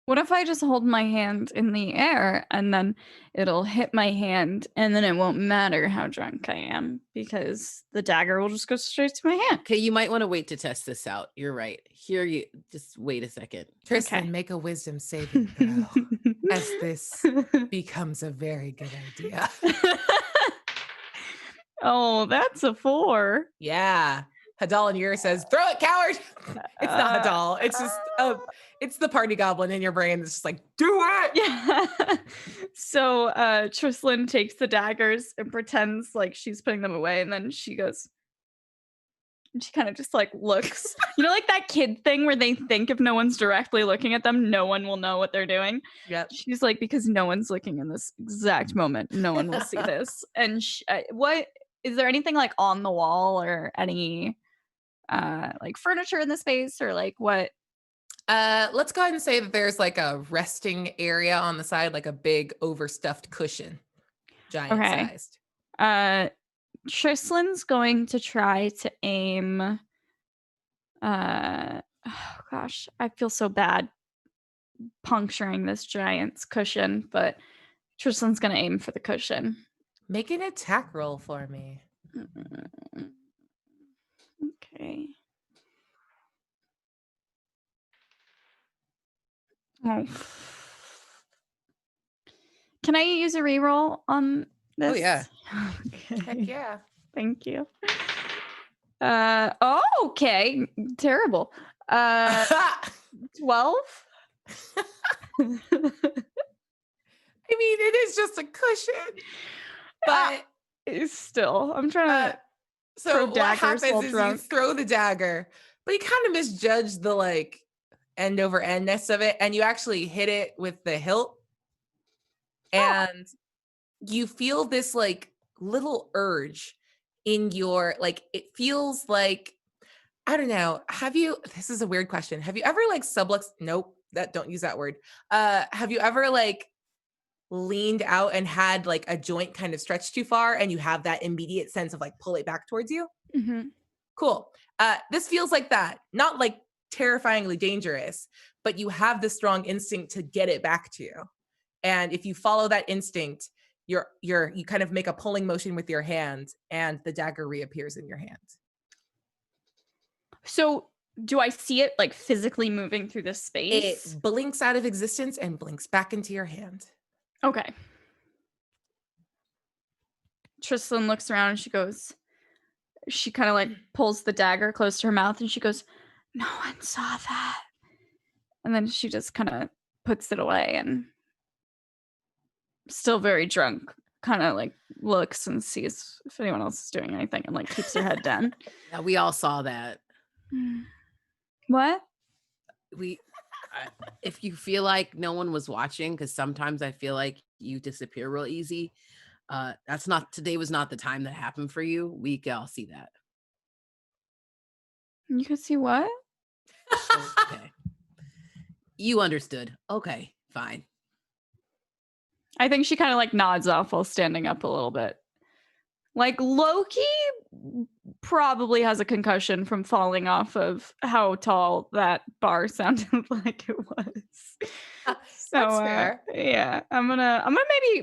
What if I just hold my hand in the air and then it'll hit my hand and then it won't matter how drunk I am because the dagger will just go straight to my hand? Okay, you might want to wait to test this out. You're right. Here you just wait a second. Tristan, Okay. make a wisdom saving throw as this becomes a very good idea. Oh, that's a 4. Yeah. Hadal and Yer says, "Throw it, coward." It's not Hadal. It's just it's the party goblin in your brain that's just like, "Do it." Yeah. So Trislin takes the daggers and pretends like she's putting them away, and then she goes, and she kind of just looks, like that kid thing where they think if no one's directly looking at them, no one will know what they're doing. Yep. She's like, because no one's looking in this exact moment, no one will see this. And what is there anything on the wall or any furniture in the space or what? Let's go ahead and say that there's a resting area on the side, like a big overstuffed cushion, giant Okay. sized. Trislin's going to try to aim. Oh gosh, I feel so bad puncturing this giant's cushion, but Trislin's going to aim for the cushion. Make an attack roll for me. Okay. Oh. Can I use a reroll on this? Oh, yeah. Heck Okay. yeah. Thank you. Okay. Terrible. 12. I mean, it is just a cushion, but Still, I'm trying to. So throw what daggers happens while is drunk. you throw the dagger, but you kind of misjudge the like end over endness of it, and you actually hit it with the hilt, and you feel this like little urge in your like. It feels like, I don't know. This is a weird question. Have you ever like nope, don't use that word. Have you ever like leaned out and had like a joint kind of stretch too far and you have that immediate sense of like pull it back towards you? Mhm. Cool. This feels like that. Not like terrifyingly dangerous, but you have the strong instinct to get it back to you. And if you follow that instinct, you kind of make a pulling motion with your hand and the dagger reappears in your hand. So, do I see it like physically moving through this space? It blinks out of existence and blinks back into your hand. Okay. Tristan looks around and she kind of like pulls the dagger close to her mouth and she goes, "No one saw that." And then she just kind of puts it away and still very drunk, kind of like looks and sees if anyone else is doing anything and like keeps her head down. Yeah, we all saw that. What? If you feel like no one was watching, because sometimes I feel like you disappear real easy. Today was not the time that happened for you. We can all see that. You can see what? Okay. You understood. Okay, fine. I think she kind of like nods off while standing up a little bit. Like Loki probably has a concussion from falling off of how tall that bar sounded like it was. So That's fair. yeah, I'm gonna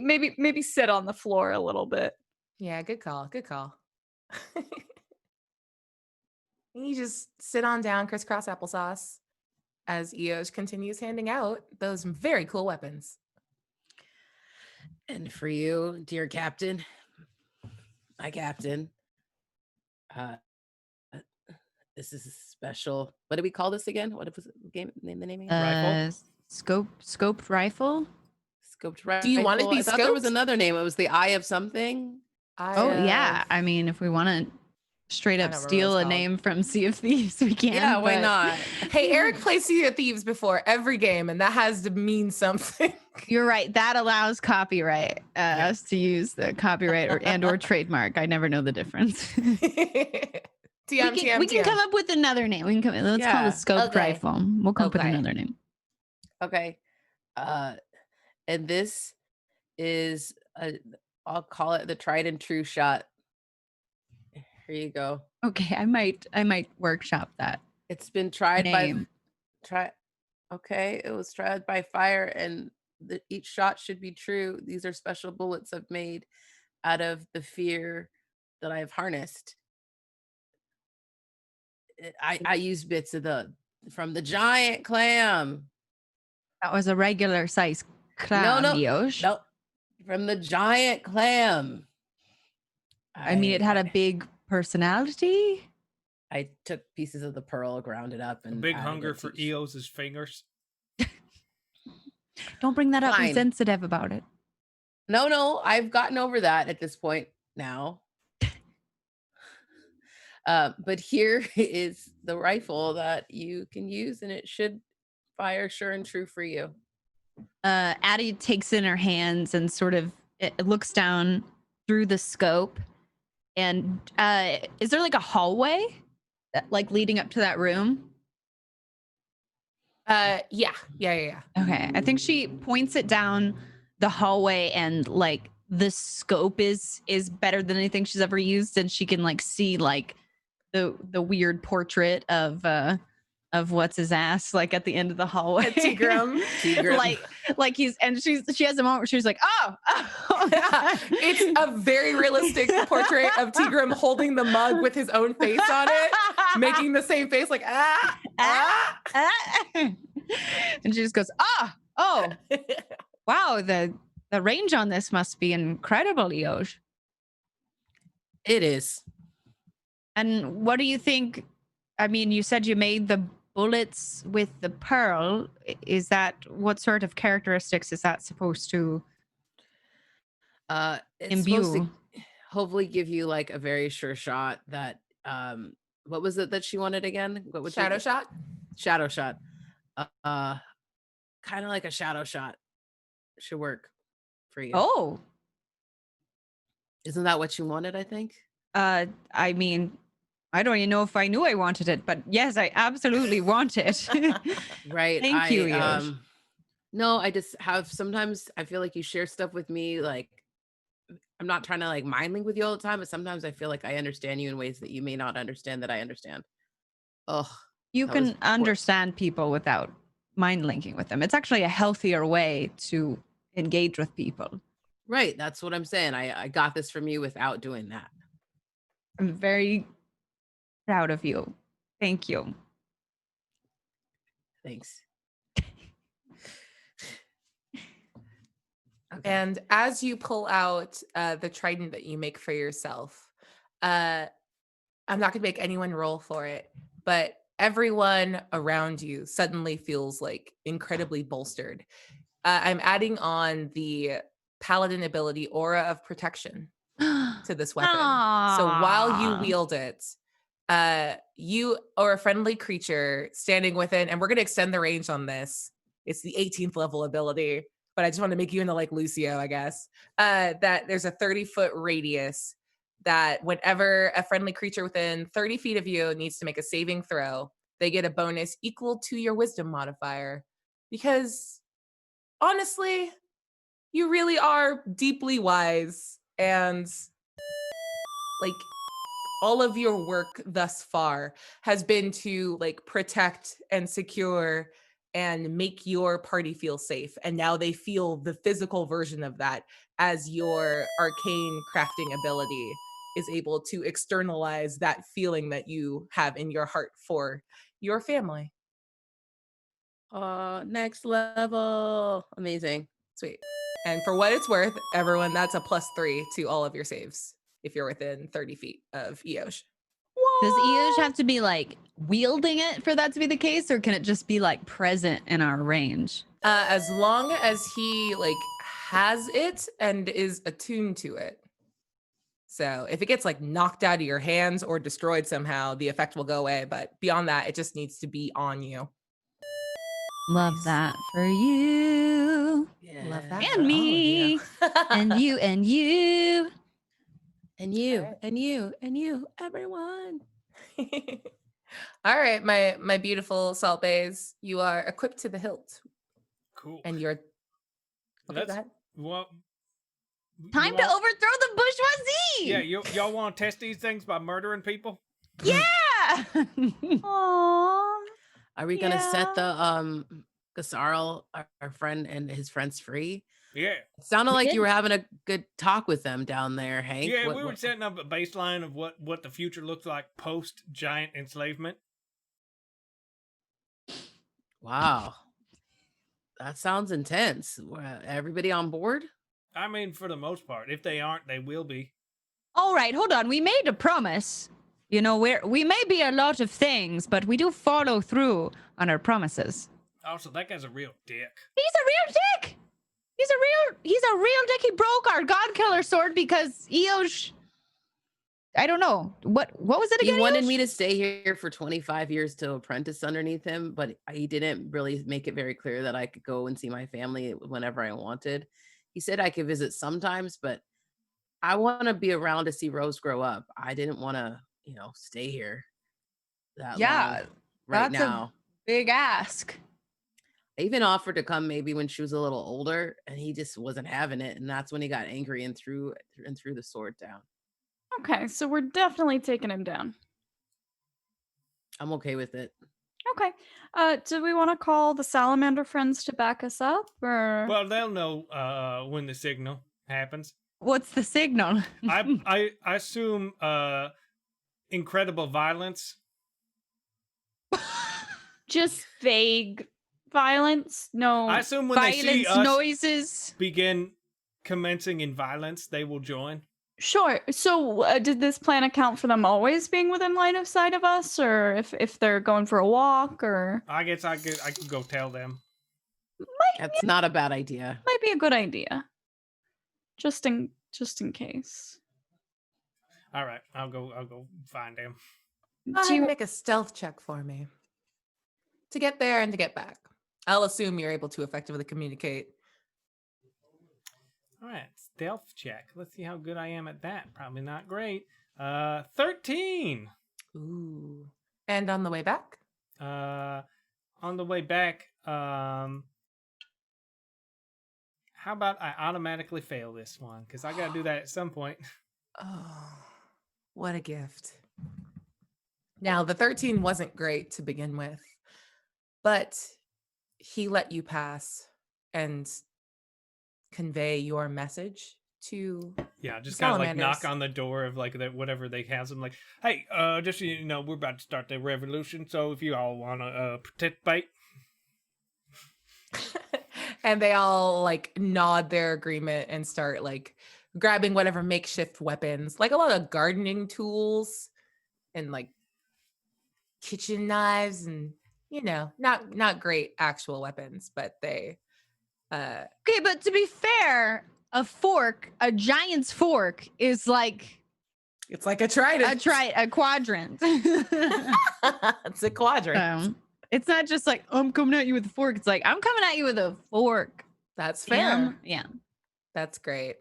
maybe sit on the floor a little bit. Yeah, good call. Good call. You just sit on down, crisscross applesauce, as Eos continues handing out those very cool weapons. And for you, dear Captain, my captain, this is a special. What do we call this again? What was the game name? The name again? Rifle? Scoped rifle. Scoped rifle. Do you want it to be I thought there was scoped? another name. It was the Eye of something. Oh yeah, I mean, if we want to straight I up don't remember what steal it's a called. name from Sea of Thieves, we can. Yeah, why but- not? Hey, Eric plays Sea of Thieves before every game, and that has to mean something. You're right. That allows copyright us to use the copyright or trademark. I never know the difference. TM, we can come up with another name. Let's call Yeah, it scoped okay. rifle. We'll come up with Okay. another name. Okay. And this is I'll call it the tried and true shot. Here you go. Okay, I might workshop that. It's been tried Name. Okay, it was tried by fire, and each shot should be true. These are special bullets I've made out of the fear that I've harnessed. I used bits of from the giant clam. That was a regular size clam, Yosh. No, from the giant clam. I mean, it had a big personality. I took pieces of the pearl, ground it up, A and big added hunger it for to Eos's fingers. Don't bring that up. Be Fine. sensitive about it. No, I've gotten over that at this point now. But here is the rifle that you can use, and it should fire sure and true for you. Addie takes in her hands and sort of it looks down through the scope. And is there like a hallway like leading up to that room? Yeah. Okay. I think she points it down the hallway, and like the scope is better than anything she's ever used, and she can like see like the weird portrait of what's his ass like at the end of the hallway. Tigrum. like she has a moment where she's like, oh. It's a very realistic portrait of Tigrum holding the mug with his own face on it, making the same face like and she just goes, oh, wow, the range on this must be incredible, Eoj. It is. And what do you think? I mean, you said you made the bullets with the pearl. Is that, what sort of characteristics is that supposed to It's imbue? supposed to, hopefully give you like a very sure shot that what was it that she wanted again? What would Shadow shot. Shadow shot. Kind of like a shadow shot should work for you. Oh, Isn't that what you wanted, I think? I mean, I don't even know if I knew I wanted it, but yes, I absolutely want it. Right. Thank you, Yosh. No, I just have sometimes I feel like you share stuff with me. Like, I'm not trying to like mind link with you all the time, but sometimes I feel like I understand you in ways that you may not understand that I understand. Oh, You that was can understand people without mind linking with them. It's actually a healthier way to engage with people. right. That's what I'm saying. I got this from you without doing that. I'm very proud of you. Thank you. Thanks. And as you pull out the trident that you make for yourself, I'm not going to make anyone roll for it, but everyone around you suddenly feels like incredibly bolstered. I'm adding on the paladin ability Aura of Protection to this weapon. So while you Aw. wield it, you or a friendly creature standing within, and we're going to extend the range on this. It's the 18th level ability, but I just want to make you into like Lucio, I guess. That there's a 30-foot radius that whenever a friendly creature within 30 feet of you needs to make a saving throw, they get a bonus equal to your wisdom modifier. Because honestly, you really are deeply wise, and like all of your work thus far has been to like protect and secure and make your party feel safe. And now they feel the physical version of that as your arcane crafting ability is able to externalize that feeling that you have in your heart for your family. Next level. Amazing. Sweet. And for what it's worth, everyone, that's a +3 to all of your saves if you're within 30 feet of Eosh. Does Eosh have to be like wielding it for that to be the case, or can it just be like present in our range? As long as he like has it and is attuned to it. So if it gets like knocked out of your hands or destroyed somehow, the effect will go away. But beyond that, it just needs to be on you. Love that for you. Yeah. Love that And for all of me. you. And you and you. And you, Alright. and you, and you, everyone. All right, my beautiful salt bays, you are equipped to the hilt, Cool. and you're okay. Let's- Go ahead. Well, Time to overthrow the bourgeoisie. Yeah, y'all want to test these things by murdering people? Yeah. Aww. Are we gonna set Yeah. the Gasarl, our friend, and his friends free? Yeah. It sounded We like did. you were having a good talk with them down there, Hank. Yeah, What- we were what- setting up a baseline of what the future looks like post giant enslavement. Wow. That sounds intense. Everybody on board? I mean, for the most part. If they aren't, they will be. All right, hold on. We made a promise. You know, we may be a lot of things, but we do follow through on our promises. Also, that guy's a real dick. He's a real dick. He's a real dick. He broke our god killer sword because Eosh. I don't know. What was it again? He wanted Eosh? me to stay here for 25 years to apprentice underneath him, but he didn't really make it very clear that I could go and see my family whenever I wanted. He said I could visit sometimes, but I want to be around to see Rose grow up. I didn't want to, stay here that long right that's now. Big ask. I even offered to come maybe when she was a little older, and he just wasn't having it. And that's when he got angry and threw the sword down. Okay, so we're definitely taking him down. I'm okay with it. Okay. Do we want to call the salamander friends to back us up, or? Well, they'll know when the signal happens. What's the signal? I assume incredible violence. Just vague violence? No. I assume when they see Violence, us noises. begin commencing in violence, they will join. Sure. So, did this plan account for them always being within line of sight of us, or if they're going for a walk, or? I guess I could go tell them. That's not a bad idea. Might be a good idea. Just in case. All right, I'll go find him. Go ahead and make a stealth check for me to get there and to get back. I'll assume you're able to effectively communicate. All right, stealth check. Let's see how good I am at that. Probably not great. 13. Ooh. And on the way back? On the way back, how about I automatically fail this one? Because I got to do that at some point. Oh, what a gift. Now, the 13 wasn't great to begin with, but he let you pass and convey your message to Yeah, just kind of like salamanders. knock on the door of like whatever they have. I'm like, hey, just so you know, we're about to start the revolution. So if you all want to participate. And they all like nod their agreement and start like grabbing whatever makeshift weapons, like a lot of gardening tools and like kitchen knives and not great actual weapons, but they Okay, but to be fair, a giant's fork is like it's like a trident. a quadrant. It's a quadrant. It's not just like, I'm coming at you with a fork. It's like, I'm coming at you with a fork. That's fair. Yeah. That's great.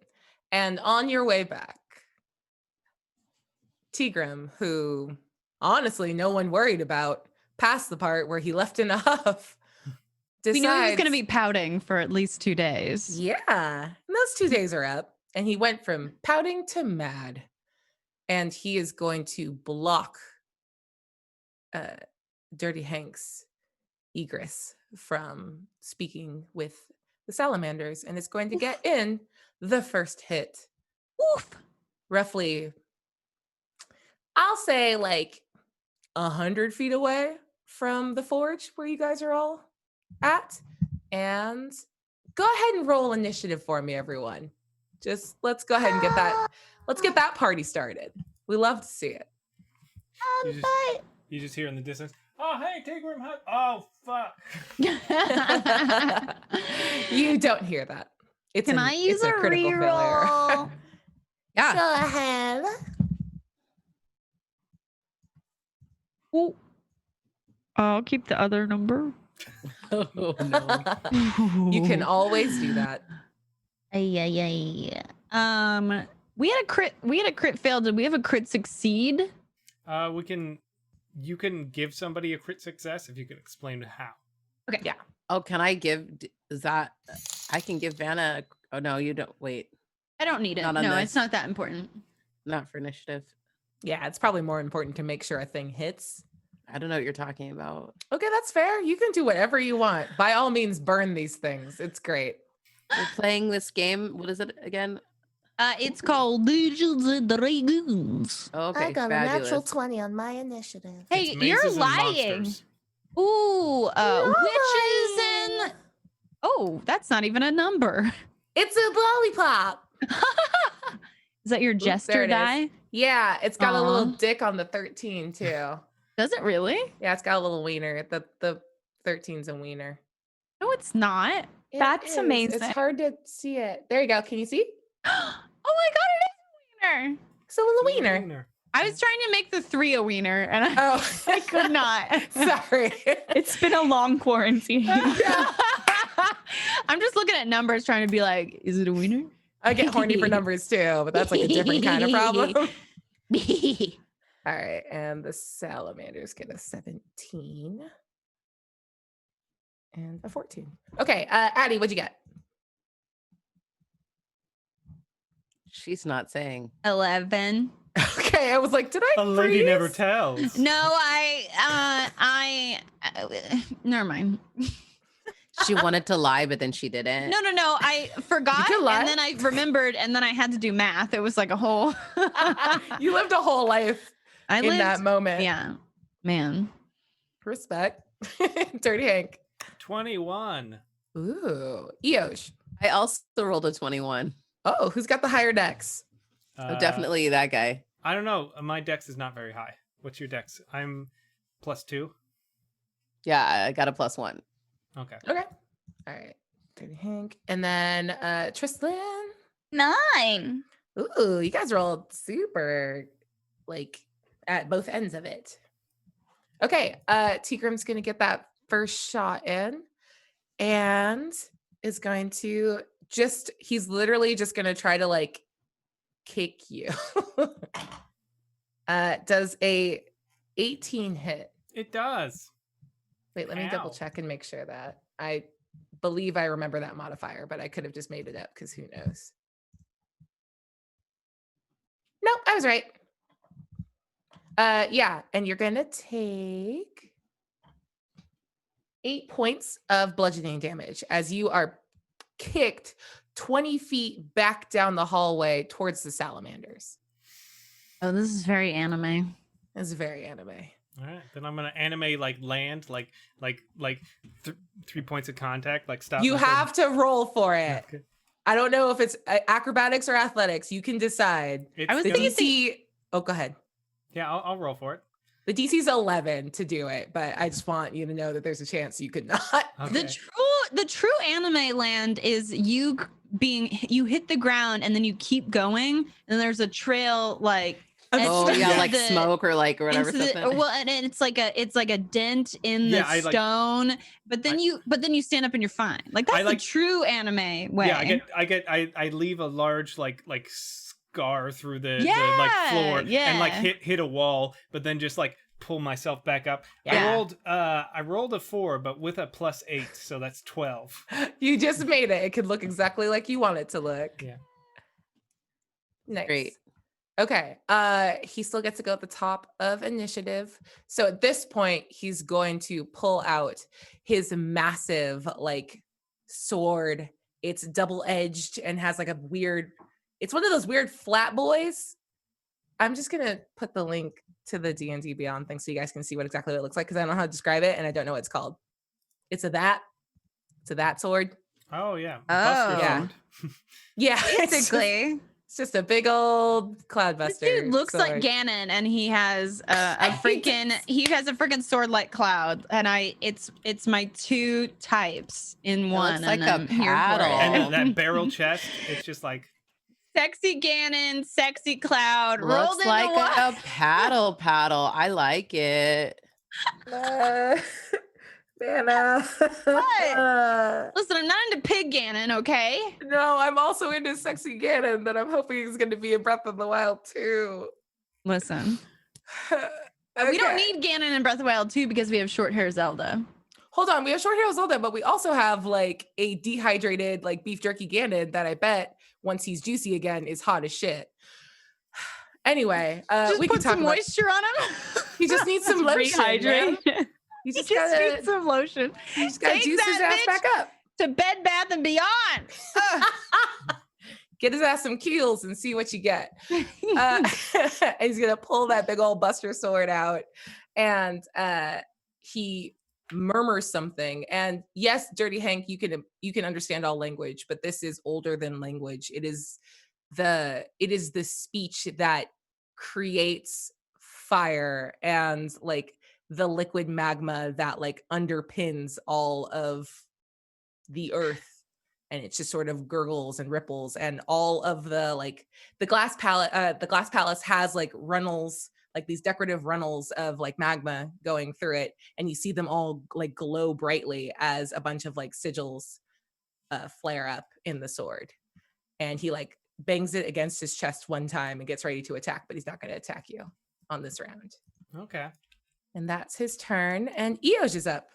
And on your way back, Tigrim, who honestly no one worried about past the part where he left in a huff, We knew he was decides- going to be pouting for at least 2 days. Yeah. And those 2 days are up. And he went from pouting to mad. And he is going to block Dirty Hank's egress from speaking with the salamanders and is going to get in the first hit. Woof. Roughly, I'll say like 100 feet away from the forge where you guys are all at. And go ahead and roll initiative for me, everyone. Just let's go ahead and get that party started. We love to see it. You just hear in the distance, oh, hey, Tigrim, oh, fuck. You don't hear that. Can I use a critical failure. reroll? Yeah. Go ahead. Oh, I'll keep the other number. Oh no. You can always do that. We had a crit fail. Did we have a crit succeed? You can give somebody a crit success if you can explain how. Okay. Yeah. Oh, can I give? Is that? I can give Vanna. Oh no, you don't. Wait, I don't need it. Not on No, this. it's not that important. not for initiative. Yeah, it's probably more important to make sure a thing hits. I don't know what you're talking about. Okay, that's fair. You can do whatever you want. By all means, burn these things. It's great. We're playing this game. What is it again? It's called Dungeons and Dragons. Oh, okay, I got fabulous. a natural 20 on my initiative. Hey, It's you're mazes and lying. monsters. Ooh, witches Lying. and oh, that's not even a number. It's a lollipop. Is that your there jester it is. die? Yeah, it's got a little Aw. dick on the 13 too. Does it really? Yeah, it's got a little wiener. The 13's a wiener. No, it's not. It That's is. amazing. It's hard to see it. There you go. Can you see? Oh my god, it is a wiener. It's a little It's a wiener. wiener. I was trying to make the 3 a wiener, and I, Oh, I could not. Sorry. It's been a long quarantine. I'm just looking at numbers, trying to be like, is it a wiener? I get horny for numbers too, but that's like a different kind of problem. All right, and the salamanders get a 17 and a 14. Okay, Addie, what'd you get? She's not saying. 11. Okay, I was like, did I? A lady never freeze? tells. No, never mind. She wanted to lie, but then she didn't. No. I forgot, can lie. and then I remembered, and then I had to do math. It was like a whole. You lived a whole life I in lived. that moment. Yeah, man. Respect. Dirty Hank. 21. Ooh, Eosh. I also rolled a 21. Oh, who's got the higher dex? Oh, definitely that guy. I don't know. My dex is not very high. What's your dex? I'm +2. Yeah, I got a +1. Okay. Okay. All right. Dirty Hank. And then Tristan. 9. Ooh, you guys rolled super like at both ends of it. Okay, Tigram's gonna get that first shot in and is going to he's literally just gonna try to like kick you. Does a 18 hit? It does. Wait, let me double Ow. check and make sure that I believe I remember that modifier, but I could have just made it up because who knows? Nope, I was right. Yeah, and you're gonna take 8 points of bludgeoning damage as you are kicked 20 feet back down the hallway towards the salamanders. Oh, this is very anime. It's very anime. All right, then I'm gonna anime like land, like 3 points of contact, like stop. You have to roll for it. Okay. I don't know if it's acrobatics or athletics. You can decide. It's I was The gonna- thinking DC. Oh, go ahead. Yeah, I'll roll for it. The DC's 11 to do it, but I just want you to know that there's a chance you could not. Okay. The true anime land is you hit the ground and then you keep going and there's a trail like Oh into yeah, like the- smoke or like or whatever. into the- Something. well, and it's like a dent in the Yeah, I like- stone, but then you stand up and you're fine. Like that's I like- the true anime way. Yeah, I leave a large like scar through the Yeah, like floor and like yeah. hit a wall, but then just like pull myself back up. Yeah. I rolled a 4, but with a +8, so that's 12. You just made it. It could look exactly like you want it to look. Yeah. Nice. Great. Okay. He still gets to go at the top of initiative. So at this point, he's going to pull out his massive like sword. It's double-edged and has like it's one of those weird flat boys. I'm just gonna put the link to the D&D Beyond thing so you guys can see what exactly it looks like because I don't know how to describe it and I don't know what it's called. It's a that sword. Oh yeah. Oh. Buster Yeah. sword. Yeah, Basically, it's just a big old cloudbuster. this dude looks like sword. Ganon, and he has a freaking sword like Cloud, and it's my 2 types in one. looks like and a I'm here for paddle. it. And that barrel chest, it's just like Sexy Ganon, sexy Cloud, rolled Looks into like one. a paddle. I like it. Mana. Listen, I'm not into pig Ganon, okay? No, I'm also into sexy Ganon that I'm hoping is going to be in Breath of the Wild too. Listen, we don't Okay. need Ganon in Breath of the Wild 2 because we have short hair Zelda. Hold on, we have short hair Zelda, but we also have like a dehydrated like beef jerky Ganon that I bet once he's juicy again is hot as shit. Anyway, Just we put can talk some about. moisture on him. He just needs some lotion. man. Rehydrate. He He just just gotta, needs some lotion. he just gotta Take juice his that, ass bitch. back up. To Bed Bath and Beyond. Get his ass some keels and see what you get. And he's gonna pull that big old Buster sword out, and he murmurs something. And yes, Dirty Hank, you can understand all language, but this is older than language. It is the speech that creates fire and like the liquid magma that like underpins all of the earth. And it just sort of gurgles and ripples, and all of the like the glass palace has like runnels, like these decorative runnels of like magma going through it, and you see them all like glow brightly as a bunch of like sigils flare up in the sword. And he like bangs it against his chest one time and gets ready to attack, but he's not going to attack you on this round. okay. And that's his turn. And Eoj is up.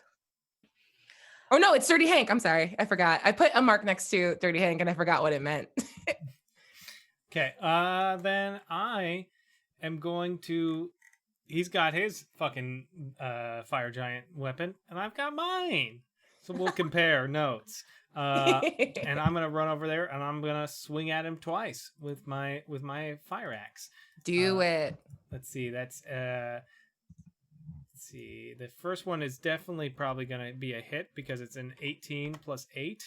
Oh no, it's Dirty Hank. I'm sorry. I forgot. I put a mark next to Dirty Hank and I forgot what it meant. Okay. Then I am going to. He's got his fucking fire giant weapon, and I've got mine. So we'll compare notes. And I'm gonna run over there, and I'm gonna swing at him twice with my fire axe. Do it. Let's see. That's let's see. The first one is definitely probably gonna be a hit because it's an 18 plus 8,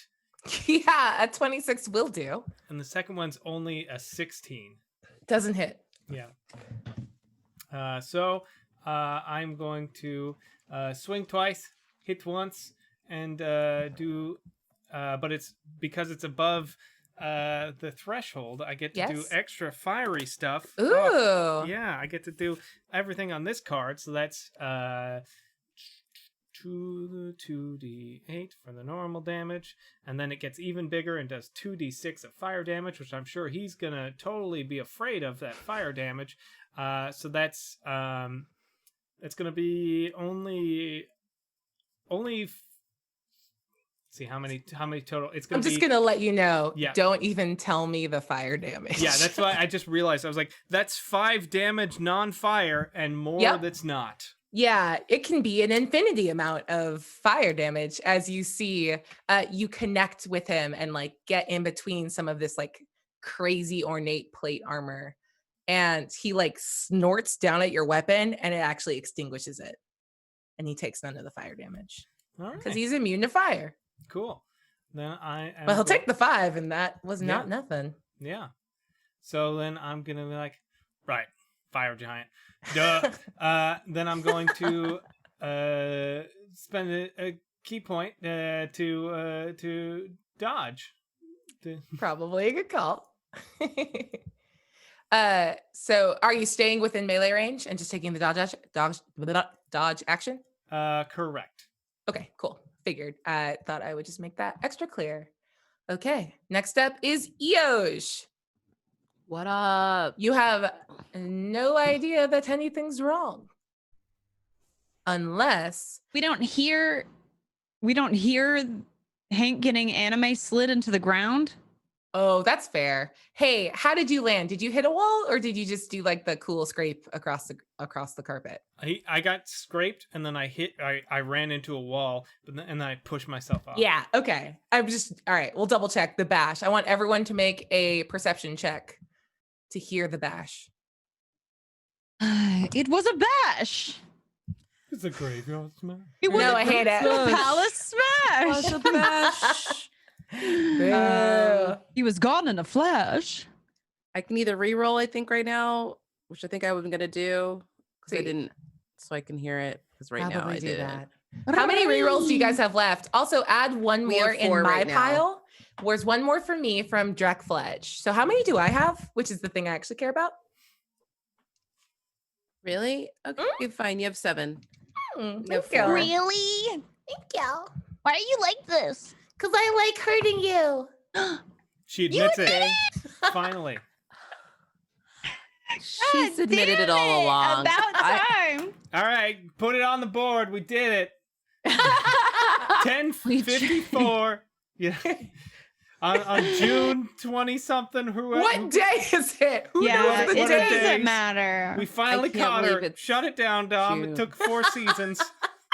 Yeah, a 26 will do. and the second one's only a 16. Doesn't hit. Yeah. So I'm going to swing twice, hit once, and do. But it's because it's above the threshold, I get to do Yes. extra fiery stuff. Ooh. Oh, yeah, I get to do everything on this card. So that's 2d8 for the normal damage, and then it gets even bigger and does 2d6 of fire damage, which I'm sure he's gonna totally be afraid of that fire damage. So that's gonna be only. See how many total. It's gonna. I'm just gonna let you know. Yeah. Don't even tell me the fire damage. Yeah, that's why I just realized. I was like, that's 5 damage non-fire and more Yep. that's not. Yeah, it can be an infinity amount of fire damage. As you see, you connect with him and like get in between some of this like crazy ornate plate armor, and he like snorts down at your weapon, and it actually extinguishes it, and he takes none of the fire damage All because right, he's immune to fire. cool. Then I am. Well, he'll take the 5, and that was not Yeah. nothing. Yeah. So then I'm gonna be like, right, fire giant. Duh. Then I'm going to spend a key point to dodge. Probably a good call. So are you staying within melee range and just taking the dodge action? Correct. Okay, cool. Figured. I thought I would just make that extra clear. Okay, next up is Eoj. What up? You have no idea that anything's wrong. Unless We don't hear Hank getting anime slid into the ground. oh, that's fair. Hey, how did you land? Did you hit a wall or did you just do like the cool scrape across the carpet? I got scraped and then I ran into a wall, and then I pushed myself off. Yeah, okay. I'm just all right, we'll double check the bash. I want everyone to make a perception check to hear the bash. It was a bash. It's a graveyard smash. It was No, a I hate it. palace smash. Boo. He was gone in a flash. I can either re-roll, I think, right now, which I think I was gonna do because I See. didn't, so I can hear it. Because right now I do did. that. How many rerolls do you guys have left? Also, add one We more have in 4 my right now. pile. Where's one more for me from Drek Fledge? So how many do I have? Which is the thing I actually care about. Really? Okay, fine. You have 7. Thank have you. 4. Really? Thank you. Why are you like this? Because I like hurting you. She admits it. Finally. She's admitted it all along. About time. All right, put it on the board. We did it. 10:54. Yeah. On June 20 something. What day is it? Who Yeah, knows the it day? doesn't matter. We finally can't caught her. believe it's Shut it down, Dom. June. It took 4 seasons.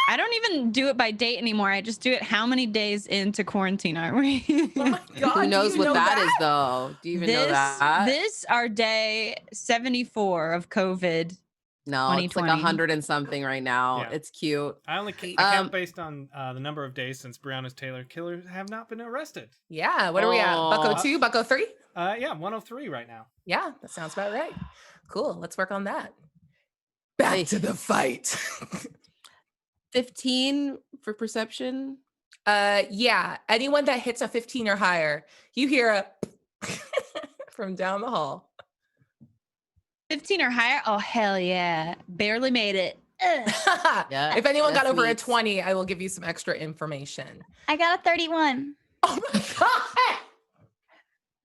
I don't even do it by date anymore. I just do it how many days into quarantine are we? Oh my god! Who do knows you what know that is, though? Do you even know that? This our day 74 of COVID. No, it's like 2020. 100 and something right now. Yeah. It's cute. I count based on the number of days since Breonna's Taylor killers have not been arrested. Yeah. What are we at? Bucko 2, Bucko 3? Yeah, 103 right now. Yeah, that sounds about right. Cool. Let's work on that. Back Hey. to the fight. 15 for perception. Yeah. Anyone that hits a 15 or higher, you hear a from down the hall. 15 or higher? Oh, hell yeah. Barely made it. Ugh. Yeah, If anyone got that's over a neat. 20, I will give you some extra information. I got a 31. Oh my god!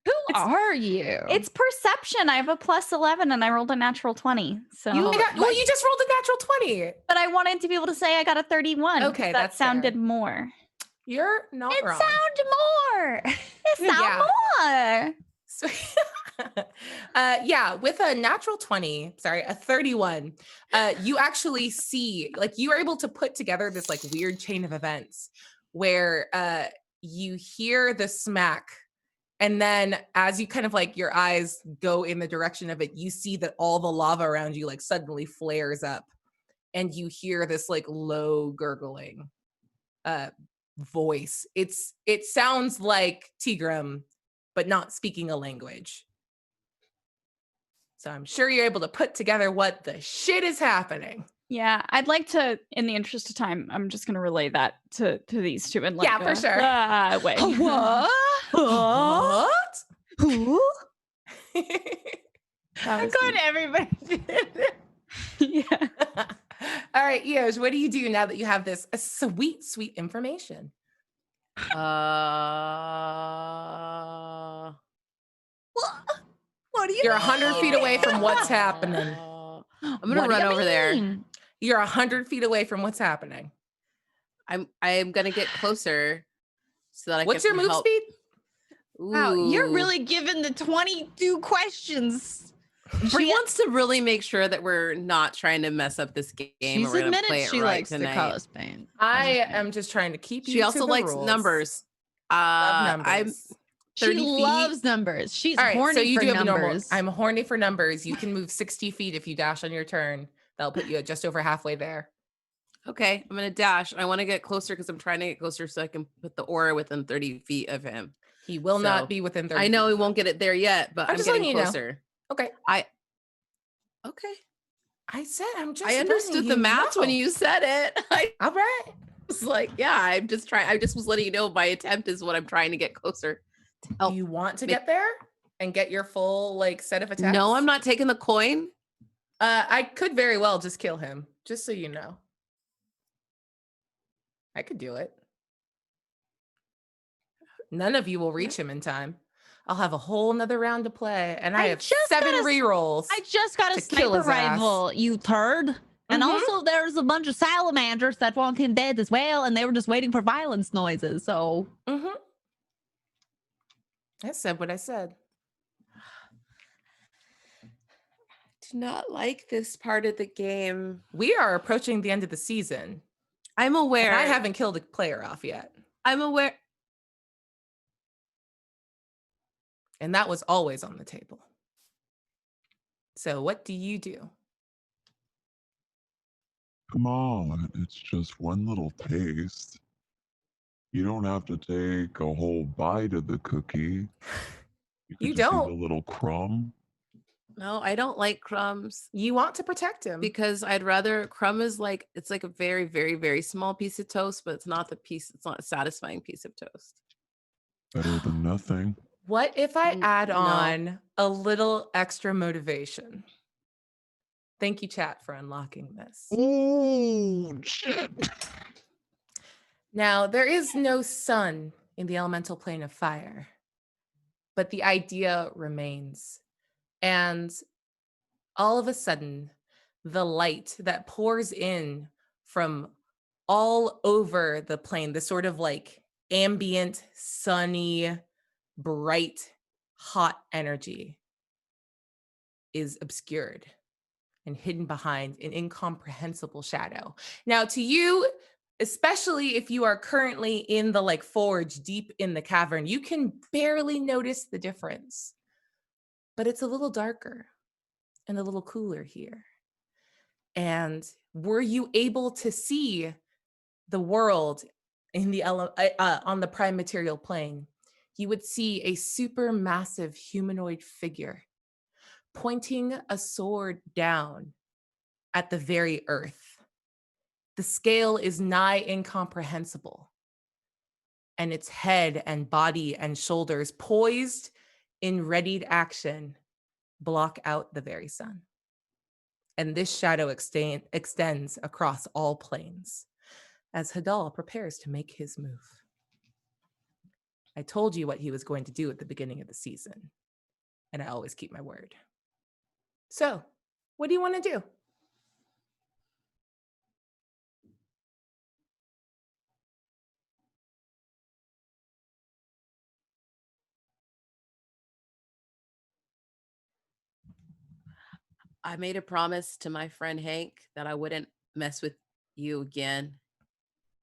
Who are you? It's perception. I have a plus 11 and I rolled a natural 20. So, You just rolled a natural 20. but I wanted to be able to say I got a 31. 'cause Okay, that that's fair. sounded more. You're not It wrong. sound more. It sound more. So, yeah, with a natural 20, sorry, a 31, you actually see, like, you are able to put together this like weird chain of events where you hear the smack, and then as you kind of like your eyes go in the direction of it, you see that all the lava around you like suddenly flares up, and you hear this like low gurgling voice. It sounds like Tigrum, but not speaking a language. So I'm sure you're able to put together what the shit is happening. Yeah, I'd like to, in the interest of time, I'm just going to relay that to these two in like Yeah, for sure. way. What? What? I'm glad everybody did. Yeah. All right, Eoj, what do you do now that you have this sweet, sweet information? What do you You're 100 feet away from what's happening. I'm gonna run over there. You're 100 feet away from what's happening. I'm gonna get closer so that I What's can your move help. speed? Wow, you're Ooh. really giving the 22 questions. She wants to really make sure that we're not trying to mess up this game. She's and we're gonna admitted play it she right likes tonight. the colors paint. I am just trying to keep you. She also to the likes rules. numbers. Love I'm numbers. 30 She feet. loves numbers. She's All right, horny so you for do have a normal. numbers. I'm horny for numbers. You can move 60 feet if you dash on your turn. That'll put you just over halfway there. Okay, I'm gonna dash. I want to get closer because I'm trying to get closer so I can put the aura within 30 feet of him. He will So, not be within 30 I know feet. he won't get it there yet, but I'm I'm just getting letting you know. closer. Okay. Okay. I said I'm just. I understood the math when you said it. I All right. was like, yeah, I'm just trying. I just was letting you know my attempt is what I'm trying to get closer to help. You want to get there and get your full set of attacks? No, I'm not taking the coin. I could very well just kill him, just so you know. I could do it. None of you will reach him in time. I'll have a whole nother round to play, and I have 7 rerolls. I just got a to kill sniper his ass. rifle, you turd. And also there's a bunch of salamanders that want him dead as well, and they were just waiting for violence noises, so. I said what I said. Do not like this part of the game. We are approaching the end of the season. I'm aware. And I haven't killed a player off yet. I'm aware. And that was always on the table. So what do you do? Come on, it's just one little taste. You don't have to take a whole bite of the cookie. You just don't. eat a little crumb. No, I don't like crumbs. You want to protect him. Because I'd rather crumb is it's like a very, very, very small piece of toast, but it's not a satisfying piece of toast. Better than nothing. What if I add no. on a little extra motivation? Thank you, chat, for unlocking this. Oh, shit. Now, there is no sun in the elemental plane of fire, but the idea remains. And all of a sudden, the light that pours in from all over the plane, the sort of ambient, sunny, bright, hot energy is obscured and hidden behind an incomprehensible shadow. Now, to you, especially if you are currently in the forge deep in the cavern, you can barely notice the difference. But it's a little darker and a little cooler here. And were you able to see the world in the on the prime material plane, you would see a supermassive humanoid figure pointing a sword down at the very earth. The scale is nigh incomprehensible, and its head and body and shoulders, poised in readied action, block out the very sun. And this shadow extends across all planes as Hadal prepares to make his move. I told you what he was going to do at the beginning of the season, and I always keep my word. So, what do you want to do? I made a promise to my friend Hank that I wouldn't mess with you again,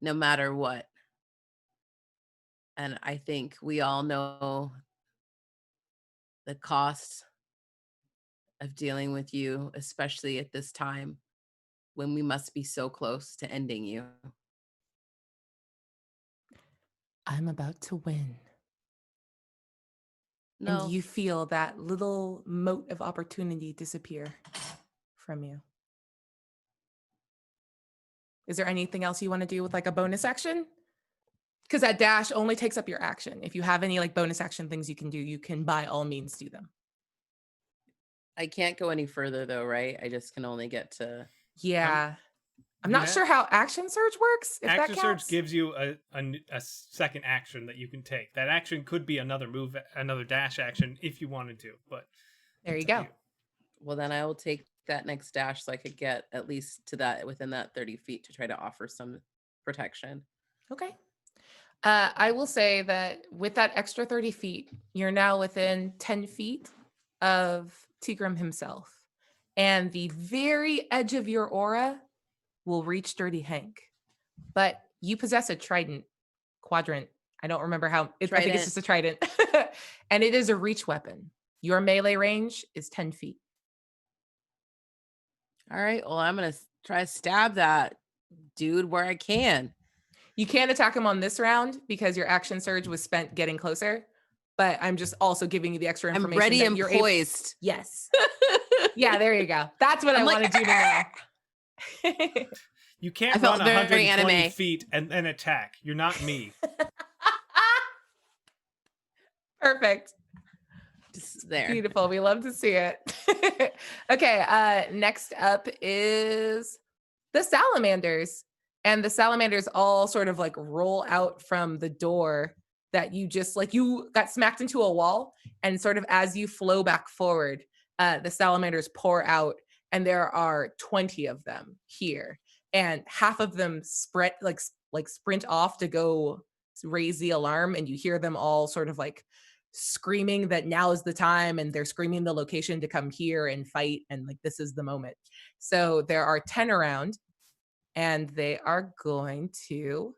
no matter what. And I think we all know the cost of dealing with you, especially at this time when we must be so close to ending you. I'm about to win. No. And you feel that little mote of opportunity disappear from you. Is there anything else you want to do with a bonus action? Because that dash only takes up your action. If you have any bonus action things you can do, you can by all means do them. I can't go any further though, right? I just can only get to. Yeah. I'm not Yeah. sure how action surge works. If Action that counts. surge gives you a second action that you can take. That action could be another move, another dash action if you wanted to. But There you it's up go. to Well, then I will take that next dash so I could get at least to that within that 30 feet to try to offer some protection. Okay. I will say that with that extra 30 feet, you're now within 10 feet of Tigrum himself. And the very edge of your aura will reach Dirty Hank. But you possess a trident quadrant. I don't remember how. I think it's just a trident. And it is a reach weapon. Your melee range is 10 feet. All right. Well, I'm going to try to stab that dude where I can. You can't attack him on this round because your action surge was spent getting closer. But I'm just also giving you the extra information. I'm ready that and you're poised. Yes. Yeah, there you go. That's what I wanted you to know. You can't I felt run 120 anime. feet and then attack. You're not me. Perfect. Just there. Beautiful. We love to see it. Okay. Next up is the salamanders. And the salamanders all sort of like roll out from the door that you just like, you got smacked into a wall. And sort of as you flow back forward, the salamanders pour out, and there are 20 of them here. And half of them sprint off to go raise the alarm. And you hear them all sort of like screaming that now is the time, and they're screaming the location to come here and fight, and like this is the moment. So there are 10 around, and they are going to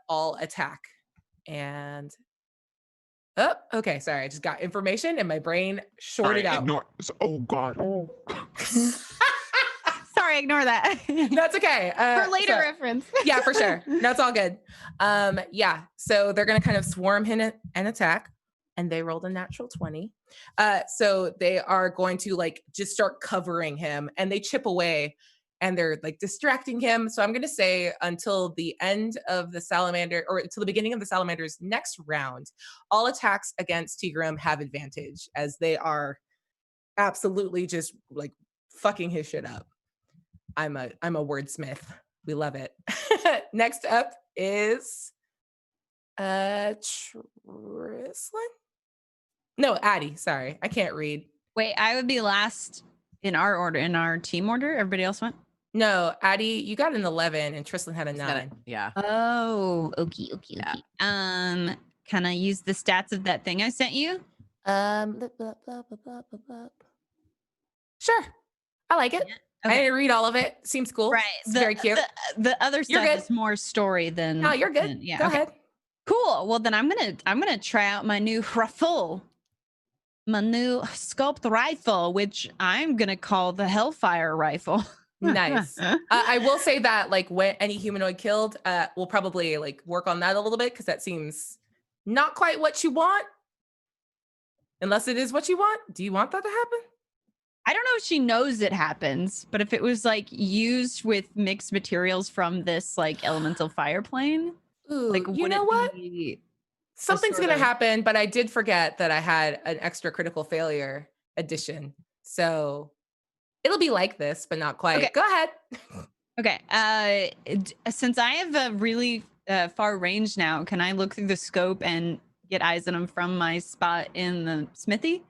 all attack. And okay, sorry, I just got information and my brain shorted out. Oh God. Oh. Sorry, ignore that. That's okay. For later reference. Yeah, for sure. No, it's all good. Yeah, so they're gonna kind of swarm him and attack, and they rolled a natural 20. So they are going to like just start covering him, and they chip away, and they're like distracting him. So I'm gonna say until the end of the salamander, or until the beginning of the salamander's next round, all attacks against Tigrum have advantage, as they are absolutely just like fucking his shit up. I'm a wordsmith. We love it. Next up is Trislin? No, Addie. Sorry, I can't read. Wait, I would be last in our order, in our team order. Everybody else went? No, Addie, you got an 11 and Trislin had a 9. Yeah. Oh, okay. Can I use the stats of that thing I sent you? Sure. I like it. Yeah. Okay. I didn't read all of it. Seems cool. Right. It's very cute. The other stuff is more story than. No, you're good. Yeah. Go okay. ahead. Cool. Well, then I'm gonna try out my new rifle, my new sculpt rifle, which I'm gonna call the Hellfire rifle. Nice. I will say that like when any humanoid killed, we'll probably like work on that a little bit, because that seems not quite what you want. Unless it is what you want. Do you want that to happen? I don't know if she knows it happens, but if it was like used with mixed materials from this like elemental fire plane, ooh, like you know what? Something's gonna happen, but I did forget that I had an extra critical failure addition. So it'll be like this, but not quite. Okay. Go ahead. Okay. Since I have a really far range now, can I look through the scope and get eyes on them from my spot in the smithy?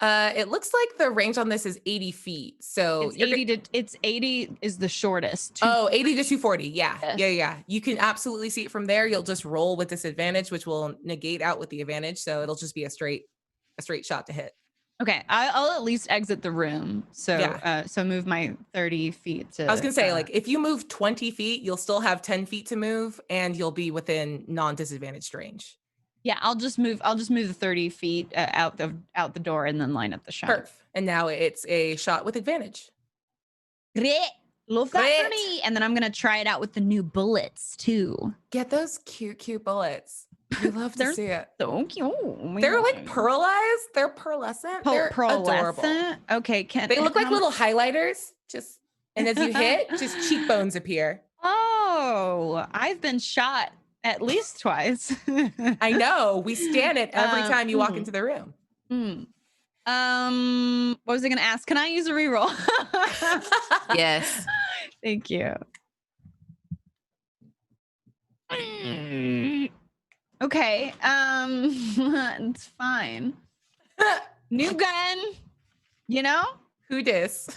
It looks like the range on this is 80 feet. So it's 80 is the shortest. 80 to 240. Yeah. Yes. Yeah. You can absolutely see it from there. You'll just roll with disadvantage, which will negate out with the advantage. So it'll just be a straight shot to hit. Okay. I'll at least exit the room. So yeah. So move my 30 feet to. I was gonna say, like, if you move 20 feet, you'll still have 10 feet to move, and you'll be within non-disadvantaged range. Yeah, I'll just move the 30 feet out the door and then line up the shot. Perfect. And now it's a shot with advantage. Great. Love that for me. And then I'm going to try it out with the new bullets too. Get those cute bullets. We love to see it. So cute. They're like pearlized. They're pearlescent. They're adorable. Okay. They look like little highlighters. And as you hit, just cheekbones appear. Oh, I've been shot at least twice. I know. We scan it every time you walk into the room. What was I gonna ask? Can I use a reroll? Yes. Thank you. Okay. It's fine. New gun. You know? Who dis?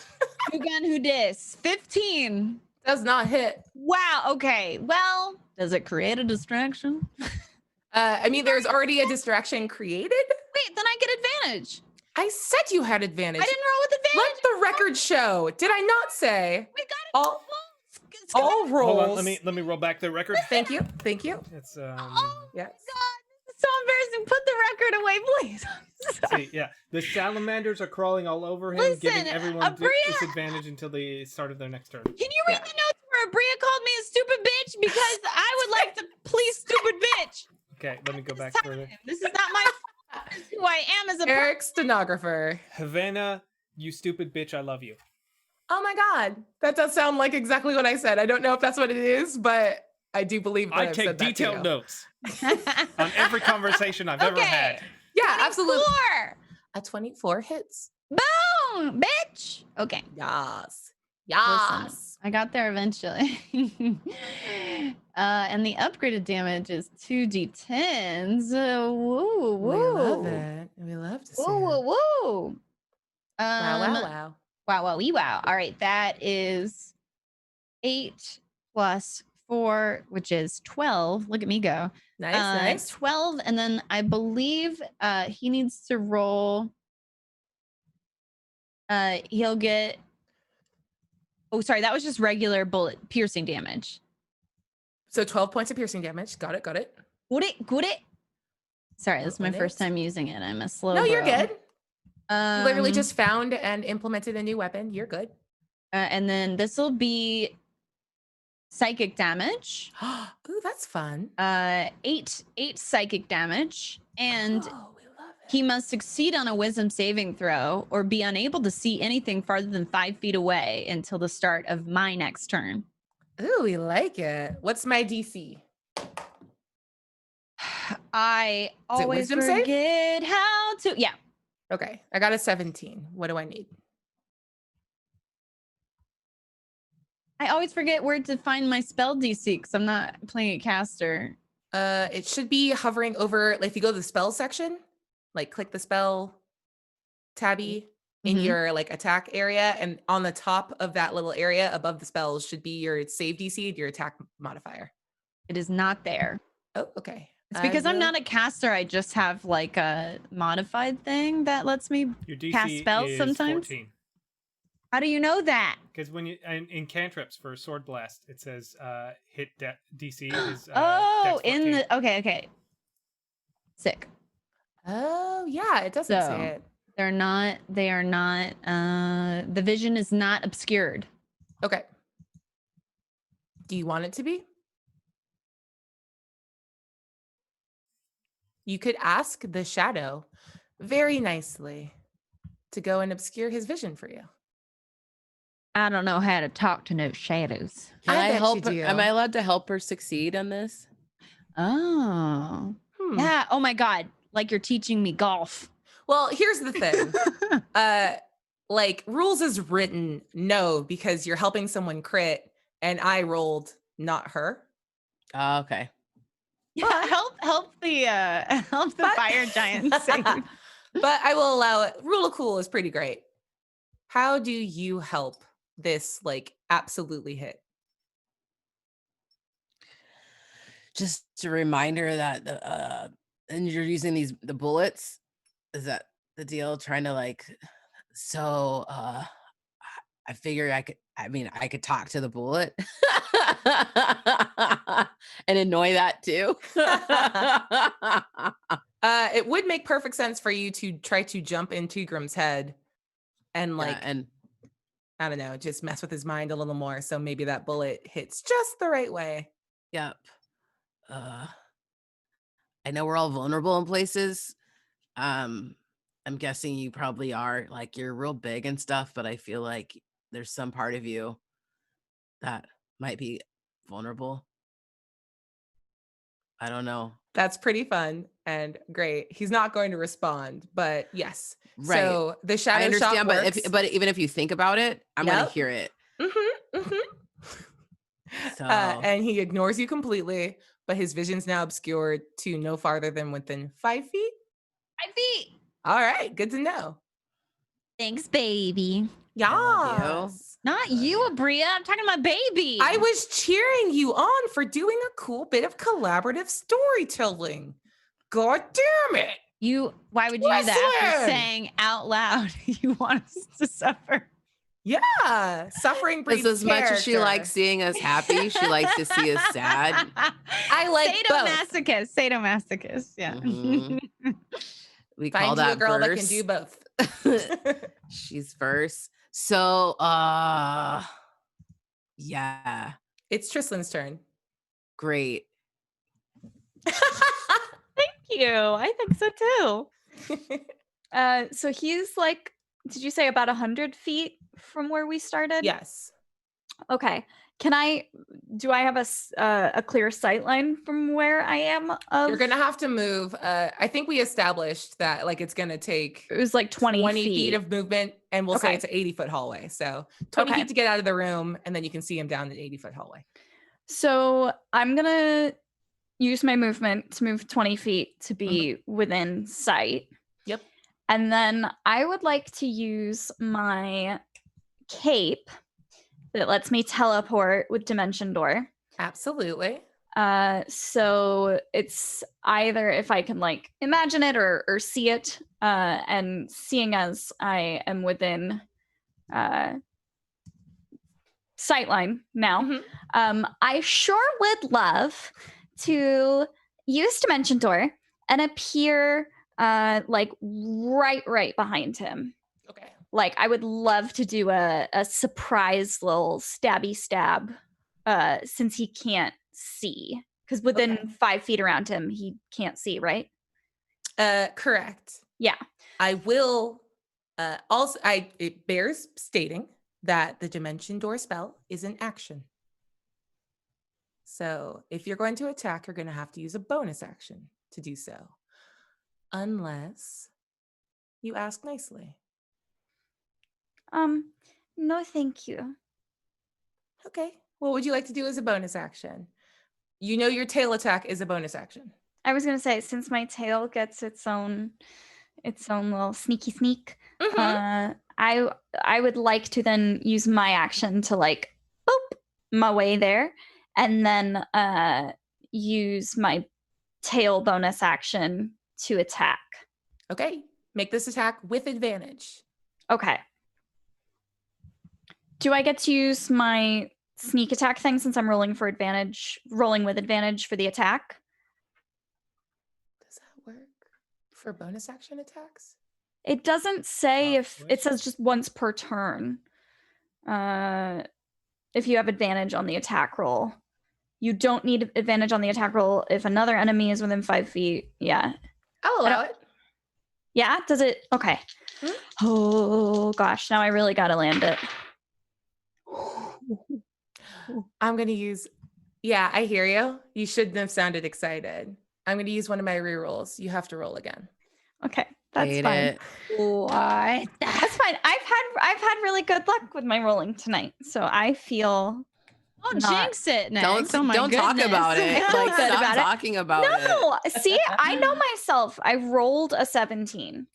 New gun. Who dis? 15. Does not hit. Wow. Okay. Well, does it create a distraction? I mean, there's already a distraction created. Wait, then I get advantage. I said you had advantage. I didn't roll with advantage. Let the record show. Did I not say? We got all rolls. Hold on, let me roll back the record. Thank you. Thank you. It's Oh yes. God, this is so embarrassing. Put the record away, please. see, yeah. The salamanders are crawling all over him, Listen, giving everyone Abria- disadvantage until the start of their next turn. Can you read the notes where Abria called me a stupid bitch? Because I would like to please stupid bitch. Okay, let me go back further. This is not my this is who I am as a Eric stenographer. Havana, you stupid bitch, I love you. Oh my God, that does sound like exactly what I said. I don't know if that's what it is, but I do believe that I I've take said that to detailed you. notes on every conversation I've ever had. Yeah, absolutely. 24. A 24 hits. Boom, bitch. Okay. Yes. Listen, Yes. I got there eventually. And the upgraded damage is 2d10s. Woo, woo. We love it. We love to see Woo, woo, it. woo. Wow, wow, wow. Wow, wow, wee, wow. All right, that is 8 plus 4, which is 12. Look at me go. Nice, nice. 12, and then I believe he needs to roll. He'll get. Oh, sorry, that was just regular bullet piercing damage. So 12 points of piercing damage. Got it, got it. Good it. Sorry, this is my Got first it. time using it. I'm a slow. No, you're bro. good. Literally Um, just found and implemented a new weapon. You're good. and then this will be psychic damage. Ooh, that's fun. 8 psychic damage, and Oh, we love it. he must succeed on a wisdom saving throw or be unable to see anything farther than 5 feet away until the start of my next turn. Ooh, we like it. What's my DC? I always wisdom save? forget how to. Yeah. Okay, I got a 17. What do I need? I always forget where to find my spell DC because I'm not playing a caster. It should be hovering over, like if you go to the spell section, like click the spell tabby in your like attack area, and on the top of that little area above the spells should be your save DC and your attack modifier. It is not there. Oh, okay. It's because I'm not a caster. I just have like a modified thing that lets me Your DC cast spells is sometimes. 14. How do you know that? Because when you in cantrips for sword blast, it says hit DC is Oh, dex in 14. the okay. Sick. Oh, yeah, it doesn't So, say it. they are not the vision is not obscured. Okay. Do you want it to be? You could ask the shadow very nicely to go and obscure his vision for you. I don't know how to talk to no shadows. Can I bet help you her? do. Am I allowed to help her succeed on this? Oh. Hmm. Yeah. Oh my God. Like you're teaching me golf. Well, here's the thing. Like rules is written, no, because you're helping someone crit, and I rolled, not her. Oh, okay. Yeah, help the fire giant save. But I will allow it. Rule of cool is pretty great. How do you help this like absolutely hit? Just a reminder that and you're using the bullets. Is that the deal? Trying to like, so I figure I could talk to the bullet and annoy that too. It would make perfect sense for you to try to jump into Grim's head and like, and I don't know, just mess with his mind a little more. So maybe that bullet hits just the right way. yep. I know we're all vulnerable in places. I'm guessing you probably are, like you're real big and stuff, but I feel like there's some part of you that might be vulnerable. I don't know. That's pretty fun and great. He's not going to respond, but yes. Right. So the shadow I understand, shot but works. but even if you think about it, I'm gonna Yep. hear it. So And he ignores you completely, but his vision's now obscured to no farther than within 5 feet. 5 feet. All right, good to know. Thanks, baby. Yeah. Not you, Abria. I'm talking about baby. I was cheering you on for doing a cool bit of collaborative storytelling. God damn it. Why would you do that after Listen! saying out loud you want us to suffer? Yeah, suffering breeds because as much as she character. likes seeing us happy, she likes to see us sad. I like both. Sadomasochist. Yeah. Mhm. We Find call you that a girl that verse. can do both. She's verse. So yeah. It's Tristlan's turn. Great. Thank you. I think so too. So he's like, did you say about 100 feet from where we started? Yes. Okay. Do I have a clear sight line from where I am? You're gonna have to move. I think we established that like it's gonna take It was like 20 feet of movement, and we'll say Okay. it's an 80-foot hallway. So 20 Okay. feet to get out of the room, and then you can see him down the 80-foot hallway. So I'm gonna use my movement to move 20 feet to be within sight. Yep. And then I would like to use my cape that lets me teleport with Dimension Door. Absolutely. So it's either if I can like imagine it or see it, and seeing as I am within sightline now, I sure would love to use Dimension Door and appear like right behind him. Okay. Like I would love to do a surprise little stabby stab, since he can't see, because within 5 feet around him he can't see, right? Correct. Yeah. I will also it bears stating that the Dimension Door spell is an action. So if you're going to attack, you're going to have to use a bonus action to do so. Unless you ask nicely. No, thank you. Okay. What would you like to do as a bonus action? You know your tail attack is a bonus action. I was gonna say, since my tail gets its own little sneaky sneak, I would like to then use my action to like boop my way there, and then use my tail bonus action to attack. Okay. Make this attack with advantage. Okay. Do I get to use my sneak attack thing since I'm rolling with advantage for the attack? Does that work for bonus action attacks? It doesn't say if it says just once per turn. If you have advantage on the attack roll. You don't need advantage on the attack roll if another enemy is within 5 feet. Yeah. I'll allow it. Yeah? Does it? Okay. Oh, gosh. Now I really got to land it. I'm going to use... Yeah, I hear you. You shouldn't have sounded excited. I'm going to use one of my rerolls. You have to roll again. Okay. That's Hate fine. it. What? That's fine. I've had really good luck with my rolling tonight. So I feel... Don't jinx it, Nick. Don't talk about it. I feel Like, good stop about it. talking about it. No, see, I know myself. I rolled a 17.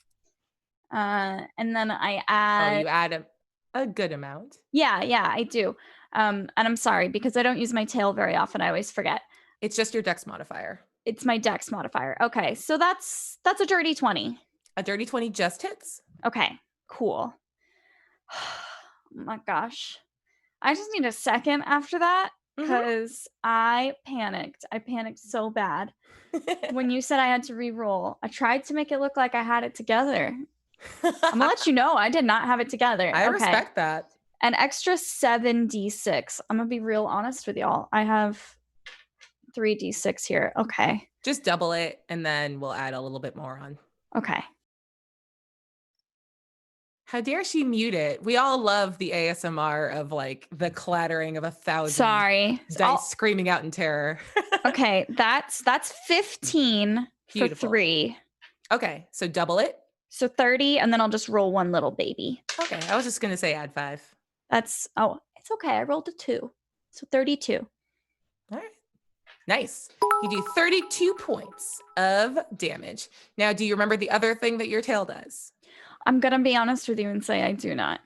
And then I add... you add a good amount. Yeah, I do. And I'm sorry, because I don't use my tail very often. I always forget. It's just your dex modifier. It's my dex modifier. Okay, so that's a dirty 20. A dirty 20 just hits. Okay, cool. Oh my gosh. I just need a second after that because I panicked. I panicked so bad. When you said I had to re-roll, I tried to make it look like I had it together. I'm gonna let you know I did not have it together. I respect that. An extra 7d6. I'm gonna be real honest with y'all. I have 3d6 here. Okay. Just double it and then we'll add a little bit more on. Okay. How dare she mute it? We all love the ASMR of like the clattering of 1,000 Sorry. dice screaming out in terror. Okay, that's 15 Beautiful. for 3. Okay, so double it. So 30, and then I'll just roll one little baby. Okay, I was just gonna say add 5. It's okay. I rolled a 2. So 32. All right. Nice. You do 32 points of damage. Now, do you remember the other thing that your tail does? I'm going to be honest with you and say I do not.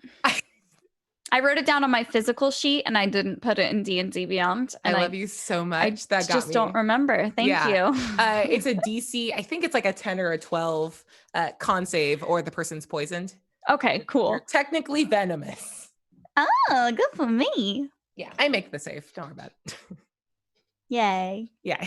I wrote it down on my physical sheet and I didn't put it in D&D Beyond. And I love you so much. That got just me. don't remember. Thank you. It's a DC. I think it's like a 10 or a 12 con save, or the person's poisoned. Okay, cool. You're technically venomous. Oh, good for me. Yeah, I make the save. Don't worry about it. Yay. Yeah.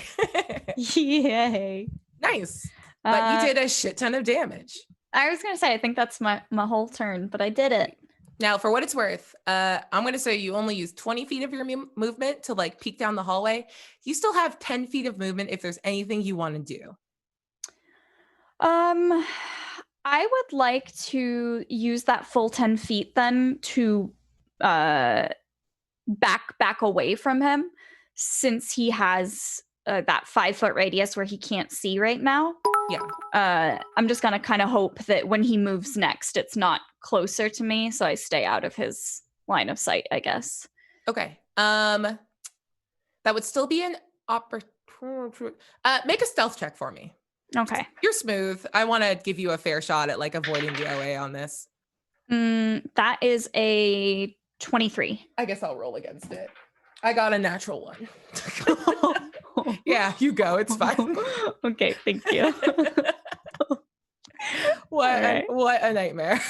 Yay. Nice. But you did a shit ton of damage. I was going to say, I think that's my whole turn, but I did it. Now, for what it's worth, I'm going to say you only use 20 feet of your movement to like peek down the hallway. You still have 10 feet of movement if there's anything you want to do. I would like to use that full 10 feet then to back away from him, since he has that 5-foot radius where he can't see right now. Yeah. I'm just gonna kind of hope that when he moves next, it's not closer to me, so I stay out of his line of sight, I guess. Okay. That would still be an opportunity. Make a stealth check for me. Okay. You're smooth. I want to give you a fair shot at like avoiding the OA on this. That is a 23. I guess I'll roll against it. I got a natural 1. Yeah, you go. It's fine. Okay, thank you. What a nightmare.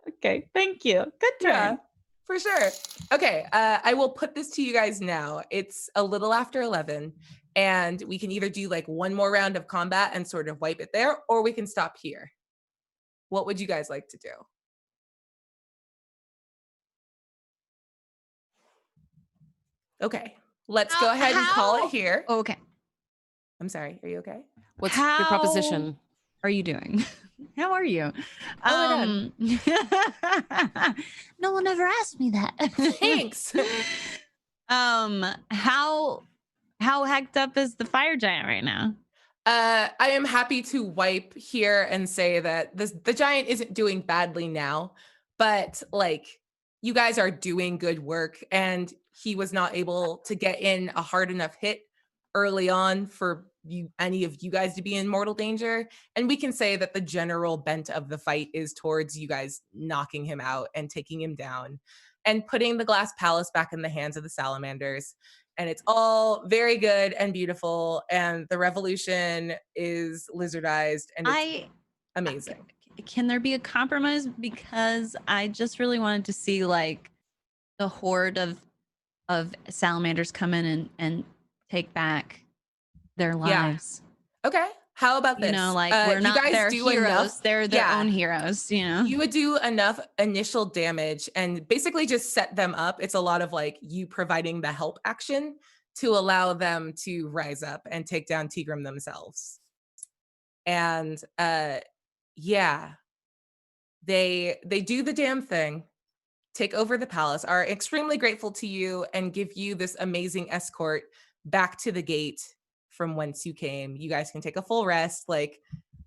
Okay, thank you. Good turn. Yeah, for sure. Okay, I will put this to you guys now. It's a little after 11, and we can either do like one more round of combat and sort of wipe it there, or we can stop here. What would you guys like to do? Okay, let's go ahead and call it here. Okay. I'm sorry. Are you okay? What's your proposition? Are you doing? How are you? Oh No one ever asked me that. Thanks. How hacked up is the fire giant right now? I am happy to wipe here and say that the giant isn't doing badly now, but like you guys are doing good work, and he was not able to get in a hard enough hit early on for any of you guys to be in mortal danger. And we can say that the general bent of the fight is towards you guys knocking him out and taking him down and putting the glass palace back in the hands of the salamanders. And it's all very good and beautiful, and the revolution is lizardized, and it's amazing. Can there be a compromise? Because I just really wanted to see like the horde of salamanders come in and take back their lives. Yeah. Okay. How about this? You know, like we're not their heroes. Enough, they're their own heroes, you know? You would do enough initial damage and basically just set them up. It's a lot of like you providing the help action to allow them to rise up and take down Tigrum themselves. And yeah, they do the damn thing, take over the palace, are extremely grateful to you, and give you this amazing escort back to the gate from whence you came. You guys can take a full rest. Like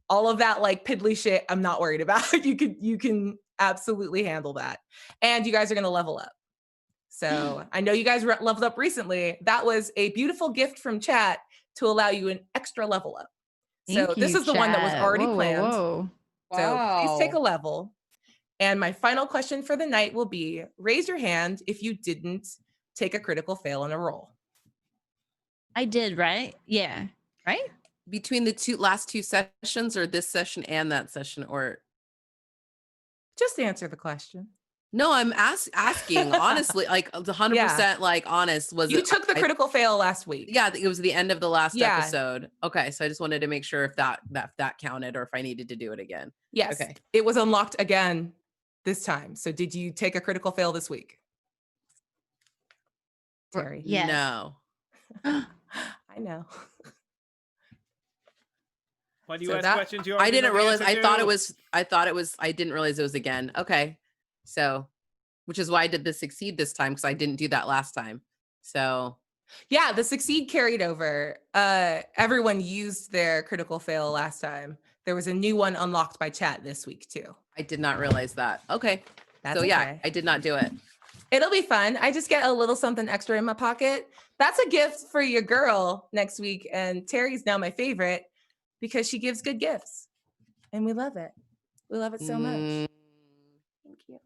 all of that like piddly shit, I'm not worried about. You can absolutely handle that. And you guys are going to level up. So I know you guys leveled up recently. That was a beautiful gift from chat to allow you an extra level up. So this is the one that was already planned. Whoa. So please take a level. And my final question for the night will be, raise your hand if you didn't take a critical fail in a roll. I did, right? Yeah. Right? Between the last two sessions, or this session and that session, or just answer the question. No, I'm asking honestly, like 100% like honest. Was you took the critical fail last week? Yeah, it was the end of the last episode. Okay, so I just wanted to make sure if that counted, or if I needed to do it again. Yes. Okay. It was unlocked again this time. So did you take a critical fail this week? Terry? Yes. No. I know. When you So ask that- questions, you I already didn't know the realize. answer I to. thought it was. I didn't realize it was again. Okay, so, which is why I did the succeed this time because I didn't do that last time. So Yeah, the succeed carried over. Everyone used their critical fail last time. There was a new one unlocked by chat this week too. I did not realize that. Okay, That's so yeah, okay. I did not do it. It'll be fun. I just get a little something extra in my pocket. That's a gift for your girl next week. And Terry's now my favorite because she gives good gifts. And we love it. We love it so much. Thank you.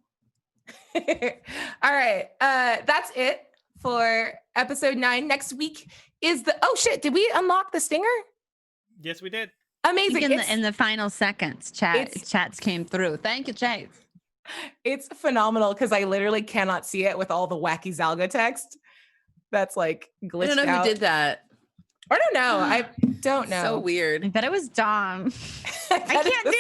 All right. That's it for episode 9. Next week is the oh shit, did we unlock the stinger? Yes, we did. Amazing. In the final seconds, chats came through. Thank you, Chase. It's phenomenal because I literally cannot see it with all the wacky Zalga text. That's like glitched I don't know out. who did that. I don't know. I don't know. So weird. I bet it was Dom. I can't do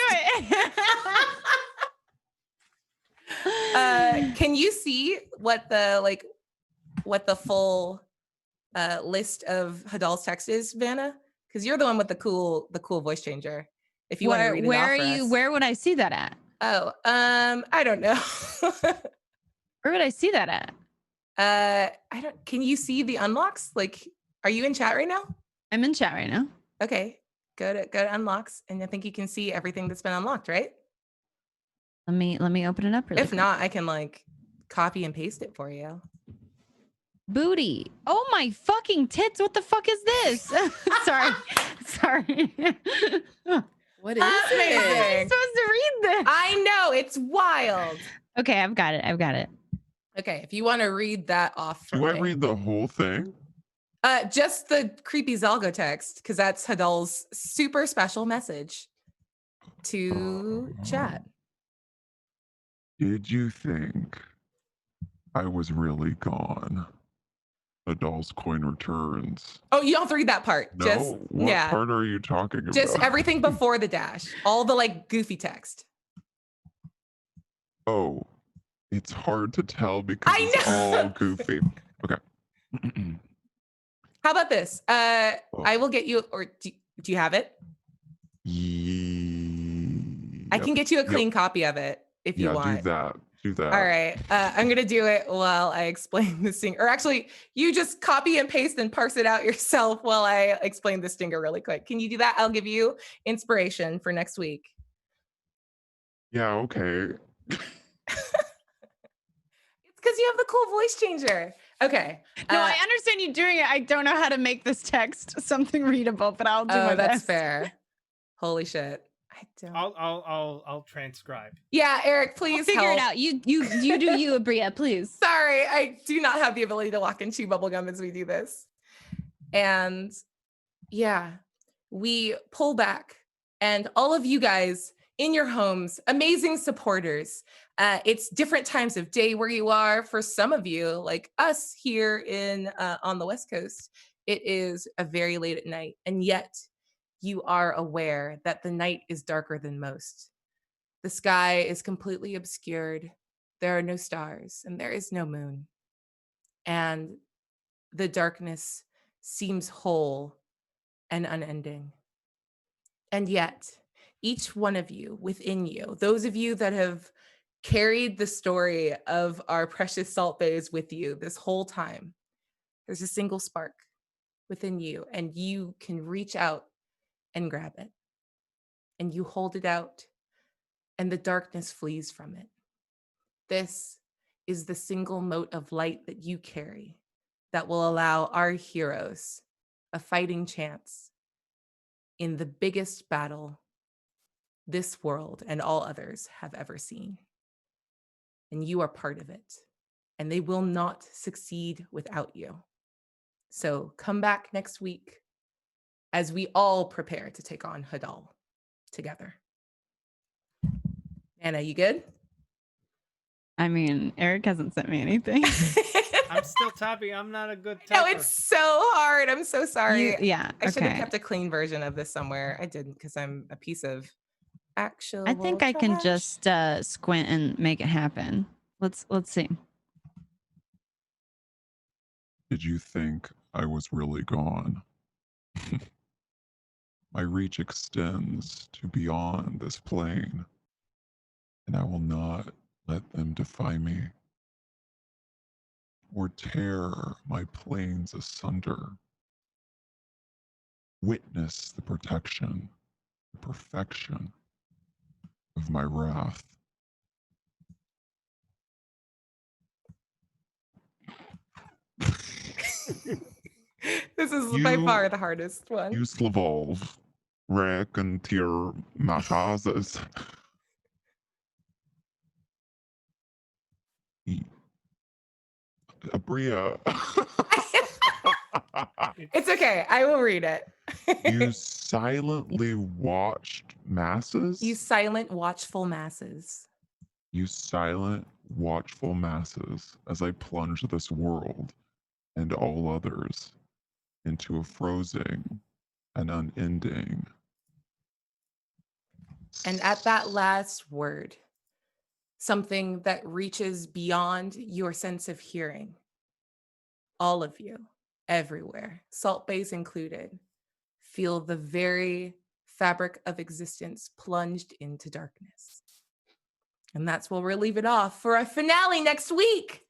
it. Can you see what the full list of Hadal's text is, Vanna? Because you're the one with the cool voice changer. If you want to read it where off are for you? us. Where would I see that at? Oh, I don't know. Where would I see that at? I don't. Can you see the unlocks? Like, are you in chat right now? I'm in chat right now. Okay, go to unlocks, and I think you can see everything that's been unlocked, right? Let me open it up really If quick. not, I can like copy and paste it for you. Booty. Oh my fucking tits. What the fuck is this? Sorry. What is Amazing. it? I'm supposed to read this. I know, it's wild. Okay, I've got it. Okay, if you want to read that off for Do I me. read the whole thing? Just the creepy Zalgo text, because that's Hadal's super special message to chat. Did you think I was really gone? A doll's coin returns. Oh, you don't have to read that part. No, Just what yeah. part are you talking about? Just everything before the dash. All the like goofy text. Oh, it's hard to tell because it's all goofy. Okay. How about this? I will get you, or do you have it? I can get you a clean copy of it if you want. Do that. All right. I'm going to do it while I explain the stinger. Or actually, you just copy and paste and parse it out yourself while I explain the stinger really quick. Can you do that? I'll give you inspiration for next week. Yeah, okay. It's because you have the cool voice changer. Okay. No, I understand you doing it. I don't know how to make this text something readable, but I'll do my best. That's fair. Holy shit. I don't. I'll transcribe. Yeah, Eric, please figure help. it out. You do you, Abria, please. Sorry, I do not have the ability to walk and chew bubblegum as we do this. And yeah, we pull back, and all of you guys in your homes, amazing supporters. It's different times of day where you are. For some of you, like us here in on the West Coast, it is a very late at night, and yet you are aware that the night is darker than most. The sky is completely obscured. There are no stars and there is no moon. And the darkness seems whole and unending. And yet, each one of you within you, those of you that have carried the story of our precious salt bays with you this whole time, there's a single spark within you, and you can reach out and grab it. And you hold it out, and the darkness flees from it. This is the single mote of light that you carry that will allow our heroes a fighting chance in the biggest battle this world and all others have ever seen. And you are part of it, and they will not succeed without you. So come back next week as we all prepare to take on Hadal together. Anna, you good? I mean, Eric hasn't sent me anything. I'm still typing. I'm not a good typer. No, it's so hard. I'm so sorry. Yeah, I should have okay. kept a clean version of this somewhere. I didn't because I'm a piece of actual. I think I can just squint and make it happen. Let's see. Did you think I was really gone? My reach extends to beyond this plane, and I will not let them defy me or tear my planes asunder. Witness the protection, the perfection of my wrath. This is by far the hardest one. You Slavolv, Rick and Tier Machazes. Abria. It's okay. I will read it. You silently watched masses? You silent, watchful masses. You silent, watchful masses as I plunge this world and all others into a frozen and unending. And at that last word, something that reaches beyond your sense of hearing, all of you, everywhere, Salt Baes included, feel the very fabric of existence plunged into darkness. And that's where we'll leave it off for a finale next week.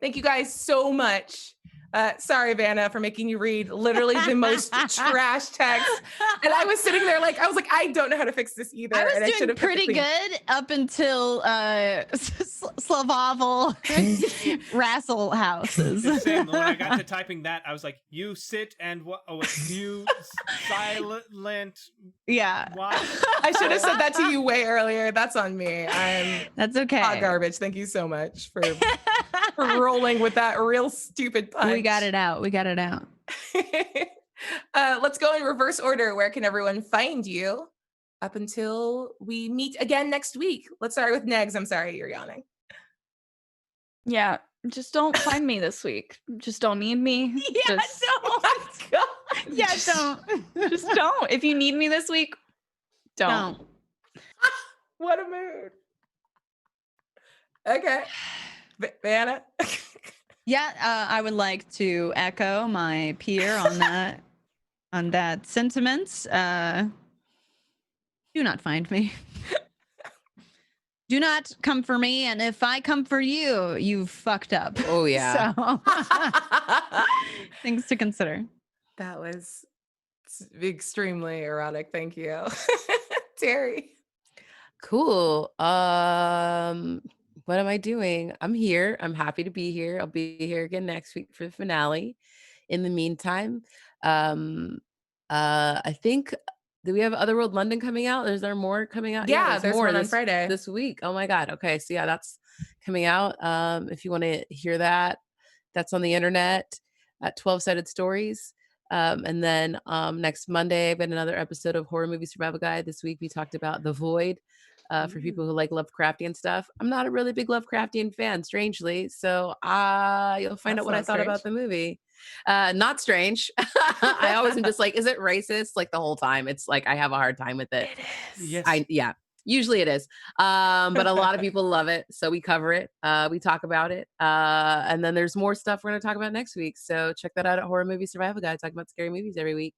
Thank you guys so much. Sorry, Vanna, for making you read literally the most trash text. And I was sitting there like, I don't know how to fix this either. I was and doing pretty good up until Slavovel Rassel houses. Same. When I got to typing that, I was like, you sit and what? Oh, you silent. Yeah. Watch. I should have said that to you way earlier. That's on me. That's okay. Hot garbage. Thank you so much for rolling with that real stupid punch. We got it out. Let's go in reverse order. Where can everyone find you up until we meet again next week? Let's start with Negs. I'm sorry, you're yawning. Yeah, just don't find me this week. Just don't need me. Yeah, just, don't. Yeah, don't. Just don't. If you need me this week, don't. What a mood. Okay. Vanna? Yeah, I would like to echo my peer on that sentiment. Do not find me. Do not come for me, and if I come for you, you've fucked up. Oh yeah. So things to consider. That was extremely erotic. Thank you. Terry. Cool. What am I doing? I'm here. I'm happy to be here. I'll be here again next week for the finale. In the meantime, I think, do we have Otherworld London coming out? Is there more coming out? Yeah, there's more one on Friday this week. Oh my God. Okay. So yeah, that's coming out. If you want to hear that, that's on the internet at 12-Sided Stories. And then next Monday, I've got another episode of Horror Movie Survival Guide. This week we talked about The Void. For people who like Lovecraftian stuff. I'm not a really big Lovecraftian fan, strangely. So you'll find out what I thought about the movie. Not strange. I always am just like, is it racist? Like the whole time. It's like, I have a hard time with it. It is. Yes. Usually it is. But a lot of people love it. So we cover it. We talk about it. And then there's more stuff we're going to talk about next week. So check that out at Horror Movie Survival Guide. Talk about scary movies every week.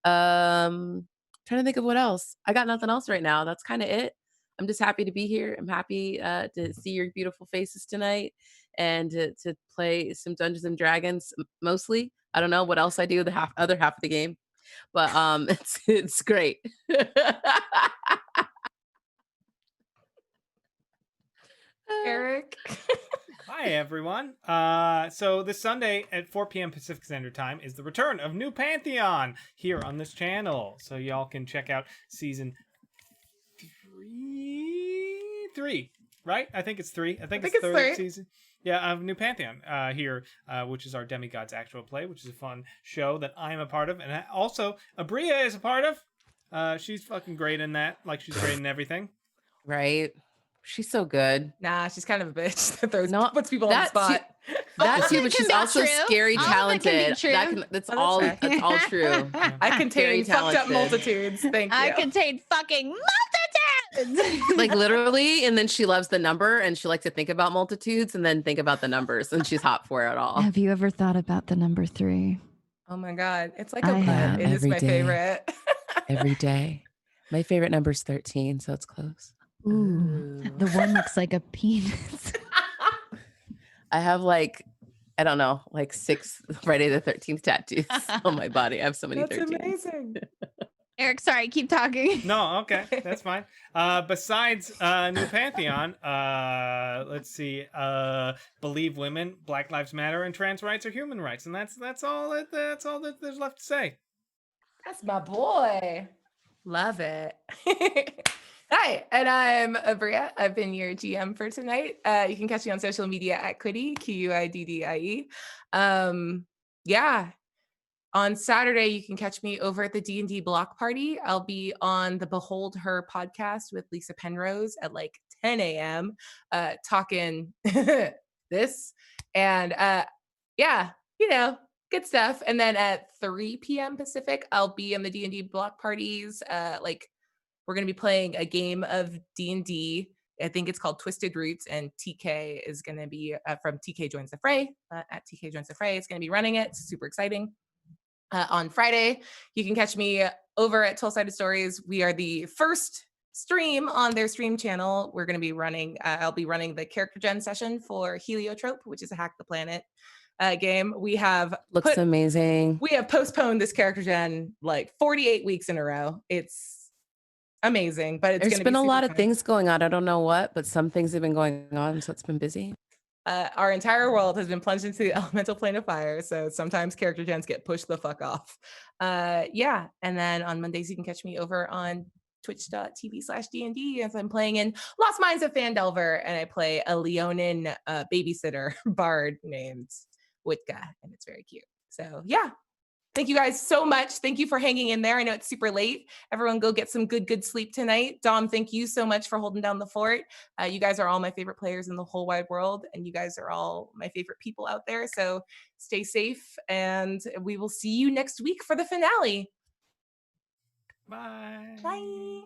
Trying to think of what else. I got nothing else right now. That's kind of it. I'm just happy to be here. I'm happy to see your beautiful faces tonight and to play some Dungeons and Dragons mostly. I don't know what else I do the other half of the game, but it's great. Eric. Hi, everyone. So this Sunday at 4 p.m. Pacific Standard Time is the return of New Pantheon here on this channel. So y'all can check out season 3, right? I think it's 3. I think it's third 3. season. Yeah, of New Pantheon here, which is our Demigod's Actual Play, which is a fun show that I am a part of. And also, Abria is a part of. She's fucking great in that. Like, she's great in everything. Right. She's so good. Nah, she's kind of a bitch that puts people on the spot. That too, but she's also scary talented. That's all true. I contain fucked up multitudes. Thank you. I contain fucking multitudes. Like literally, and then she loves the number and she likes to think about multitudes and then think about the numbers and she's hot for it all. Have you ever thought about the number 3? Oh my God. It's like I a have it is every my day. favorite. every day. My favorite number is 13, so it's close. Ooh, the one looks like a penis. I have like, I don't know, like 6 Friday the 13th tattoos on my body. I have so many That's 13s. amazing. Eric, sorry, keep talking. No, okay, that's fine. Besides New Pantheon, let's see. Believe women, Black Lives Matter, and trans rights are human rights, and that's all that there's left to say. That's my boy. Love it. Hi, and I'm Abria. I've been your GM for tonight. You can catch me on social media at Quiddy, Quiddie. Yeah. On Saturday, you can catch me over at the D&D block party. I'll be on the Behold Her podcast with Lisa Penrose at like 10 a.m. Talking this. And yeah, good stuff. And then at 3 p.m. Pacific, I'll be in the D&D block parties. We're going to be playing a game of D&D. I think it's called Twisted Roots, and TK is going to be from TK Joins the Fray. At TK Joins the Fray, it's going to be running it. It's super exciting. On Friday, you can catch me over at Toll-Sided Stories. We are the first stream on their stream channel. We're going to be running, I'll be running the character gen session for Heliotrope, which is a Hack the Planet game. We have Looks amazing. We have postponed this character gen like 48 weeks in a row. It's amazing, but There's been a lot of things going on. I don't know what, but some things have been going on, so it's been busy. Our entire world has been plunged into the elemental plane of fire, so sometimes character gens get pushed the fuck off. Yeah, and then on Mondays you can catch me over on twitch.tv/DND as I'm playing in Lost Minds of Phandelver, and I play a Leonin babysitter bard named Witka, and it's very cute. So yeah. Thank you guys so much. Thank you for hanging in there. I know it's super late. Everyone go get some good sleep tonight. Dom, thank you so much for holding down the fort. You guys are all my favorite players in the whole wide world, and you guys are all my favorite people out there. So stay safe, and we will see you next week for the finale. Bye. Bye.